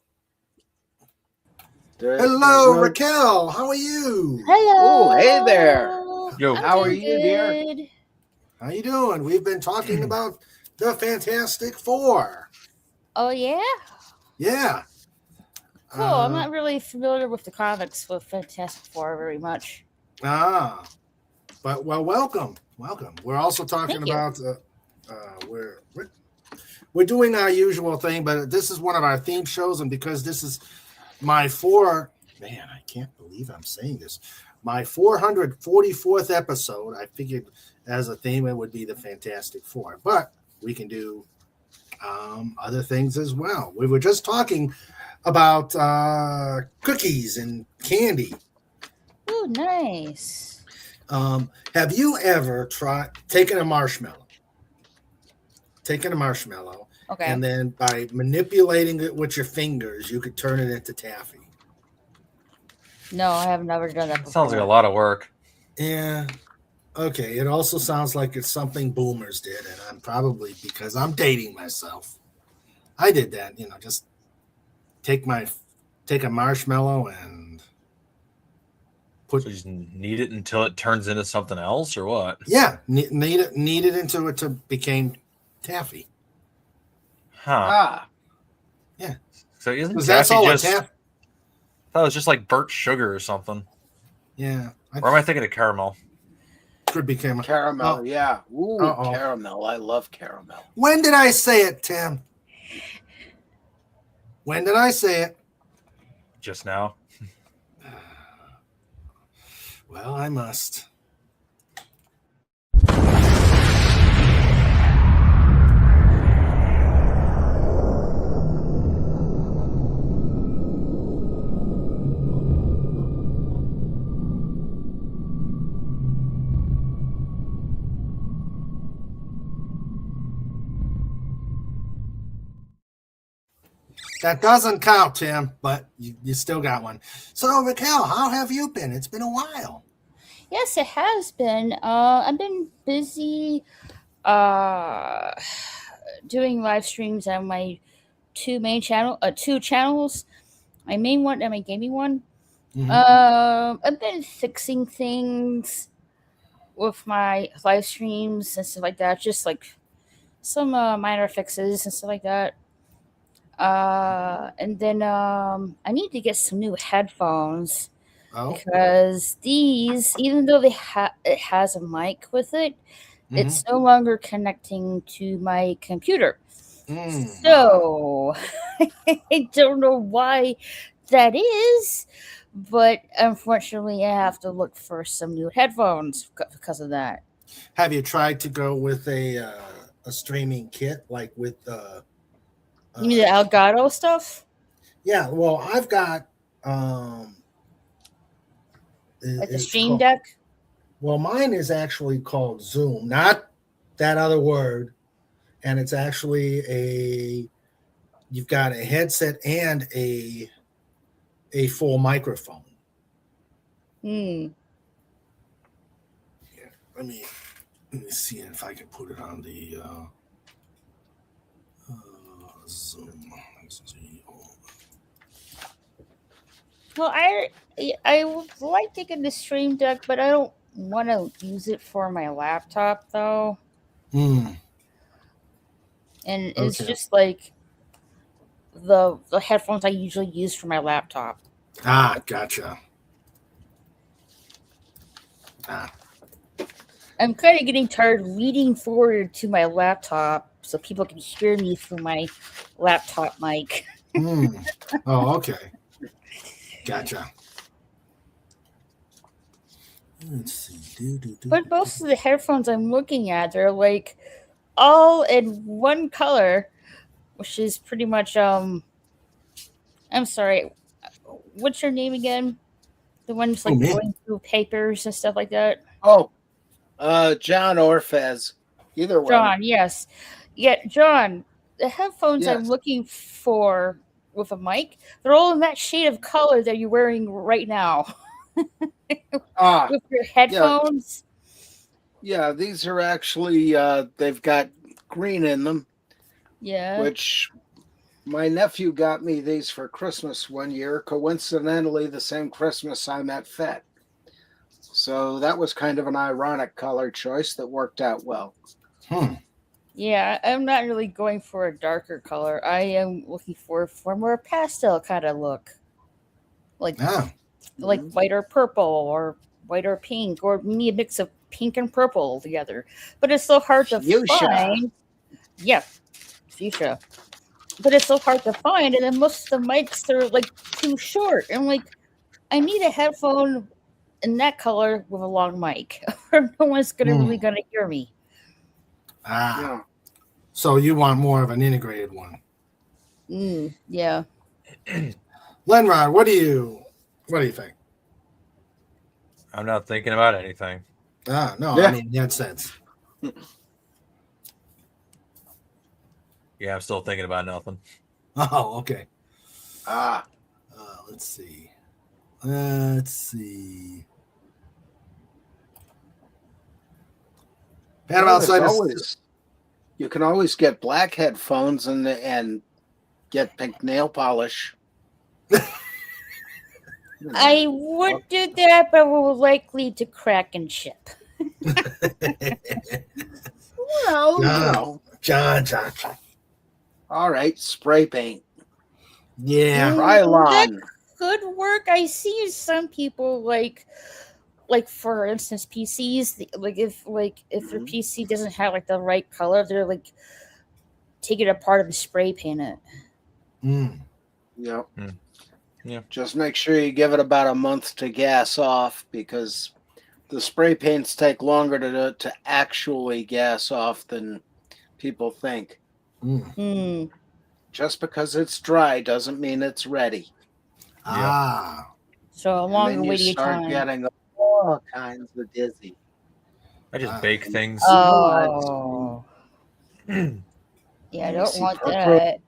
Hello, Raquel. How are you? Hello. Oh, hey there. Yo. How are you, dear? How you doing? We've been talking about the Fantastic Four. Oh, yeah? Yeah. Cool. I'm not really familiar with the comics with Fantastic Four very much. But welcome. We're also talking about we're doing our usual thing, but this is one of our theme shows, and because this is my I can't believe I'm saying this. My 444th episode, I figured as a theme it would be the Fantastic Four, but we can do other things as well. We were just talking about cookies and candy. Oh, nice. Have you ever taken a marshmallow, okay, and then by manipulating it with your fingers, you could turn it into taffy? No, I have never done that before. Sounds like a lot of work. Yeah. Okay. It also sounds like it's something boomers did, and I'm probably, because I'm dating myself, I did that. Just take a marshmallow and So you just knead it until it turns into something else, or what? Yeah, knead it into it to became taffy. Huh. Yeah. So isn't that's taffy all just? taffy. I thought it was just like burnt sugar or something. Yeah. Or am I thinking of caramel? Could be caramel. Caramel, yeah. Ooh, caramel. I love caramel. When did I say it, Tim? When did I say it? Just now. Well, I must. That doesn't count, Tim, but you still got one. So, Raquel, how have you been? It's been a while. Yes, it has been. I've been busy doing live streams on my two channels. My main one and my gaming one. Mm-hmm. I've been fixing things with my live streams and stuff like that. Just like some minor fixes and stuff like that. And then I need to get some new headphones because these, even though it has a mic with it, it's no longer connecting to my computer. So I don't know why that is, but unfortunately I have to look for some new headphones because of that. Have you tried to go with a streaming kit, like with you mean the Elgato stuff? Yeah, well, I've got like the Stream Deck. Well, mine is actually called Zoom, not that other word, and it's actually you've got a headset and a full microphone. Yeah, let Let me see if I can put it on the Zoom. Well, I would like to get the Stream Deck, but I don't want to use it for my laptop though. Hmm. And it's Okay. just like the headphones I usually use for my laptop. Ah, gotcha. I'm kind of getting tired of leaning forward to my laptop so people can hear me through my laptop mic. Oh, okay. Gotcha. Let's see. But most of the headphones I'm looking at, they're like all in one color, which is pretty much I'm sorry, what's your name again? The ones like me? going through papers and stuff like that. Oh, John or Fez. Either one. John, yes. Yeah, John, the headphones I'm Yes. looking for with a mic, they're all in that shade of color that you're wearing right now. With your headphones. Yeah, these are actually they've got green in them. Yeah. Which my nephew got me these for Christmas one year, coincidentally the same Christmas I met Fett. So that was kind of an ironic color choice that worked out well. Yeah, I'm not really going for a darker color. I am looking for more pastel kind of look. Like white or purple or white or pink or maybe a mix of pink and purple together. But it's so hard to find. Yeah, fuchsia. But it's so hard to find, and then most of the mics are like too short. And like, I need a headphone in that color with a long mic, or no one's really gonna hear me. So you want more of an integrated one? Yeah. Lenrod, what do you think? I'm not thinking about anything. No, I mean that sense. Yeah, I'm still thinking about nothing. Oh, okay. Let's see. You can always get black headphones and get pink nail polish. I would do that, but we're likely to crack and chip. Well, John. All right, spray paint. Yeah, that could work. I see some people like for instance PCs. If their PC doesn't have like the right color, they're like take it apart and spray paint it. Yep. Yeah. Just make sure you give it about a month to gas off because the spray paints take longer to actually gas off than people think. Just because it's dry doesn't mean it's ready. So a longer waiting time. Start getting all kinds of dizzy. I just bake things. Oh. Yeah, I don't want that.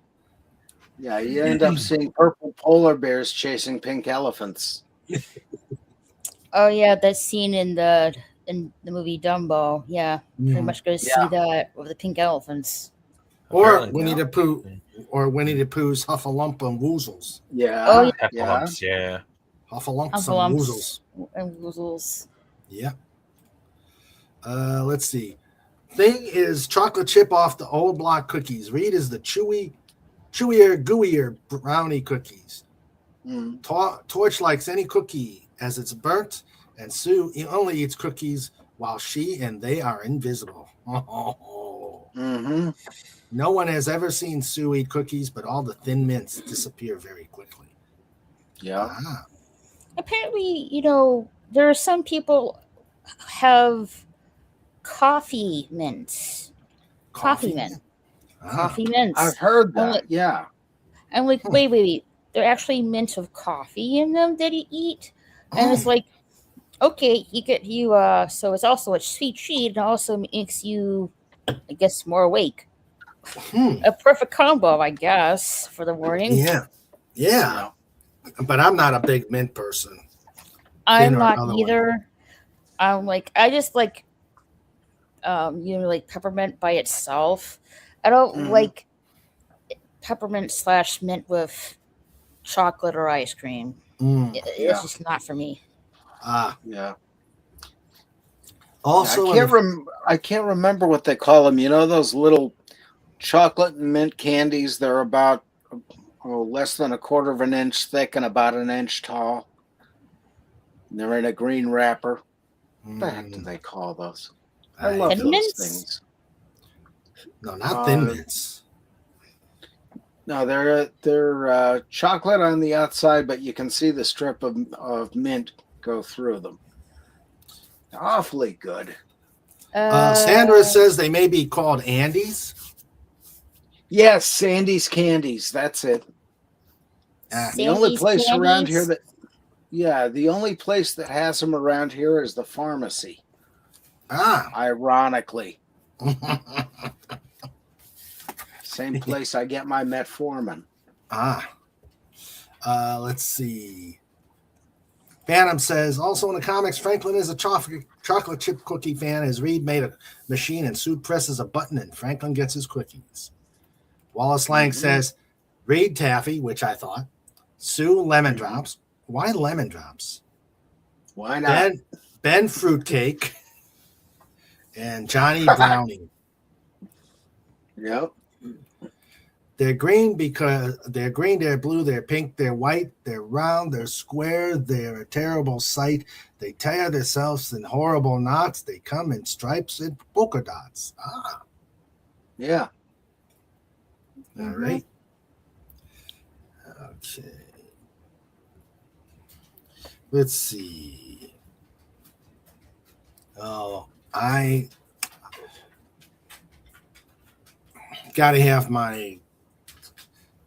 Yeah, you end up seeing purple polar bears chasing pink elephants. Oh yeah, that scene in the movie Dumbo. Yeah, pretty much going to see that with the pink elephants. Or Winnie the Pooh, or Winnie the Pooh's Huffalumpa Woozles. Yeah. Oh Huffalumps, yeah. Huffalumps and Woozles. And Woozles. Yeah. Let's see. Thing is chocolate chip off the old block cookies. Reed is the chewier, gooier brownie cookies. Torch likes any cookie as it's burnt, and Sue only eats cookies while she and they are invisible. No one has ever seen Sue eat cookies, but all the thin mints disappear very quickly. Yeah. Apparently, there are some people have coffee mints. Coffee mint. Coffee mints. I've heard that. Yeah. I'm like, wait. They're actually mints with coffee in them that you eat, and it's like, okay, so it's also a sweet treat, and also makes you, I guess, more awake. A perfect combo, I guess, for the morning. Yeah. But I'm not a big mint person. I'm not either. I'm like, I like peppermint by itself. I don't like peppermint / mint with chocolate or ice cream. It's just not for me. Yeah. Also, I can't remember what they call them. You know those little chocolate and mint candies? They're about less than 1/4 of an inch thick and about an inch tall. And they're in a green wrapper. What the heck do they call those? I love Thin those Mints? things. No, not Thin Mints. No, they're chocolate on the outside, but you can see the strip of mint go through them. Awfully good. Sandra says they may be called Andes. Yes, Sandy's Candies. That's it. The only place around here the only place that has them around here is the pharmacy. Ironically. Same place I get my metformin. Let's see. Phantom says, also in the comics, Franklin is a chocolate chip cookie fan. As Reed made a machine and Sue presses a button and Franklin gets his cookies. Wallace Lang says, Reed taffy, which I thought. Sue lemon drops. Why lemon drops? Why not? Ben fruitcake. And Johnny brownie. Yep. They're green because they're green, they're blue, they're pink, they're white, they're round, they're square, they're a terrible sight. They tie themselves in horrible knots. They come in stripes and polka dots. Yeah. All right. Okay. Let's see. Oh, I gotta have my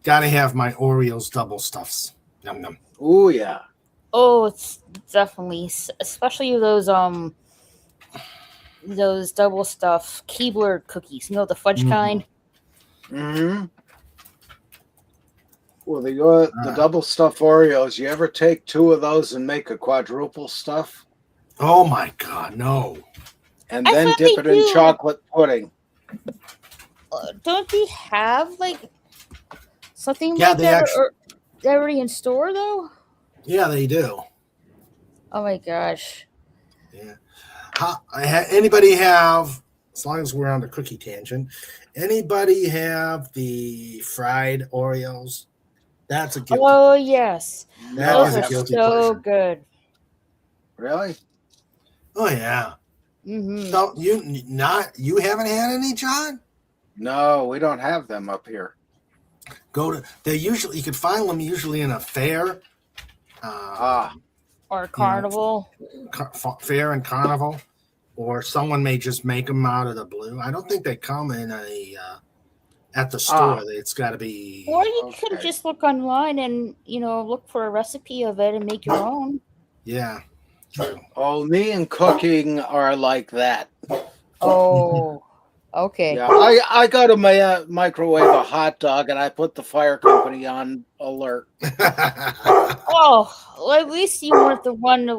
Oreos double stuffs. Yum yum. Oh yeah. Oh, it's definitely, especially those double stuff Keebler cookies. You know, the fudge kind. Mm-hmm. Well, the double stuff Oreos. You ever take 2 of those and make a quadruple stuff? Oh my God, no! And then dip it in chocolate pudding. Don't they have like something Yeah, like they that? actually. They're already in store though. Yeah, they do. Oh my gosh. Yeah. Anybody have? As long as we're on the cookie tangent, anybody have the fried Oreos? That's a guilty. Oh yes, That is those a are guilty so pleasure. good. Really? Oh yeah. Mm-hmm. Don't you haven't had any, John? No, we don't have them up here. They're usually, you can find them usually in a fair. Or carnival. Fair and carnival, or someone may just make them out of the blue. I don't think they come in at the store. It's got to be. Or you could just look online and look for a recipe of it and make your own. Yeah. True. Oh, me and cooking are like that. Oh, okay. Yeah, I got to microwave a hot dog and I put the fire company on alert. Oh, well, at least you weren't the one to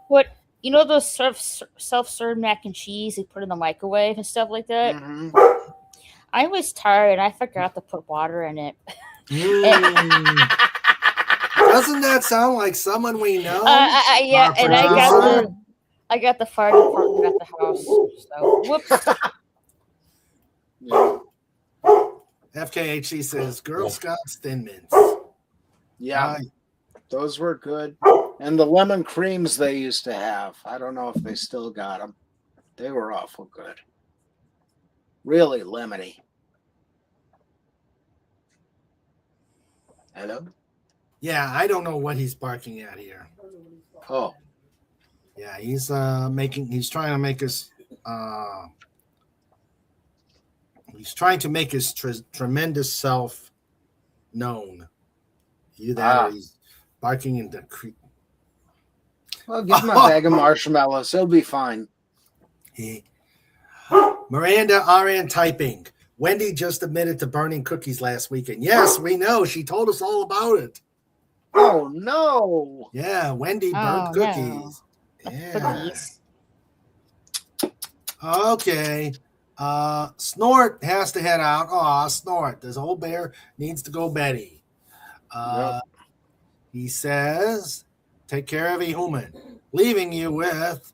put those self-serve mac and cheese they put in the microwave and stuff like that. Mm-hmm. I was tired and I forgot to put water in it. Doesn't that sound like someone we know? Yeah, and I got the fire department at the house. So whoops. FKHC says Girl Scouts Thin Mints. Yeah, those were good. And the lemon creams they used to have. I don't know if they still got them. They were awful good. Really lemony. Hello? Yeah, I don't know what he's barking at here. Oh. Yeah, he's trying to make us he's trying to make his tremendous self known. Either that or he's barking in the creek. Well, give him a bag of marshmallows. He'll be fine. Miranda RN typing. Wendy just admitted to burning cookies last weekend. Yes, we know. She told us all about it. Oh, no. Yeah, Wendy burned cookies. No. Yeah. Cookies. Okay. Snort has to head out. Aw, Snort. This old bear needs to go beddy. He says, take care of a human. Leaving you with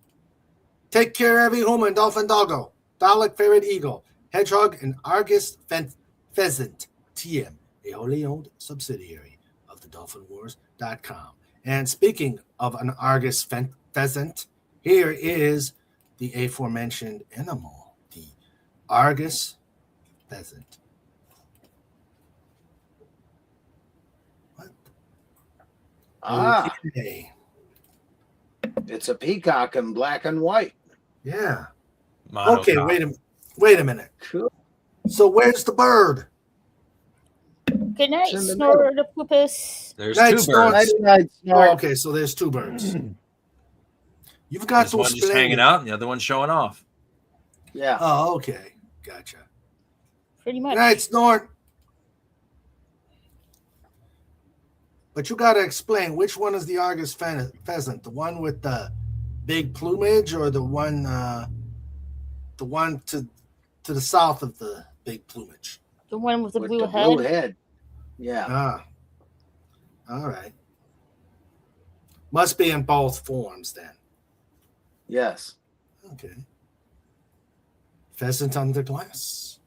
take care of a human, dolphin doggo, Dalek ferret eagle, hedgehog, and Argus pheasant, TM, a wholly owned subsidiary of the dolphinwars.com. And speaking of an Argus pheasant, here is the aforementioned animal, the Argus pheasant. What? Okay. It's a peacock in black and white. Yeah. Monocoque. Okay, wait a minute. Cool. So where's the bird? Good night, It's in the Snortopus. There's Night, two Snort. birds. Night, Oh, Snort. okay, so there's two birds. You've got There's to one just explain hanging it. out, and the other one showing off. Yeah. Oh, okay. Gotcha. Pretty Good much. night, Snort. But you got to explain which one is the Argus pheasant, the one with the big plumage, or the one to the south of the big plumage? The one with the With blue the head. blue head. Yeah. Ah, all right. Must be in both forms then. Yes. Okay. Pheasant under glass.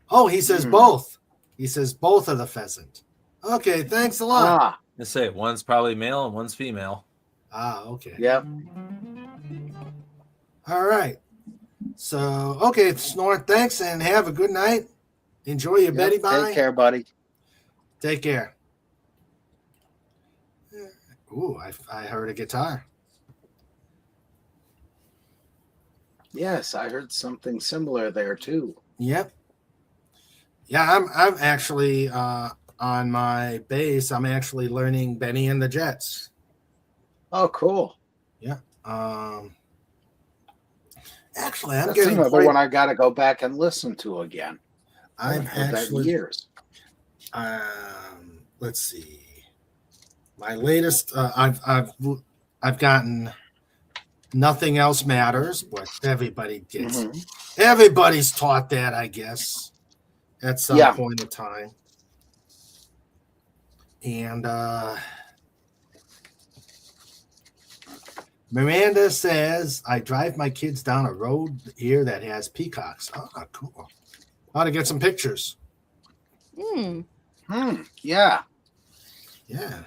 Oh, he says both. He says both are the pheasant. Okay, thanks a lot. Ah. I say one's probably male and one's female. Okay. Yep. All right. So, okay, Snort, thanks, and have a good night. Enjoy your Betty Bye. Take care, buddy. Take care. Ooh, I heard a guitar. Yes, I heard something similar there too. Yep. Yeah, I'm actually on my bass. I'm actually learning Benny and the Jets. Oh, cool. Yeah. Actually, I'm That's getting another quite, one I got to go back and listen to again. I I've haven't heard that in actually years. let's see. My latest I've gotten Nothing Else Matters, but everybody gets everybody's taught that, I guess, at some point in time. And Miranda says, I drive my kids down a road here that has peacocks. Oh, cool. How to get some pictures. Yeah. Yeah.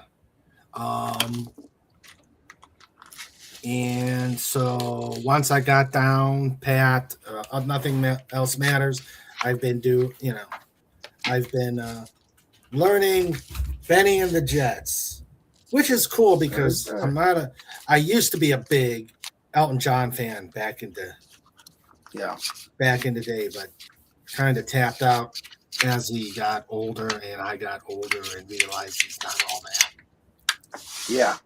And so once I got down pat, Nothing Else Matters, I've been learning Benny and the Jets, which is cool because I used to be a big Elton John fan back in the day, but kind of tapped out as he got older and I got older and realized he's not all that. Yeah.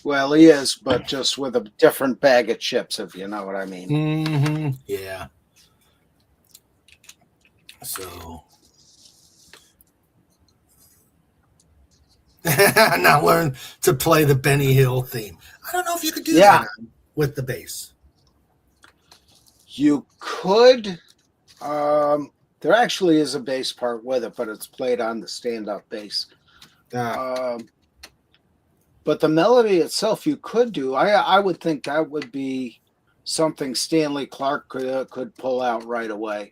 Well, he is, but just with a different bag of chips, if you know what I mean. Mm-hmm. Yeah. So now learn to play the Benny Hill theme. I don't know if you could do that with the bass. You could. There actually is a bass part with it, but it's played on the stand-up bass. But the melody itself, you could do. I would think that would be something Stanley Clarke could pull out right away.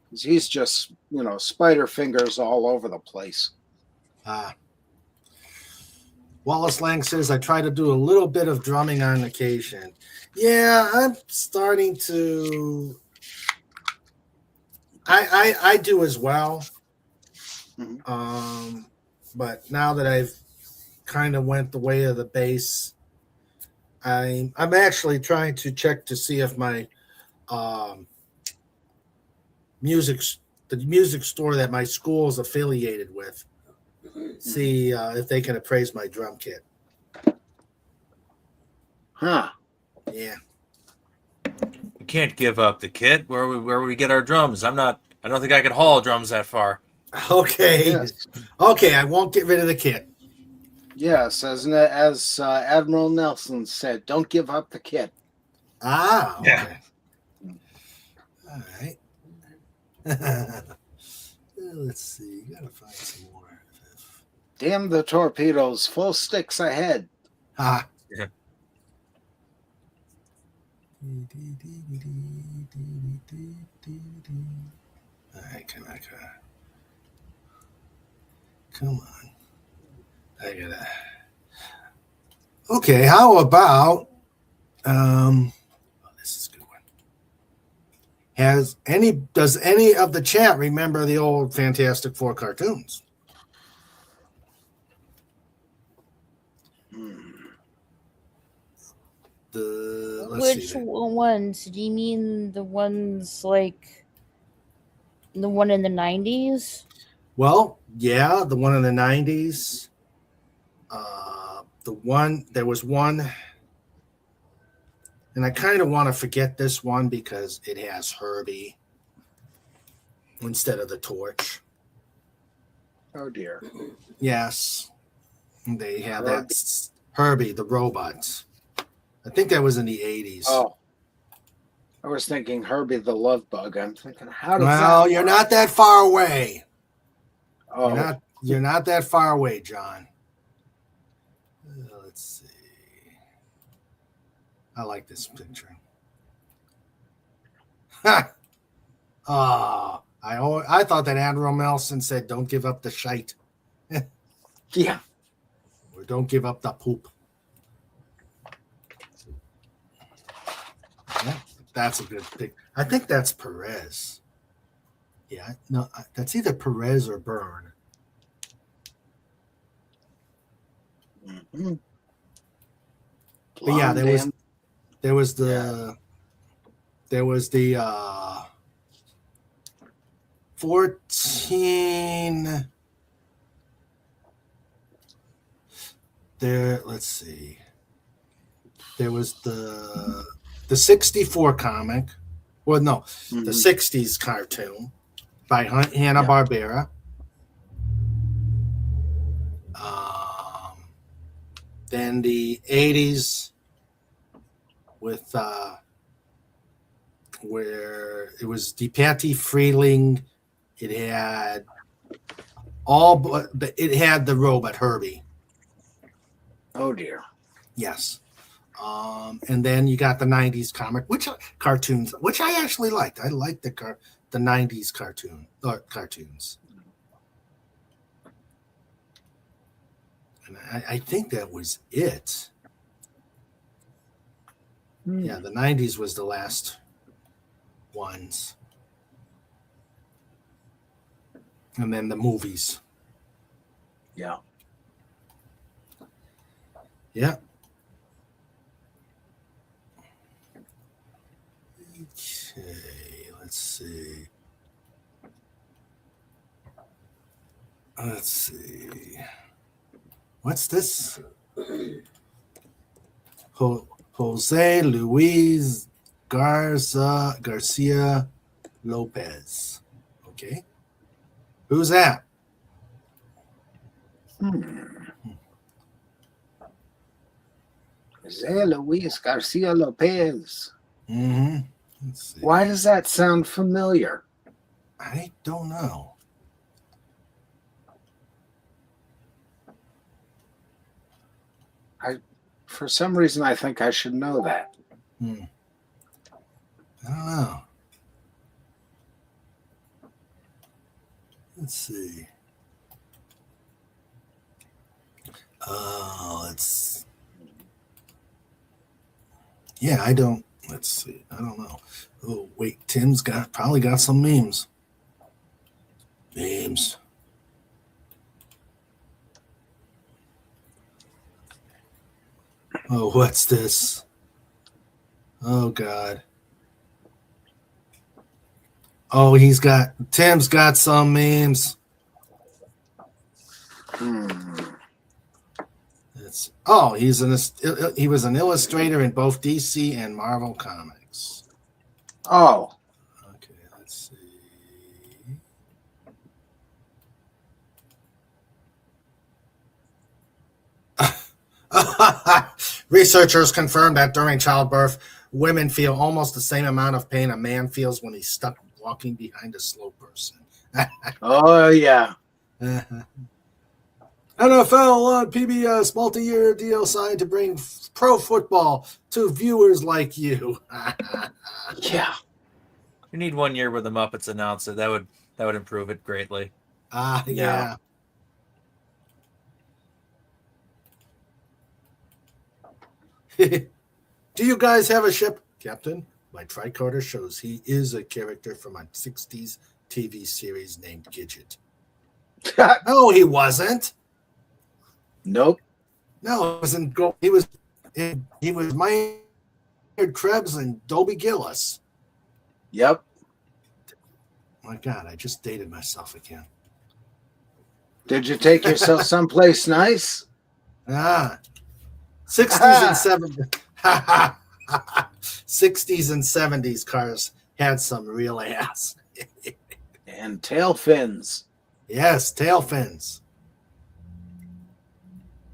Because he's just, spider fingers all over the place. Wallace Lang says, I try to do a little bit of drumming on occasion. Yeah, I'm starting to. I do as well. Mm-hmm. But now that I've kind of went the way of the bass, I'm actually trying to check to see if my the music store that my school is affiliated with, see if they can appraise my drum kit. Huh. Yeah. We can't give up the kit. Where we get our drums? I don't think I could haul drums that far. Okay. Yes. Okay, I won't get rid of the kit. Yes, as Admiral Nelson said, don't give up the kid. Ah, Yeah. okay. All right. Let's see. You gotta find some more. Damn the torpedoes, full sticks ahead. Ah. Yeah. All right, come on. I gotta. Okay, how about this is a good one. Does any of the chat remember the old Fantastic Four cartoons? Which ones? Do you mean the ones like the one in the 90s? Well, yeah, the one in the 90s. There was one, and I kind of want to forget this one because it has Herbie instead of the Torch. Oh dear. Yes, they have that Herbie, the robots. I think that was in the 80s. Oh, I was thinking Herbie the Love Bug. I'm thinking, how does well, that you're work? not that far away. Oh, You're not that far away, John. Let's see. I like this picture. Ha! Oh, I thought that Admiral Nelson said, "Don't give up the shite." yeah. Or don't give up the poop. Yeah, that's a good pick. I think that's Perez. Yeah, no, that's either Perez or Byrne. Mm-hmm. But yeah, there was the 14 there. Let's see. There was the 64 comic. Well, no, the 60s cartoon by Hanna-Barbera. Then the 80s with where it was DePatie Freeling. It had it had the robot Herbie. Oh dear. Yes. And then you got the 90s cartoons, which I actually liked. I liked the 90s cartoons. And I think that was it. Yeah, the 90s was the last ones. And then the movies. Yeah. Yeah. Okay, let's see. What's this? Jose Luis Garcia Lopez. Okay. Who's that? Jose Luis Garcia Lopez. Mm-hmm. Let's see. Why does that sound familiar? I don't know. For some reason, I think I should know that. I don't know. Let's see. Yeah, I don't. Let's see. I don't know. Oh, wait. Tim's probably got some memes. Oh, what's this? Oh, God. Oh, Tim's got some memes. He was an illustrator in both DC and Marvel Comics. Oh. Okay, let's see. Researchers confirmed that during childbirth, women feel almost the same amount of pain a man feels when he's stuck walking behind a slow person. Oh, yeah. NFL on PBS multi-year deal signed to bring pro football to viewers like you. Yeah. You need 1 year with the Muppets announce it. That would improve it greatly. Yeah. Do you guys have a ship, Captain? My tricorder shows he is a character from a 60s TV series named Gidget. No, he wasn't. Nope. No, it wasn't. He was Maynard Krebs and Dobie Gillis. Yep. My God, I just dated myself again. Did you take yourself someplace nice? 60s and 70s. 60s and 70s cars had some real ass. And tail fins. Yes, tail fins.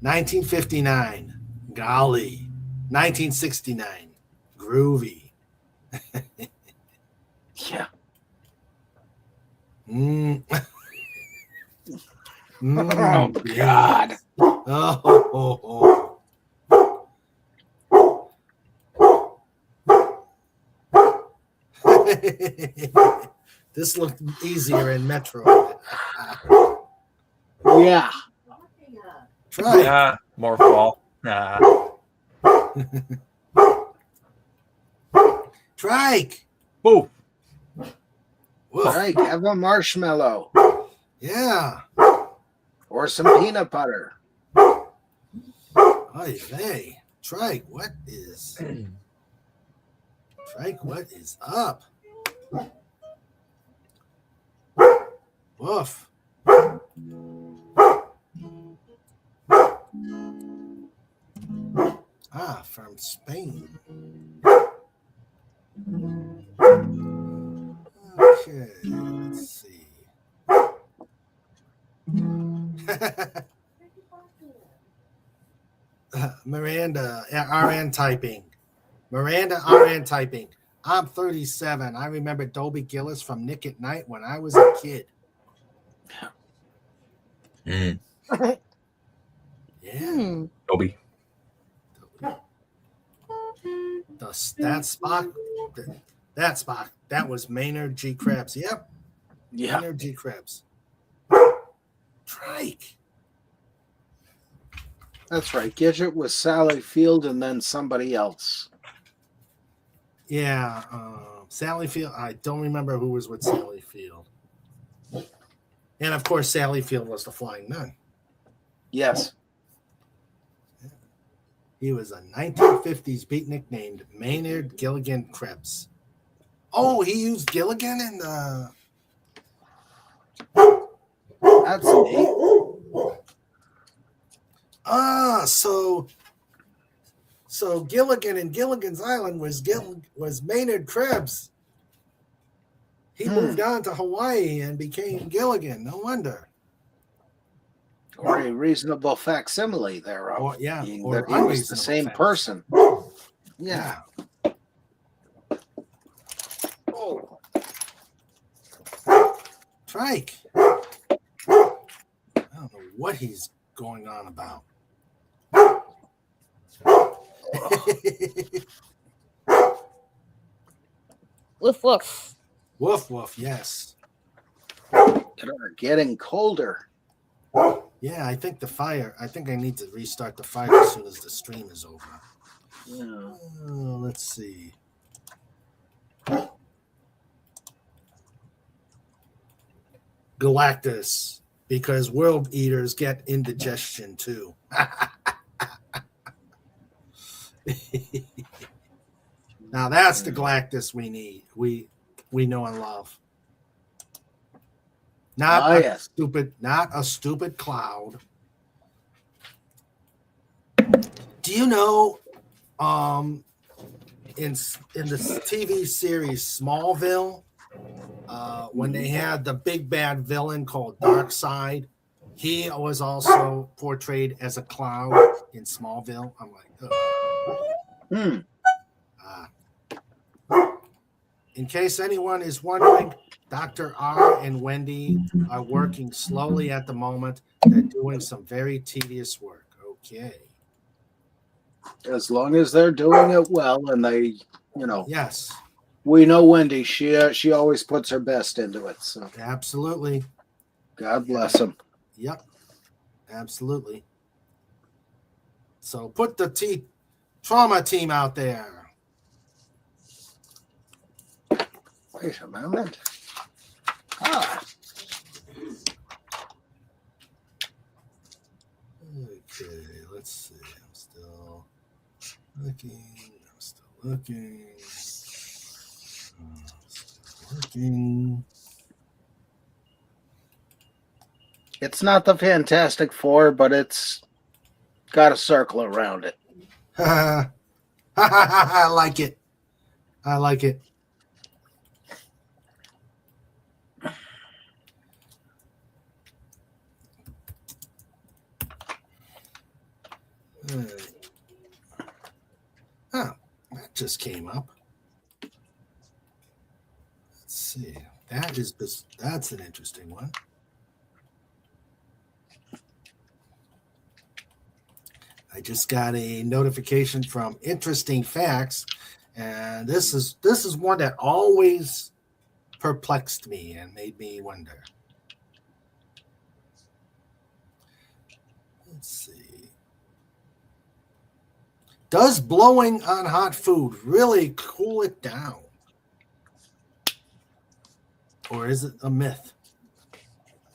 1959, golly. 1969, groovy. Yeah. Oh, God. Oh. This looked easier in Metro. Yeah. Try. Yeah, more fall. Nah. Trike. Whoa. Woof. Right. Have a marshmallow. Yeah. Or some peanut butter. Oy vey. Trike, what is up? Woof. From Spain. Okay, let's see. Miranda, RN typing. Miranda, RN typing. I'm 37. I remember Dobie Gillis from Nick at Night when I was a kid. Mm. Yeah. Dobie. That Spock, that was Maynard G. Krebs. Yep. Yeah. Maynard G. Krebs. Trike. That's right. Gidget was Sally Field and then somebody else. Yeah. Sally Field. I don't remember who was with Sally Field. And of course, Sally Field was the Flying Nun. Yes. He was a 1950s beatnik named Maynard Gilligan Krebs. Oh, he used Gilligan in the. That's neat. So Gilligan and Gilligan's Island was Maynard Krebs. He moved on to Hawaii and became Gilligan. No wonder. Or a reasonable facsimile thereof. Or, yeah, being or that he was the unreasonable same fact. person. Yeah. Oh. Trike. I don't know what he's going on about. Woof woof. Woof woof, yes. It are getting colder. Yeah, I think I need to restart the fire as soon as the stream is over. Yeah. Let's see. Galactus, because world eaters get indigestion too. Now that's the Galactus we need. We know and love. Not a stupid cloud. Do you know in the TV series Smallville, when they had the big bad villain called Darkseid, He was also portrayed as a cloud in Smallville. I'm like, in case anyone is wondering, Dr. R and Wendy are working slowly at the moment. They're doing some very tedious work. Okay. As long as they're doing it well, and they, Yes, we know Wendy. She always puts her best into it. So absolutely. God bless them. Yep, absolutely. So put the trauma team out there. Wait a moment. Okay, let's see. I'm still looking. Working. It's not the Fantastic Four, but it's got a circle around it. I like it. I like it. Oh, that just came up. Let's see. That's an interesting one. I just got a notification from Interesting Facts, and this is one that always perplexed me and made me wonder. Let's see. Does blowing on hot food really cool it down? Or is it a myth?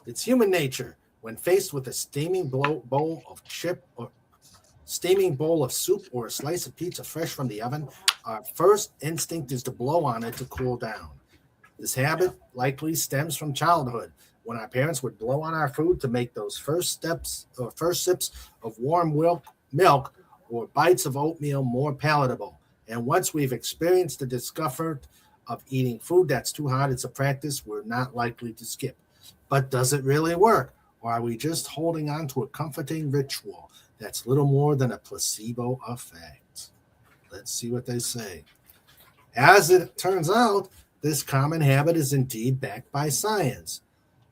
It's human nature. When faced with a steaming bowl of soup or a slice of pizza fresh from the oven, our first instinct is to blow on it to cool down. This habit likely stems from childhood, when our parents would blow on our food to make those first sips of warm milk or bites of oatmeal more palatable. And once we've experienced the discomfort of eating food that's too hot, it's a practice we're not likely to skip. But does it really work? Or are we just holding on to a comforting ritual that's little more than a placebo effect? Let's see what they say. As it turns out, this common habit is indeed backed by science.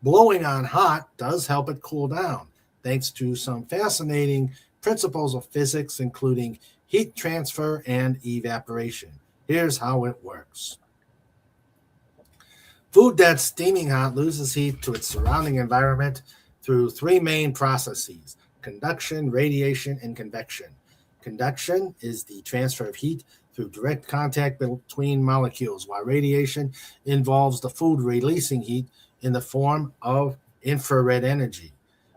Blowing on hot does help it cool down, thanks to some fascinating principles of physics, including heat transfer and evaporation. Here's how it works. Food that's steaming hot loses heat to its surrounding environment through three main processes: conduction, radiation, and convection. Conduction is the transfer of heat through direct contact between molecules, while radiation involves the food releasing heat in the form of infrared energy.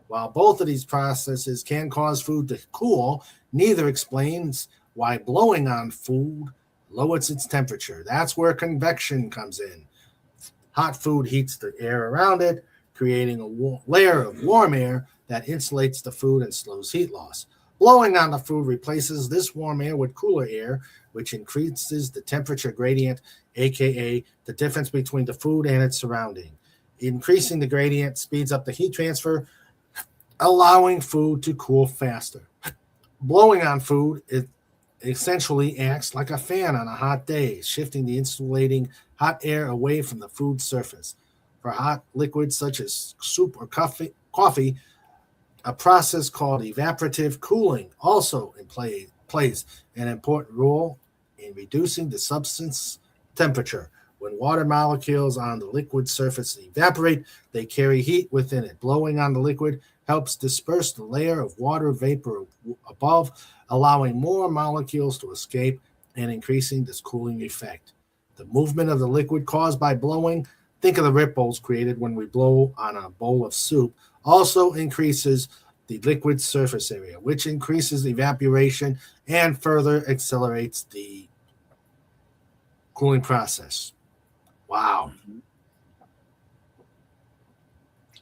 While both of these processes can cause food to cool, neither explains why blowing on food lowers its temperature. That's where convection comes in. Hot food heats the air around it, creating a layer of warm air that insulates the food and slows heat loss. Blowing on the food replaces this warm air with cooler air, which increases the temperature gradient, aka the difference between the food and its surrounding. Increasing the gradient speeds up the heat transfer, allowing food to cool faster. Blowing on food, it essentially acts like a fan on a hot day, shifting the insulating hot air away from the food surface. For hot liquids such as soup or coffee, a process called evaporative cooling also plays an important role in reducing the substance temperature. When water molecules on the liquid surface evaporate, they carry heat within it. Blowing on the liquid helps disperse the layer of water vapor above, allowing more molecules to escape and increasing this cooling effect. The movement of the liquid caused by blowing, think of the ripples created when we blow on a bowl of soup, also increases the liquid surface area, which increases evaporation and further accelerates the cooling process. Wow.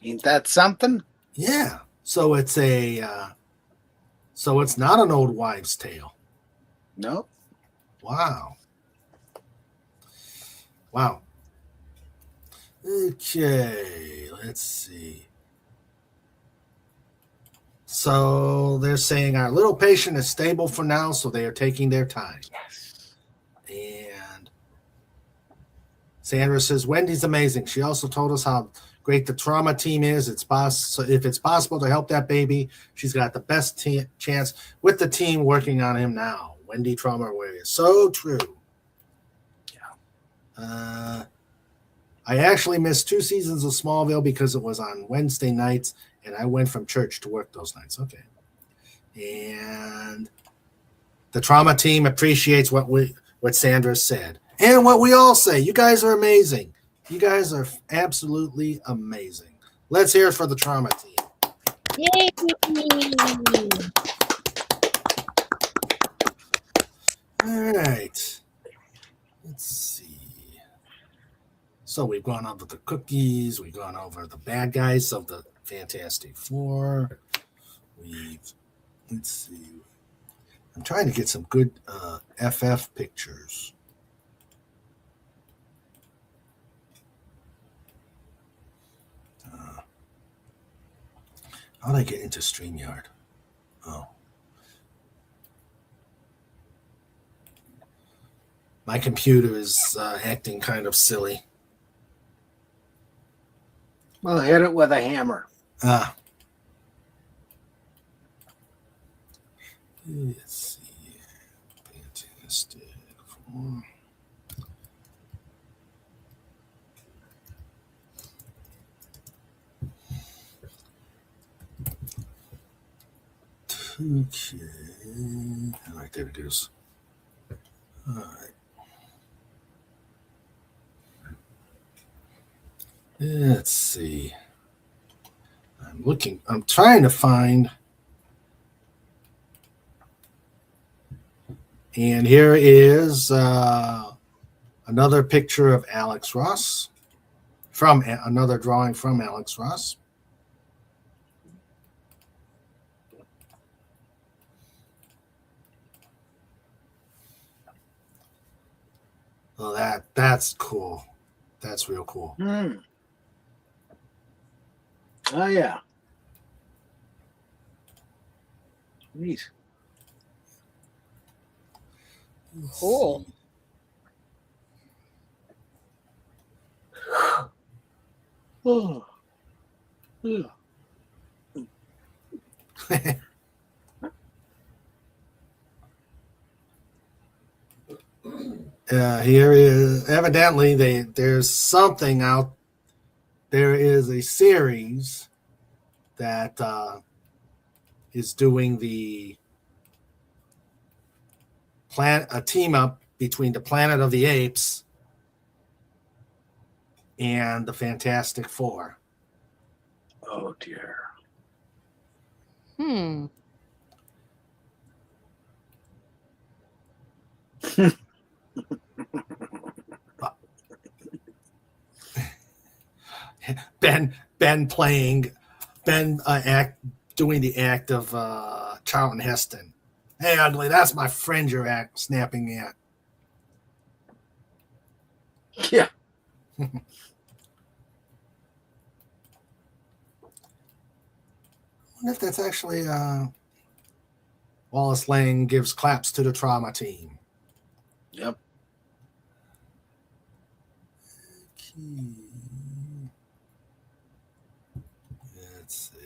Ain't that something? Yeah. So it's it's not an old wives' tale. No. Wow. Okay, let's see. So they're saying our little patient is stable for now, so they are taking their time. Yes. And Sandra says, Wendy's amazing. She also told us how great the trauma team is. So if it's possible to help that baby, she's got the best chance with the team working on him now. Wendy Trauma Warrior. So true. Yeah. I actually missed 2 seasons of Smallville because it was on Wednesday nights, and I went from church to work those nights. Okay. And the trauma team appreciates what Sandra said and what we all say. You guys are amazing. You guys are absolutely amazing. Let's hear it for the trauma team. Yay! All right. Let's see. So we've gone over the cookies. We've gone over the bad guys of the Fantastic Four. Let's see. I'm trying to get some good FF pictures. How did I get into StreamYard? Oh. My computer is acting kind of silly. Well, hit it with a hammer. Let's see. Fantastic Four. Okay. All right, there it is. All right. Let's see. I'm trying to find. And here is another picture of Alex Ross from another drawing from Alex Ross. Well, that's cool. That's real cool. Oh, yeah. Neat. Cool. Oh. Here is evidently there's something out. There is a series that is doing a team up between the Planet of the Apes and the Fantastic Four. Oh dear. Doing the act of Charlton Heston. Hey, ugly, that's my friend you're snapping at. Yeah. I wonder if that's actually Wallace Lang gives claps to the trauma team. Yep. Okay. Let's see.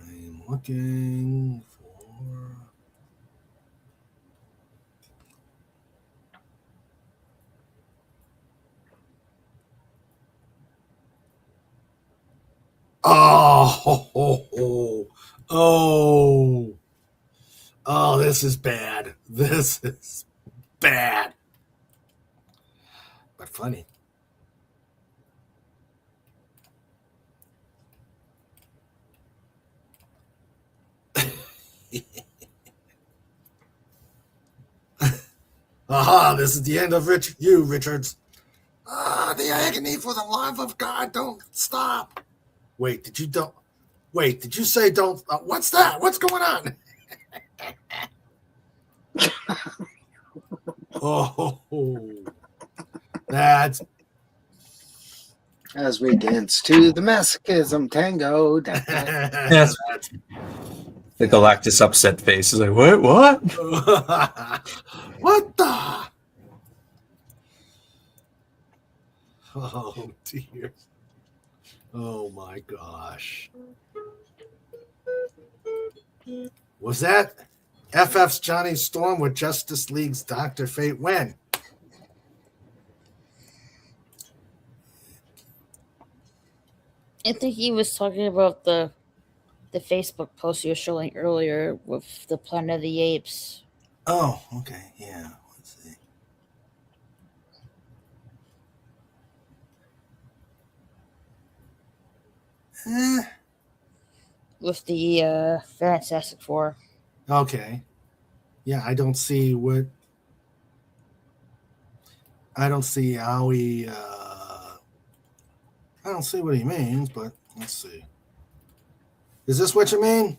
I'm looking for. Oh, this is bad. This is bad. But funny. Aha, this is the end of Richards. The agony for the love of God, don't stop. Wait, did you say don't? What's that? What's going on? Oh, that's As we dance to the masochism tango. Da, da. Yes. The Galactus upset face is like, what? What the? Oh dear. Oh my gosh. Was that FF's Johnny Storm with Justice League's Dr. Fate when? I think he was talking about the Facebook post you were showing earlier with the Planet of the Apes. Oh, okay. Yeah. Let's see. With the Fantastic Four. Okay. Yeah, I don't see how he I don't see what he means, but let's see. Is this what you mean?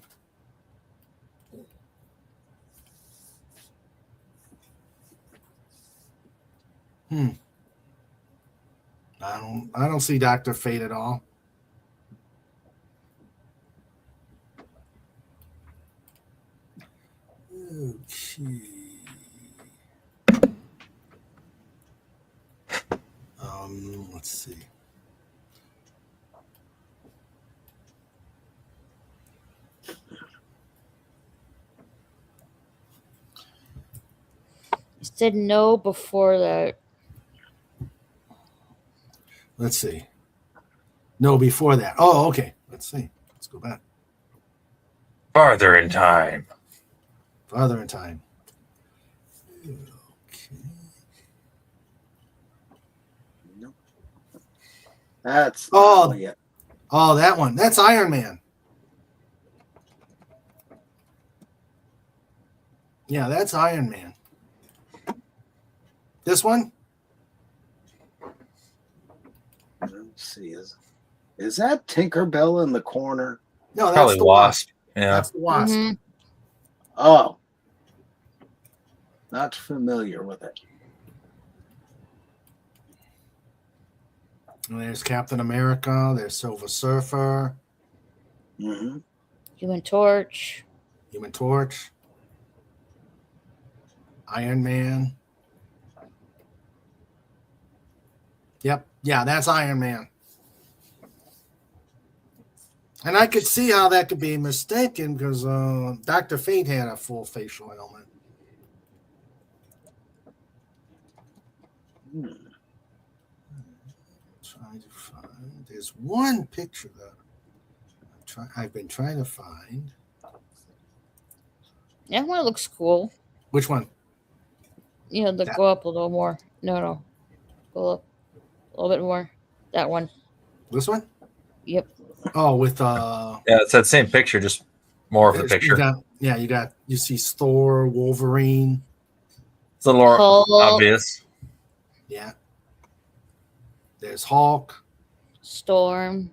I don't see Dr. Fate at all. Okay. Let's see. He said no before that. Let's see. No, before that. Oh, okay. Let's see. Let's go back. Farther in time. Farther in time. Okay. Nope. That's Oh, yeah. Oh, that one. That's Iron Man. Yeah, that's Iron Man. This one? Let's see. Is that Tinkerbell in the corner? No, that's Probably the Wasp. Yeah. That's the Wasp. Mm-hmm. Oh. Not familiar with it. And there's Captain America. There's Silver Surfer. Mm-hmm. Human Torch. Human Torch. Iron Man. Yep. Yeah, that's Iron Man. And I could see how that could be mistaken because Dr. Fate had a full facial helmet. Trying to find. There's one picture that I've been trying to find. That one looks cool. Which one? You know, go up a little more. No. Go up a little bit more. That one. This one? Yep. Oh, with Yeah, it's that same picture, just more of a picture. You see Thor, Wolverine. It's a little more Hulk. obvious. Yeah. There's Hulk. Storm.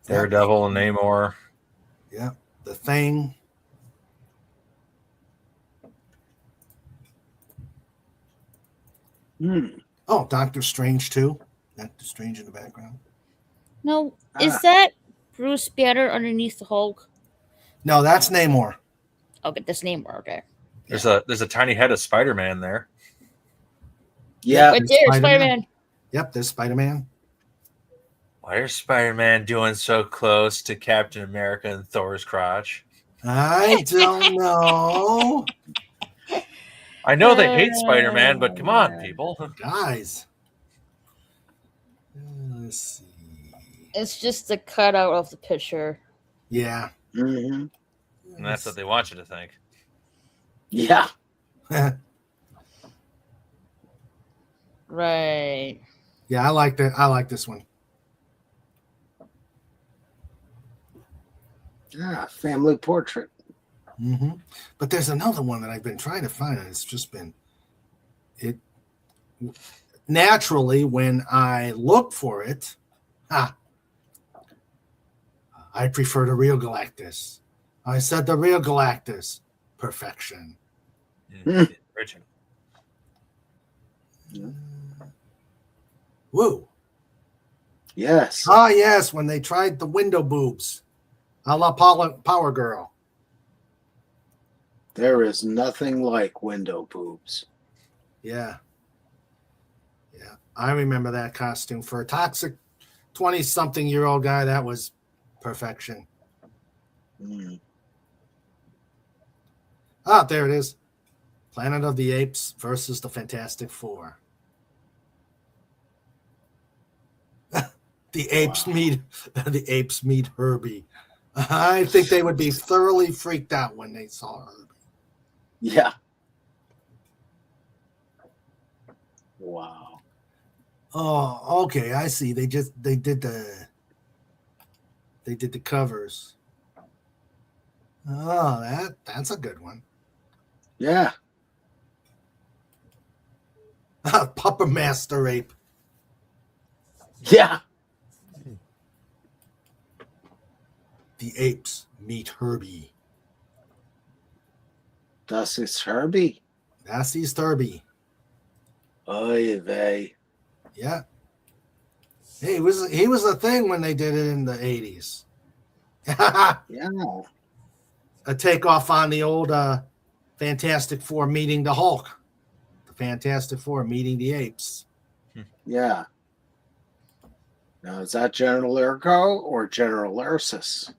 Daredevil and Namor. Yeah. The Thing. Oh, Doctor Strange too. Doctor Strange in the background. No, is that Bruce Banner underneath the Hulk? No, that's Namor. Okay, that's Namor. Okay. There's a tiny head of Spider-Man there. Yeah. Right there, Spider-Man. Yep, there's Spider-Man. Why is Spider-Man doing so close to Captain America and Thor's crotch? I don't know. I know they hate Spider-Man, but come on, people. Guys. Let's see. It's just the cutout of the picture. Yeah. Mm-hmm. And that's what they want you to think. Yeah. Right. Yeah, I like that. I like this one. Family portrait. Mm-hmm. But there's another one that I've been trying to find, and it's just been naturally when I look for it. I prefer the real Galactus. I said the real Galactus. Perfection. Original. Woo. Yes. Ah, yes, when they tried the window boobs, a la Power Girl. There is nothing like window boobs. Yeah. Yeah. I remember that costume. For a toxic 20-something-year-old guy, that was perfection. Mm. Ah, there it is. Planet of the Apes versus the Fantastic Four. The apes meet Herbie. I think they would be thoroughly freaked out when they saw Herbie. Yeah. Wow. Oh, okay. I see. They did the covers. Oh, that's a good one. Yeah. Puppet Master Ape. Yeah. The apes meet Herbie. Das ist Herbie. Das ist Herbie. Oy vey. Yeah. Hey, he was a thing when they did it in the 80s. Yeah. A takeoff on the old Fantastic Four meeting the Hulk. The Fantastic Four meeting the apes. Yeah. Now, is that General Urko or General Ursus?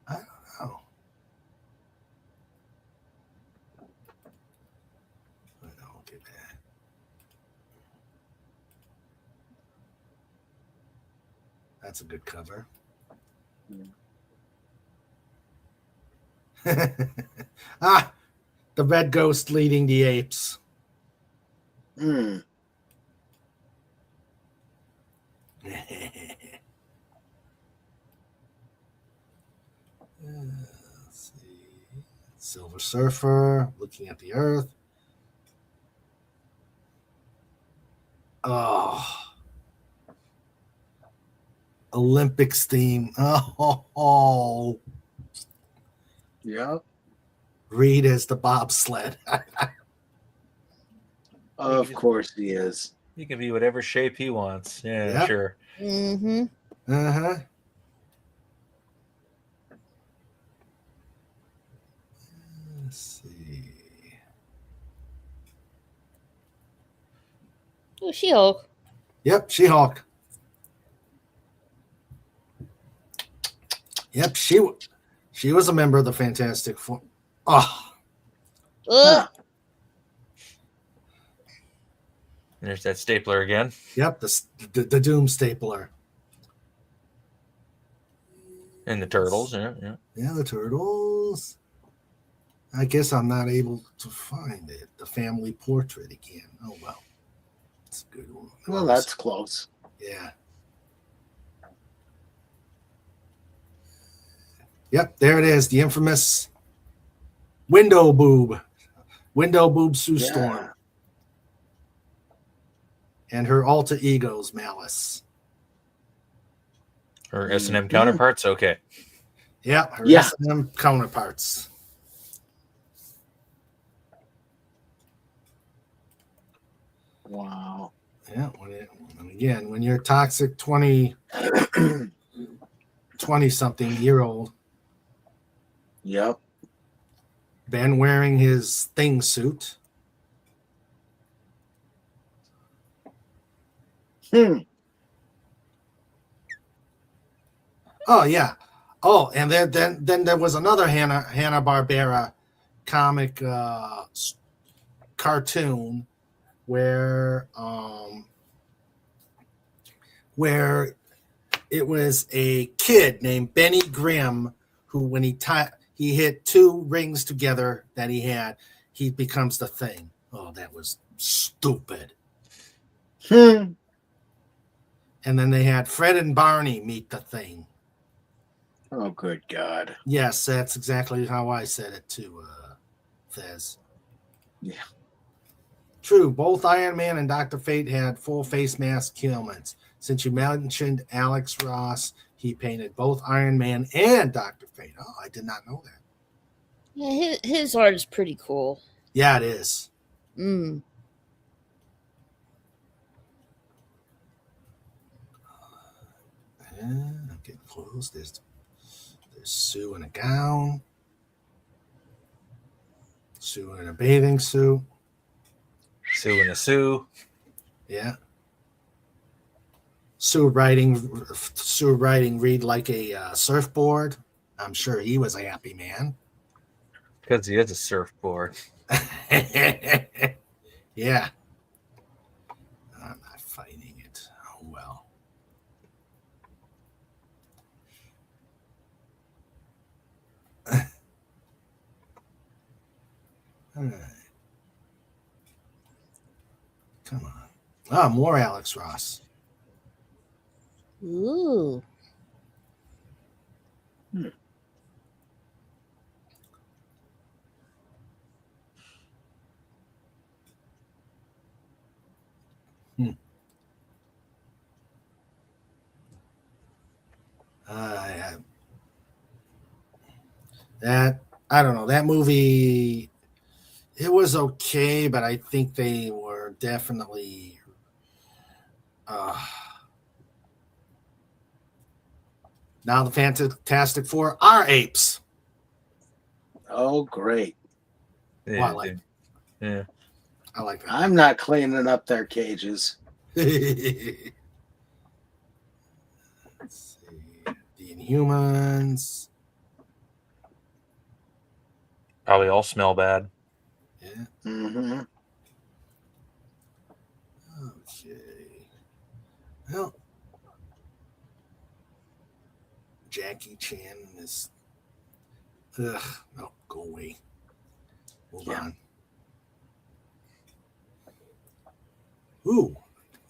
I don't know. Okay, that's a good cover. The Red Ghost leading the apes. Hmm. Let's see. Silver Surfer looking at the Earth. Oh. Olympics theme. Oh. Yep. Reed is the bobsled. Of course he is. He can be whatever shape he wants. Yeah, Yep. sure. Mm-hmm. Uh-huh. Let's see. Oh, She-Hulk. Yep, She-Hulk. Yep, she was a member of the Fantastic Four. Oh. Ugh. There's that stapler again. Yep, the Doom stapler. And the turtles, yeah. Yeah, the turtles. I guess I'm not able to find it. The family portrait again. Oh, well. It's a good one. Well, that's close. Yeah. Yep, there it is. The infamous window boob. Window boob Sue Storm. Yeah. And her alter egos, Malice. Her S&M counterparts, okay. Yep, her Yeah. S&M counterparts. Wow. Yeah, when you're toxic 20-something-year-old, Yep. Ben wearing his thing suit. Hmm. Oh yeah. Oh, and then there was another Hanna-Barbera comic cartoon where it was a kid named Benny Grimm who, when he hit two rings together that he had, he becomes the Thing. Oh, that was stupid. Hmm. And then they had Fred and Barney meet the Thing. Oh, good God. Yes, that's exactly how I said it too, Fez. Yeah. True, both Iron Man and Dr. Fate had full face mask helmets. Since you mentioned Alex Ross, he painted both Iron Man and Dr. Fate. Oh, I did not know that. Yeah, his art is pretty cool. Yeah, it is. Mm. I'm getting close. There's Sue in a gown. Sue in a bathing suit. Sue and a Sue. Yeah. Sue riding Reed like a surfboard. I'm sure he was a happy man. Because he has a surfboard. Yeah. I'm not fighting it. Oh, well. All right. Come on. Ah, more Alex Ross. Ooh. That I don't know. That movie, it was okay, but I think they were definitely now the Fantastic Four are apes. Oh, great. Yeah, well, I like yeah. I like that. I'm not cleaning up their cages. Let's see. The Inhumans. Probably all smell bad. Yeah. Mm-hmm. Okay. Well, Jackie Chan is. Ugh. No, go away. Move on. Ooh,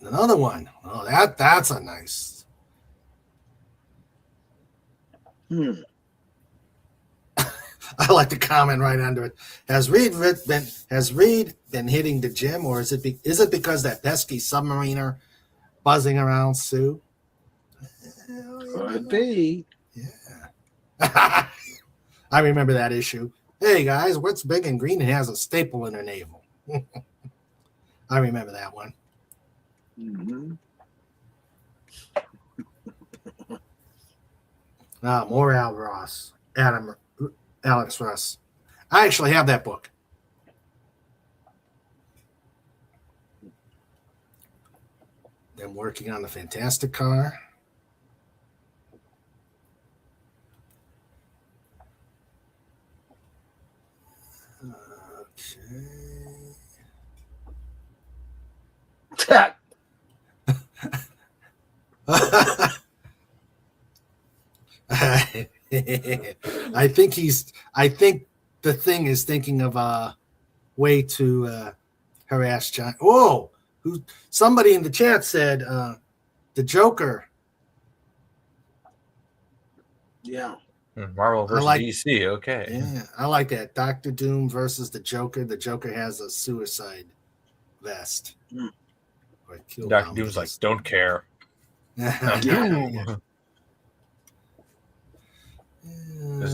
another one. Oh, that's a nice. I like the comment right under it. Has Reed been hitting the gym, or is it because that pesky submariner buzzing around Sue? Could be. Yeah. I remember that issue. Hey guys, what's big and green and has a staple in her navel? I remember that one. Mm-hmm. More Alex Ross. I actually have that book. Them working on the Fantastic Car. Okay. I think the Thing is thinking of a way to harass John. Whoa! Somebody in the chat said the Joker. Yeah. Marvel versus DC. Okay. Yeah, I like that. Dr. Doom versus the Joker. The Joker has a suicide vest. Dr. Doom's like, don't care. Because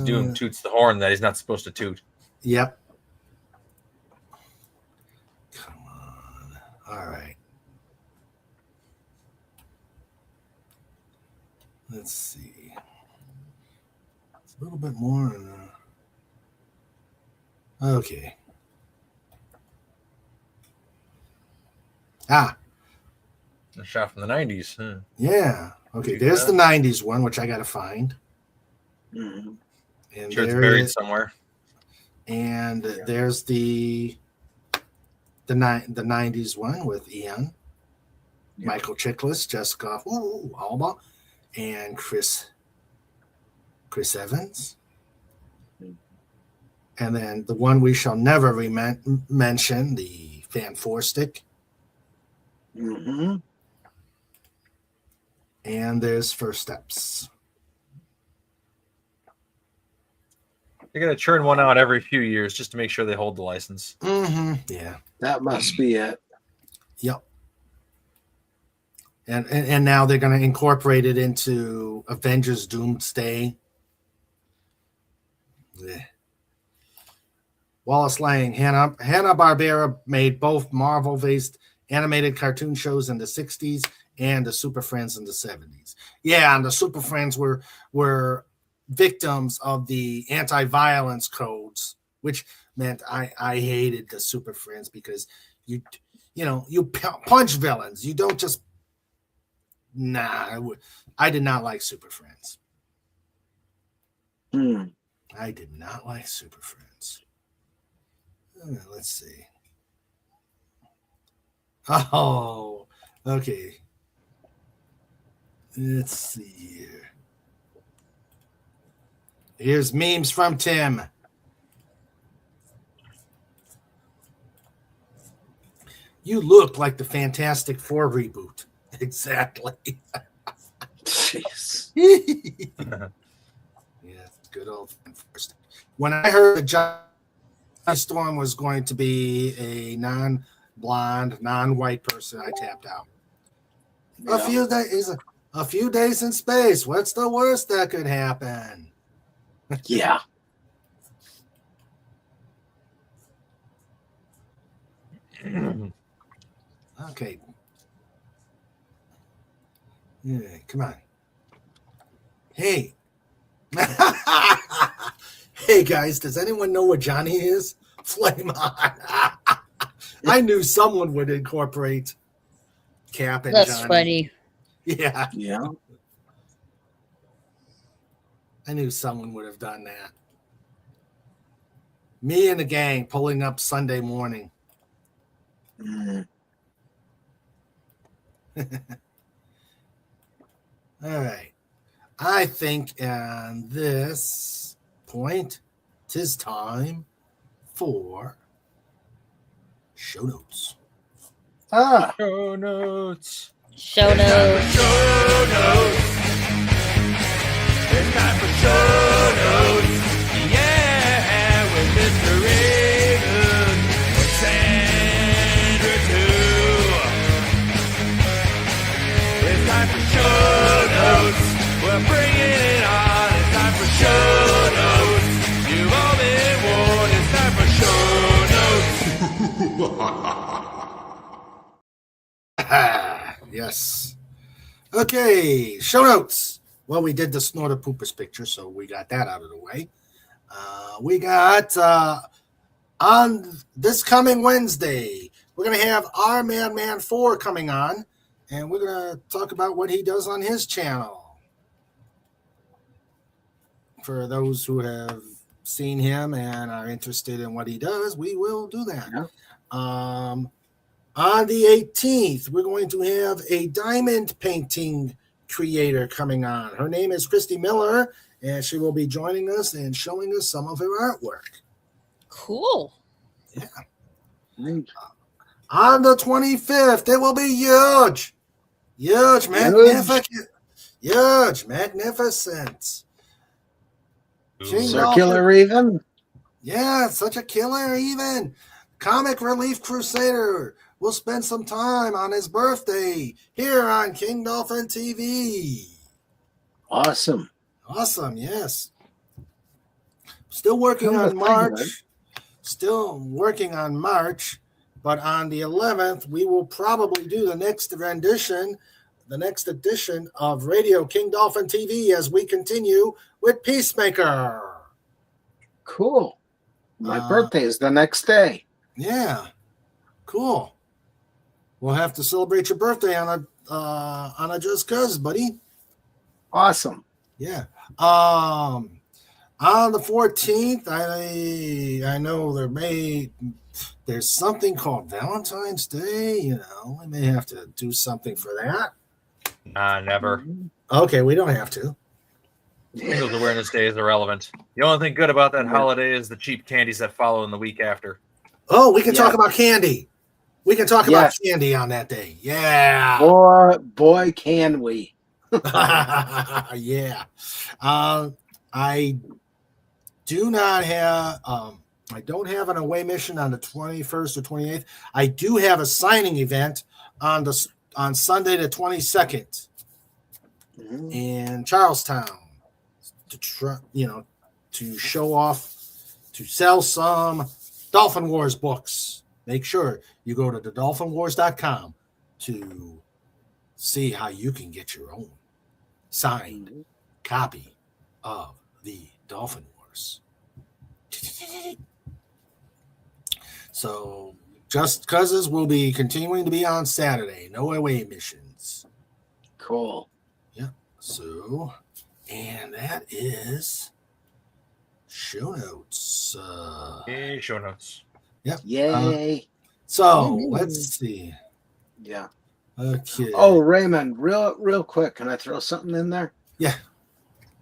Doom toots the horn that he's not supposed to toot. Yep. Come on. All right. Let's see. It's a little bit more. Okay. A shot from the 90s. Huh? Yeah. Okay. There's the 90s one, which I got to find. Mm-hmm. And sure, it's buried somewhere. And there's the 90s one with Ian, Michael Chiklis, Jessica Alba, and Chris Evans. And then the one we shall never mention, the Fan Four Stick. Mm-hmm. And there's First Steps. They're going to churn one out every few years just to make sure they hold the license. Mm-hmm. Yeah. That must be it. Yep. And now they're going to incorporate it into Avengers Doomsday. Yeah. Wallace Lang, Hanna-Barbera made both Marvel-based animated cartoon shows in the 60s and the Super Friends in the 70s. Yeah, and the Super Friends were victims of the anti-violence codes, which meant I hated the Super Friends because you punch villains. You don't just I did not like Super Friends. I did not like Super Friends. Let's see. Oh, okay. Let's see here. Here's memes from Tim. You look like the Fantastic Four reboot. Exactly. Jeez. Yeah, good old first. When I heard that Johnny Storm was going to be a non-blonde, non-white person, I tapped out. Yeah. A few days in space. What's the worst that could happen? Yeah. Okay. Yeah, come on. Hey. Hey, guys, does anyone know what Johnny is? Flame on. I knew someone would incorporate Cap and That's Johnny. funny. Yeah. Yeah. I knew someone would have done that. Me and the gang pulling up Sunday morning. All right. I think at this point, 'tis time for show notes. Show notes. Show notes. Show notes. It's time for show notes. Yeah, with Mr. Raven and Sandra too. It's time for show notes. We're bringing it on. It's time for show notes. You've all been warned. It's time for show notes. Yes. Okay, show notes. Well, we did the Snorter Poopers picture, so we got that out of the way. We got on this coming Wednesday, we're going to have our Man 4 coming on, and we're going to talk about what he does on his channel. For those who have seen him and are interested in what he does, we will do that. Yeah. On the 18th, we're going to have a diamond painting creator coming on. Her name is Christy Miller, and she will be joining us and showing us some of her artwork. Cool. Yeah. On the 25th, it will be huge. Huge, magnificent. Huge, magnificent. Circular even? Yeah, such a killer even. Comic Relief Crusader will spend some time on his birthday here on King Dolphin TV. Awesome. Awesome, yes. Still working on March. Still working on March, but on the 11th, we will probably do the next edition of Radio King Dolphin TV as we continue with Peacemaker. Cool. My birthday is the next day. Yeah, cool. We'll have to celebrate your birthday on a Just Cuz, buddy. Awesome. Yeah. On the 14th, I know there's something called Valentine's Day. You know, we may have to do something for that. Nah, never. Okay, we don't have to. Singles Awareness Day is irrelevant. The only thing good about that holiday is the cheap candies that follow in the week after. Oh, we can talk about candy. We can talk about candy on that day. Yeah. Boy, can we. Yeah. I do not have I don't have an away mission on the 21st or 28th. I do have a signing event on Sunday the 22nd in Charlestown to show off, to sell some Dolphin Wars books. Make sure you go to thedolphinwars.com to see how you can get your own signed copy of the Dolphin Wars. So, Just Causes will be continuing to be on Saturday. No away missions. Cool. Yeah. So, and that is show notes. Yay, show notes. Yeah. Yay. So let's see. Yeah. Okay. Oh, Raymond, real quick, can I throw something in there? Yeah.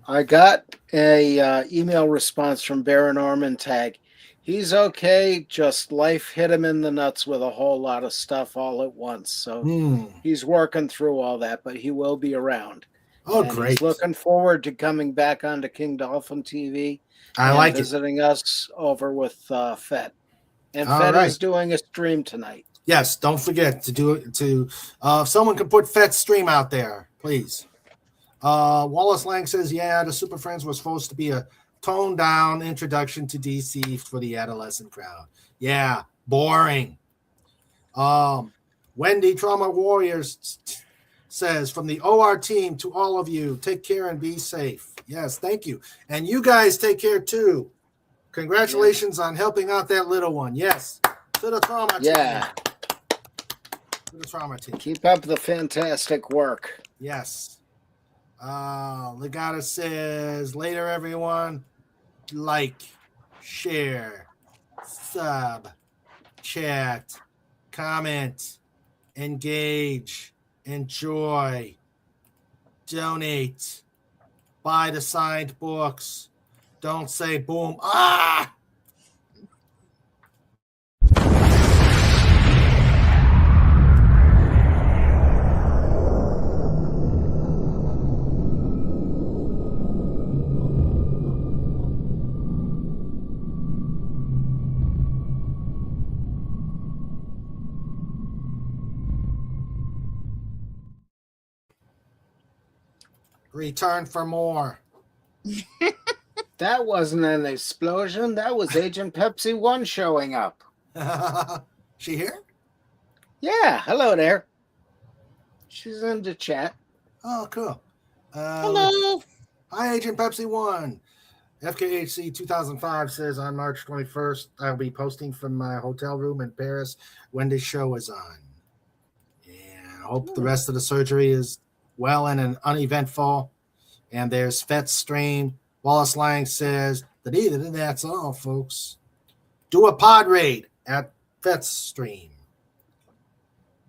I got a email response from Baron Ormontag. He's okay, just life hit him in the nuts with a whole lot of stuff all at once. So he's working through all that, but he will be around. Oh, and great. He's looking forward to coming back onto King Dolphin TV. I like visiting us over with Fed. And all Fed right. is doing a stream tonight. Yes, don't forget to do it. If someone can put Fed's stream out there, please. Wallace Lang says, yeah, the Super Friends was supposed to be a toned down introduction to DC for the adolescent crowd. Yeah, boring. Wendy Trauma Warriors says, from the OR team to all of you, take care and be safe. Yes, thank you. And you guys take care too. Congratulations on helping out that little one. Yes, to the trauma team. Yeah. To the trauma team. Keep up the fantastic work. Yes. Legata says, later, everyone. Like, share, sub, chat, comment, engage, enjoy, donate, buy the signed books. Don't say boom. Ah! Return for more. That wasn't an explosion. That was Agent Pepsi 1 showing up. She here? Yeah, hello there. She's in the chat. Oh, cool. Hello. Hi, Agent Pepsi 1. FKHC 2005 says on March 21st, I'll be posting from my hotel room in Paris when the show is on. And I hope the rest of the surgery is well and uneventful. And there's Fet's stream. Wallace Lang says, that's all, folks. Do a pod raid at Fet's stream.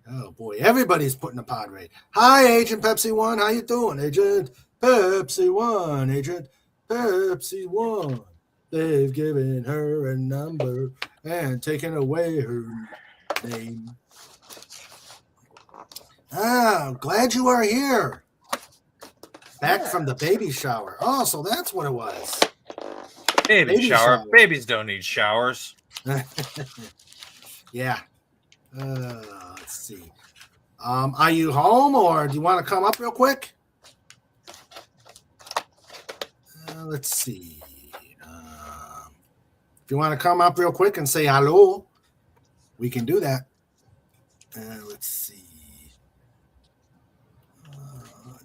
Oh, boy. Everybody's putting a pod raid. Hi, Agent Pepsi 1. How you doing, Agent Pepsi 1? Agent Pepsi 1. They've given her a number and taken away her name. Ah, glad you are here. Back from the baby shower. Oh, so that's what it was. Baby shower. Babies don't need showers. Yeah. Let's see. Are you home or do you want to come up real quick? Let's see. If you want to come up real quick and say hello, we can do that. Let's see.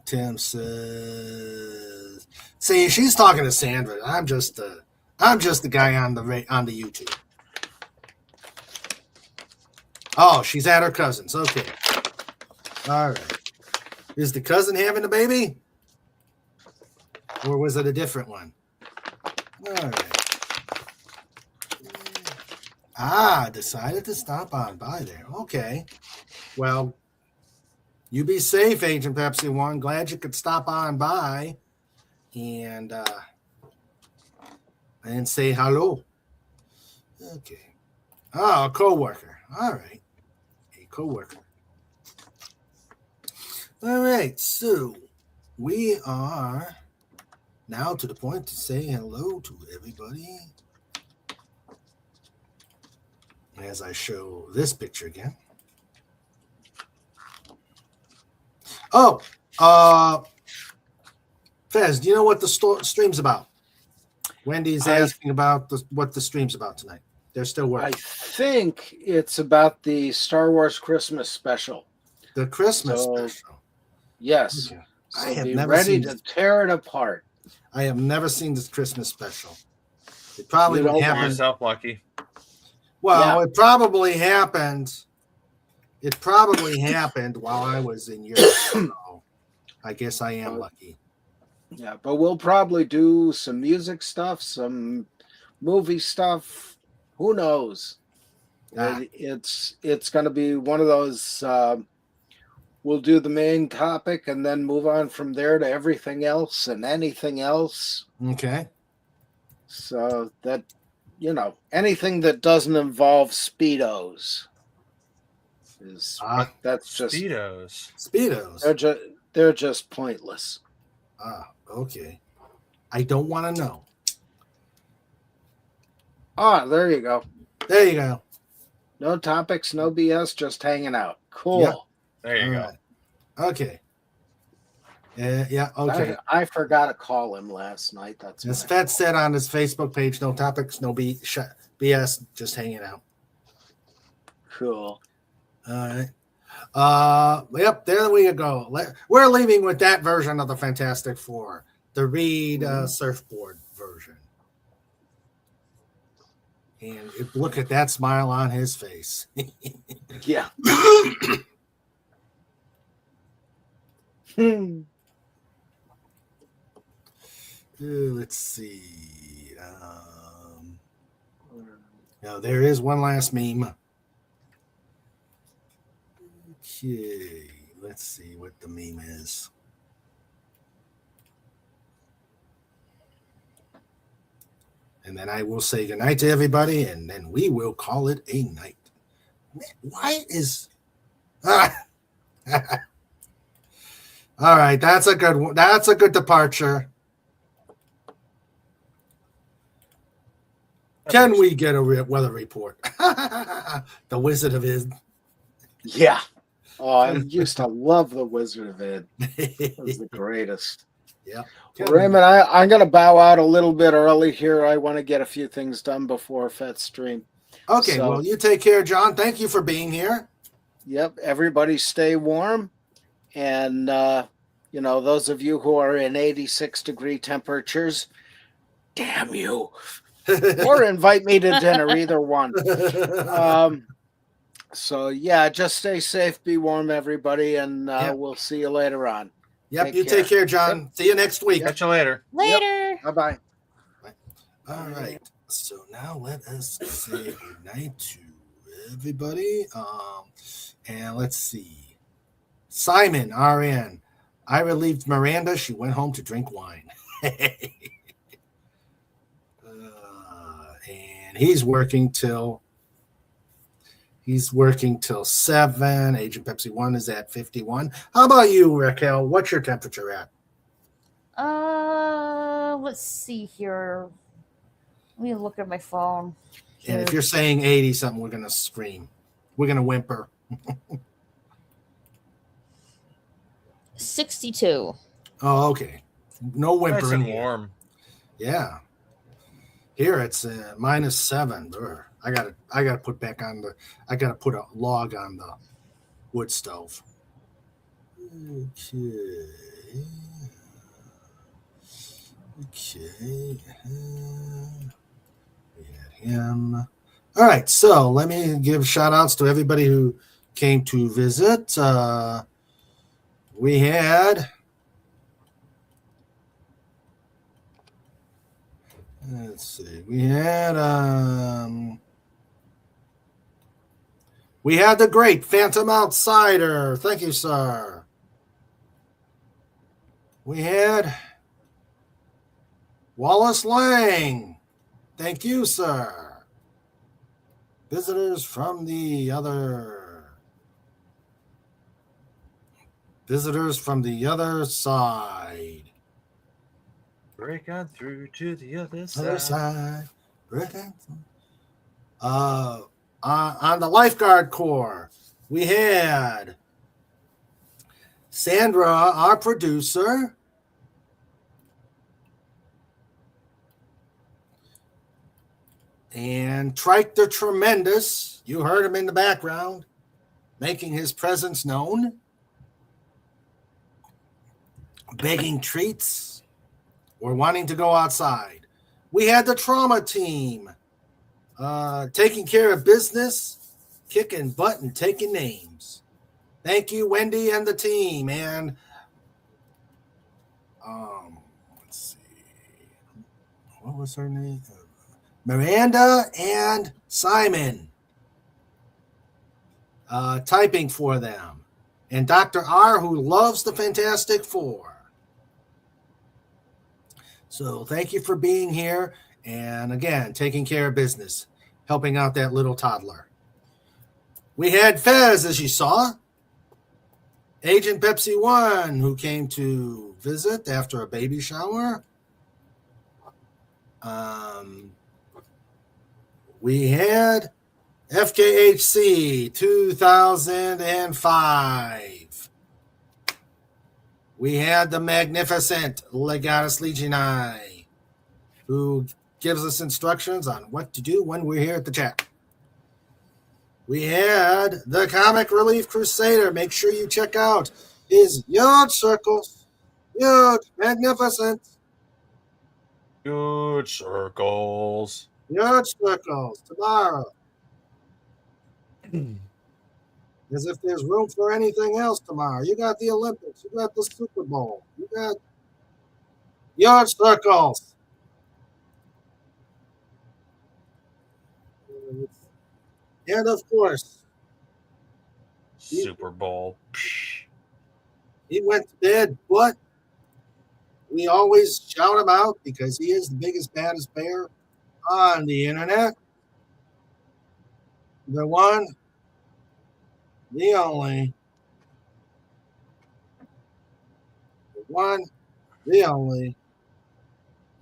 Tim says, "See, she's talking to Sandra. I'm just the guy on the YouTube." Oh, she's at her cousin's. Okay. All right. Is the cousin having the baby? Or was it a different one? All right. Decided to stop on by there. Okay. Well, you be safe, Agent Pepsi 1. Glad you could stop on by and say hello. Okay. Oh, a coworker. All right. A coworker. All right. So we are now to the point to say hello to everybody. As I show this picture again. Oh, Fez, do you know what the stream's about? Wendy's asking about what the stream's about tonight. They're still working. I think it's about the Star Wars Christmas special. The Christmas special. Yes. Okay. So I have be never ready seen to this. tear it apart. I have never seen this Christmas special. It probably You don't happened. want- Yourself lucky. Well, Yeah. it probably happened. It probably happened while I was in Europe. So I guess I am lucky. Yeah, but we'll probably do some music stuff, some movie stuff. Who knows? It's going to be one of those. We'll do the main topic and then move on from there to everything else and anything else. Okay. So that anything that doesn't involve speedos is that's just Speedos. they're just pointless. Okay. I don't want to know. There you go. There you go. No topics, no BS, just hanging out. Cool. Yep. There you go. Right. Okay. Yeah. Okay. I forgot to call him last night. That's As my Fett fault. said on his Facebook page, no topics, no BS, just hanging out. Cool. All right. Yep, there we go. We're leaving with that version of the Fantastic Four, the Reed surfboard version. And look at that smile on his face. Yeah. Let's see. Now there is one last meme. Okay, let's see what the meme is. And then I will say goodnight to everybody, and then we will call it a night. Why is... All right, that's a good one. That's a good departure. Can we get a weather report? The Wizard of Oz. Yeah. Oh, I used to love the Wizard of Oz. It was the greatest. Yeah. Well, Raymond, I'm going to bow out a little bit early here. I want to get a few things done before Fett's stream. Okay, well, you take care, John. Thank you for being here. Yep. Everybody stay warm. And, those of you who are in 86-degree temperatures, damn you. Or invite me to dinner, either one. So, yeah, just stay safe, be warm, everybody, and we'll see you later on. Yep, take care, John. Yep. See you next week. Catch you later. Later. Yep. Bye-bye. All right. So now let us say goodnight to everybody. And let's see. Simon, RN. I relieved Miranda. She went home to drink wine. And he's working till 7. Agent Pepsi 1 is at 51. How about you, Raquel? What's your temperature at? Let's see here. Let me look at my phone. And if you're saying 80 something, we're gonna scream. We're gonna whimper. 62. Oh, okay. No whimpering. Nice and warm. Yeah. Here it's -7. Brr. I gotta put back on I gotta put a log on the wood stove. Okay. We had him. All right, so let me give shout outs to everybody who came to visit. We had let's see. We had the great Phantom Outsider. Thank you, sir. We had Wallace Lang. Thank you, sir. Visitors from the other side. Break on through to the other side. On the lifeguard corps, we had Sandra, our producer, and Trike the Tremendous. You heard him in the background, making his presence known. begging treats or wanting to go outside. We had the trauma team taking care of business, kicking butt and taking names. Thank you, Wendy and the team. And let's see, what was her name? Miranda and Simon typing for them. And Dr. R, who loves the Fantastic Four. So thank you for being here. And again, taking care of business, helping out that little toddler. We had Fez, as you saw. Agent Pepsi 1, who came to visit after a baby shower. We had FKHC 2005. We had the magnificent Legatus Legionii, who gives us instructions on what to do when we're here at the chat. We had the Comic Relief Crusader. Make sure you check out his huge circles. Huge, magnificent. Huge circles. Huge circles tomorrow. As if there's room for anything else tomorrow. You got the Olympics. You got the Super Bowl. You got huge circles. And of course, Super Bowl. he went to bed, but we always shout him out because he is the biggest, baddest bear on the internet. The one, the only, the only.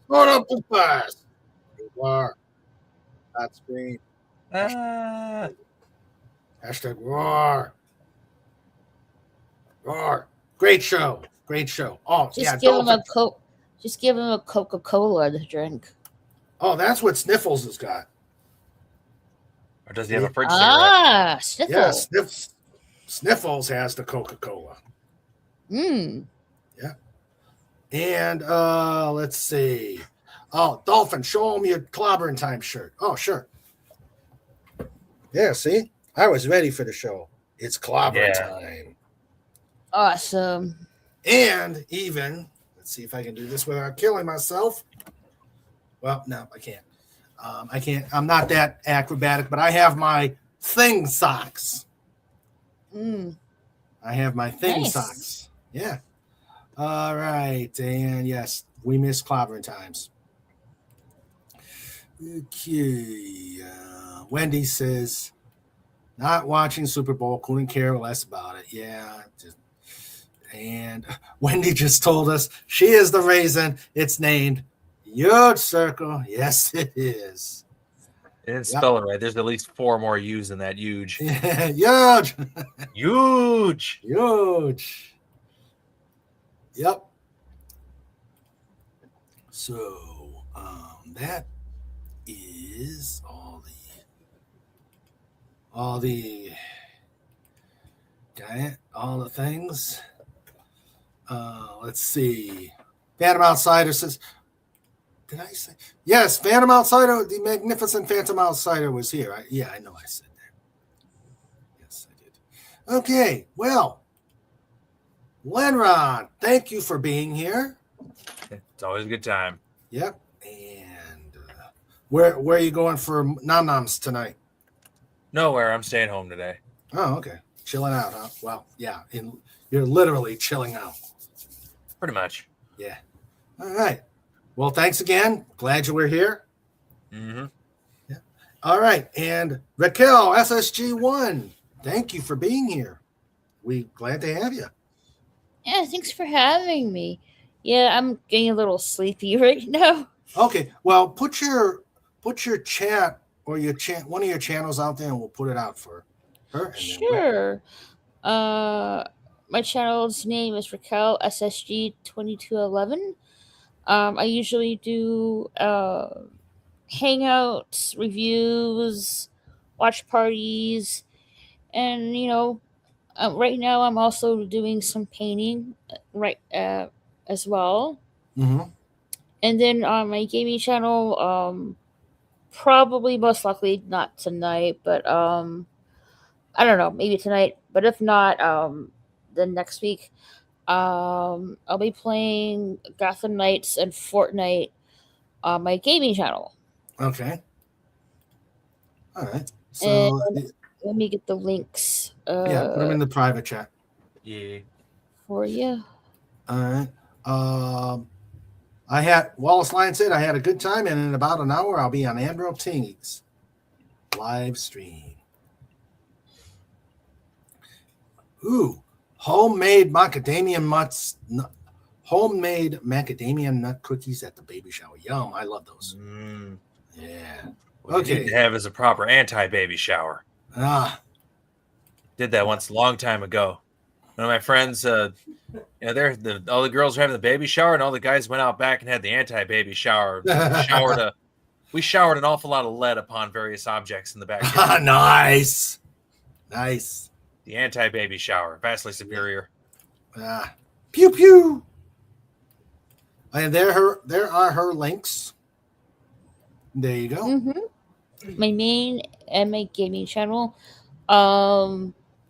Sort up the pass. War. That screen. Hashtag roar. Roar. Great show. Great show. Oh, Just yeah. give him a Coke. Just give him a Coca-Cola to drink. Oh, that's what Sniffles has got. Or does he have a fridge cigarette? Ah, Sniffles. Yeah, Sniffles has the Coca-Cola. Yeah. And let's see. Oh, Dolphin, show him your clobbering time shirt. Oh, sure. Yeah, see? I was ready for the show. It's clobbering time. Awesome. And even, let's see if I can do this without killing myself. Well, no, I can't. I can't. I'm not that acrobatic, but I have my thing socks. I have my thing socks. Yeah. All right. And yes, we miss clobbering times. Okay. Wendy says, not watching Super Bowl, couldn't care less about it. Yeah. And Wendy just told us she is the reason it's named Huge Circle. Yes, it is. They didn't spell it right. There's at least 4 more U's in that huge. Huge. Huge. Huge. Yep. So that is all the things. Let's see. Phantom Outsider says, did I say? Yes, Phantom Outsider, the magnificent Phantom Outsider was here. I know I said that. Yes, I did. Okay, well, Lenron, thank you for being here. It's always a good time. Yep. And where are you going for nom-noms tonight? Nowhere. I'm staying home today. Oh, okay. Chilling out, huh? Well, yeah. You're literally chilling out. Pretty much. Yeah. All right. Well, thanks again. Glad you were here. Mm-hmm. Yeah. All right. And Raquel, SSG1, thank you for being here. We glad to have you. Yeah, thanks for having me. Yeah, I'm getting a little sleepy right now. Okay. Well, put your chat or one of your channels out there, and we'll put it out for her. Sure. My channel's name is Raquel SSG 2211. I usually do hangouts, reviews, watch parties, and right now I'm also doing some painting. Right, as well. Mm-hmm. And then on my gaming channel, probably most likely not tonight, but I don't know, maybe tonight. But if not, then next week, I'll be playing Gotham Knights and Fortnite on my gaming channel. Okay. All right. So And let me get the links. yeah, put them in the private chat. Yeah. For you. All right. I had Wallace Lyon said I had a good time, and in about an hour I'll be on Andrew Ting's live stream. Ooh, homemade macadamia nut cookies at the baby shower. Yum! I love those. Yeah. What you need to have is a proper anti-baby shower. Did that once a long time ago. One of my friends, all the girls were having the baby shower, and all the guys went out back and had the anti-baby shower. We showered an awful lot of lead upon various objects in the backyard. Nice. The anti-baby shower, vastly superior. Pew pew. And there are her links. There you go. Mm-hmm. My main and my gaming channel.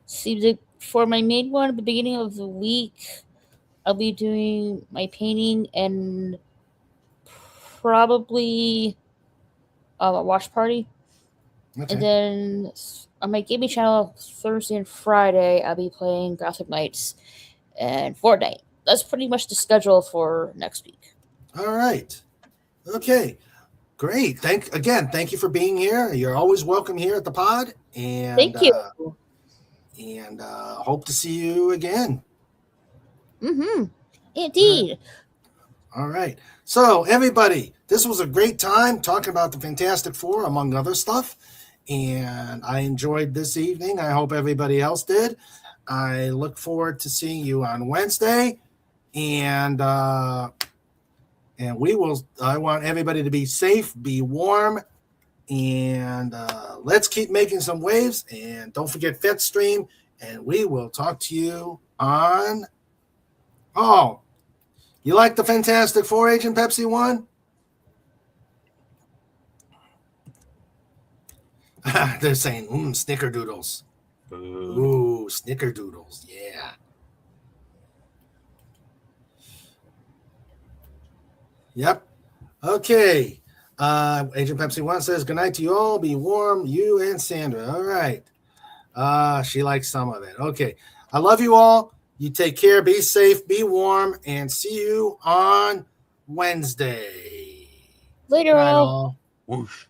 Seems like for my main one at the beginning of the week, I'll be doing my painting and probably a watch party. Okay. And then on my gaming channel, Thursday and Friday, I'll be playing Gotham Knights and Fortnite. That's pretty much the schedule for next week. All right. Okay. Great. Thank you for being here. You're always welcome here at the pod. And thank you. And hope to see you again. Mm-hmm. Indeed. All right. So, everybody, this was a great time talking about the Fantastic Four, among other stuff. And I enjoyed this evening. I hope everybody else did. I look forward to seeing you on Wednesday. And we will. I want everybody to be safe, be warm, and let's keep making some waves. And don't forget FitStream. And we will talk to you on. Oh, you like the Fantastic Four, Agent Pepsi One? They're saying, snickerdoodles. Ooh, snickerdoodles. Yeah. Yep. Okay. Agent Pepsi One says, good night to you all. Be warm, you and Sandra. All right. She likes some of it. Okay. I love you all. You take care. Be safe. Be warm. And see you on Wednesday. Later, all. Whoosh.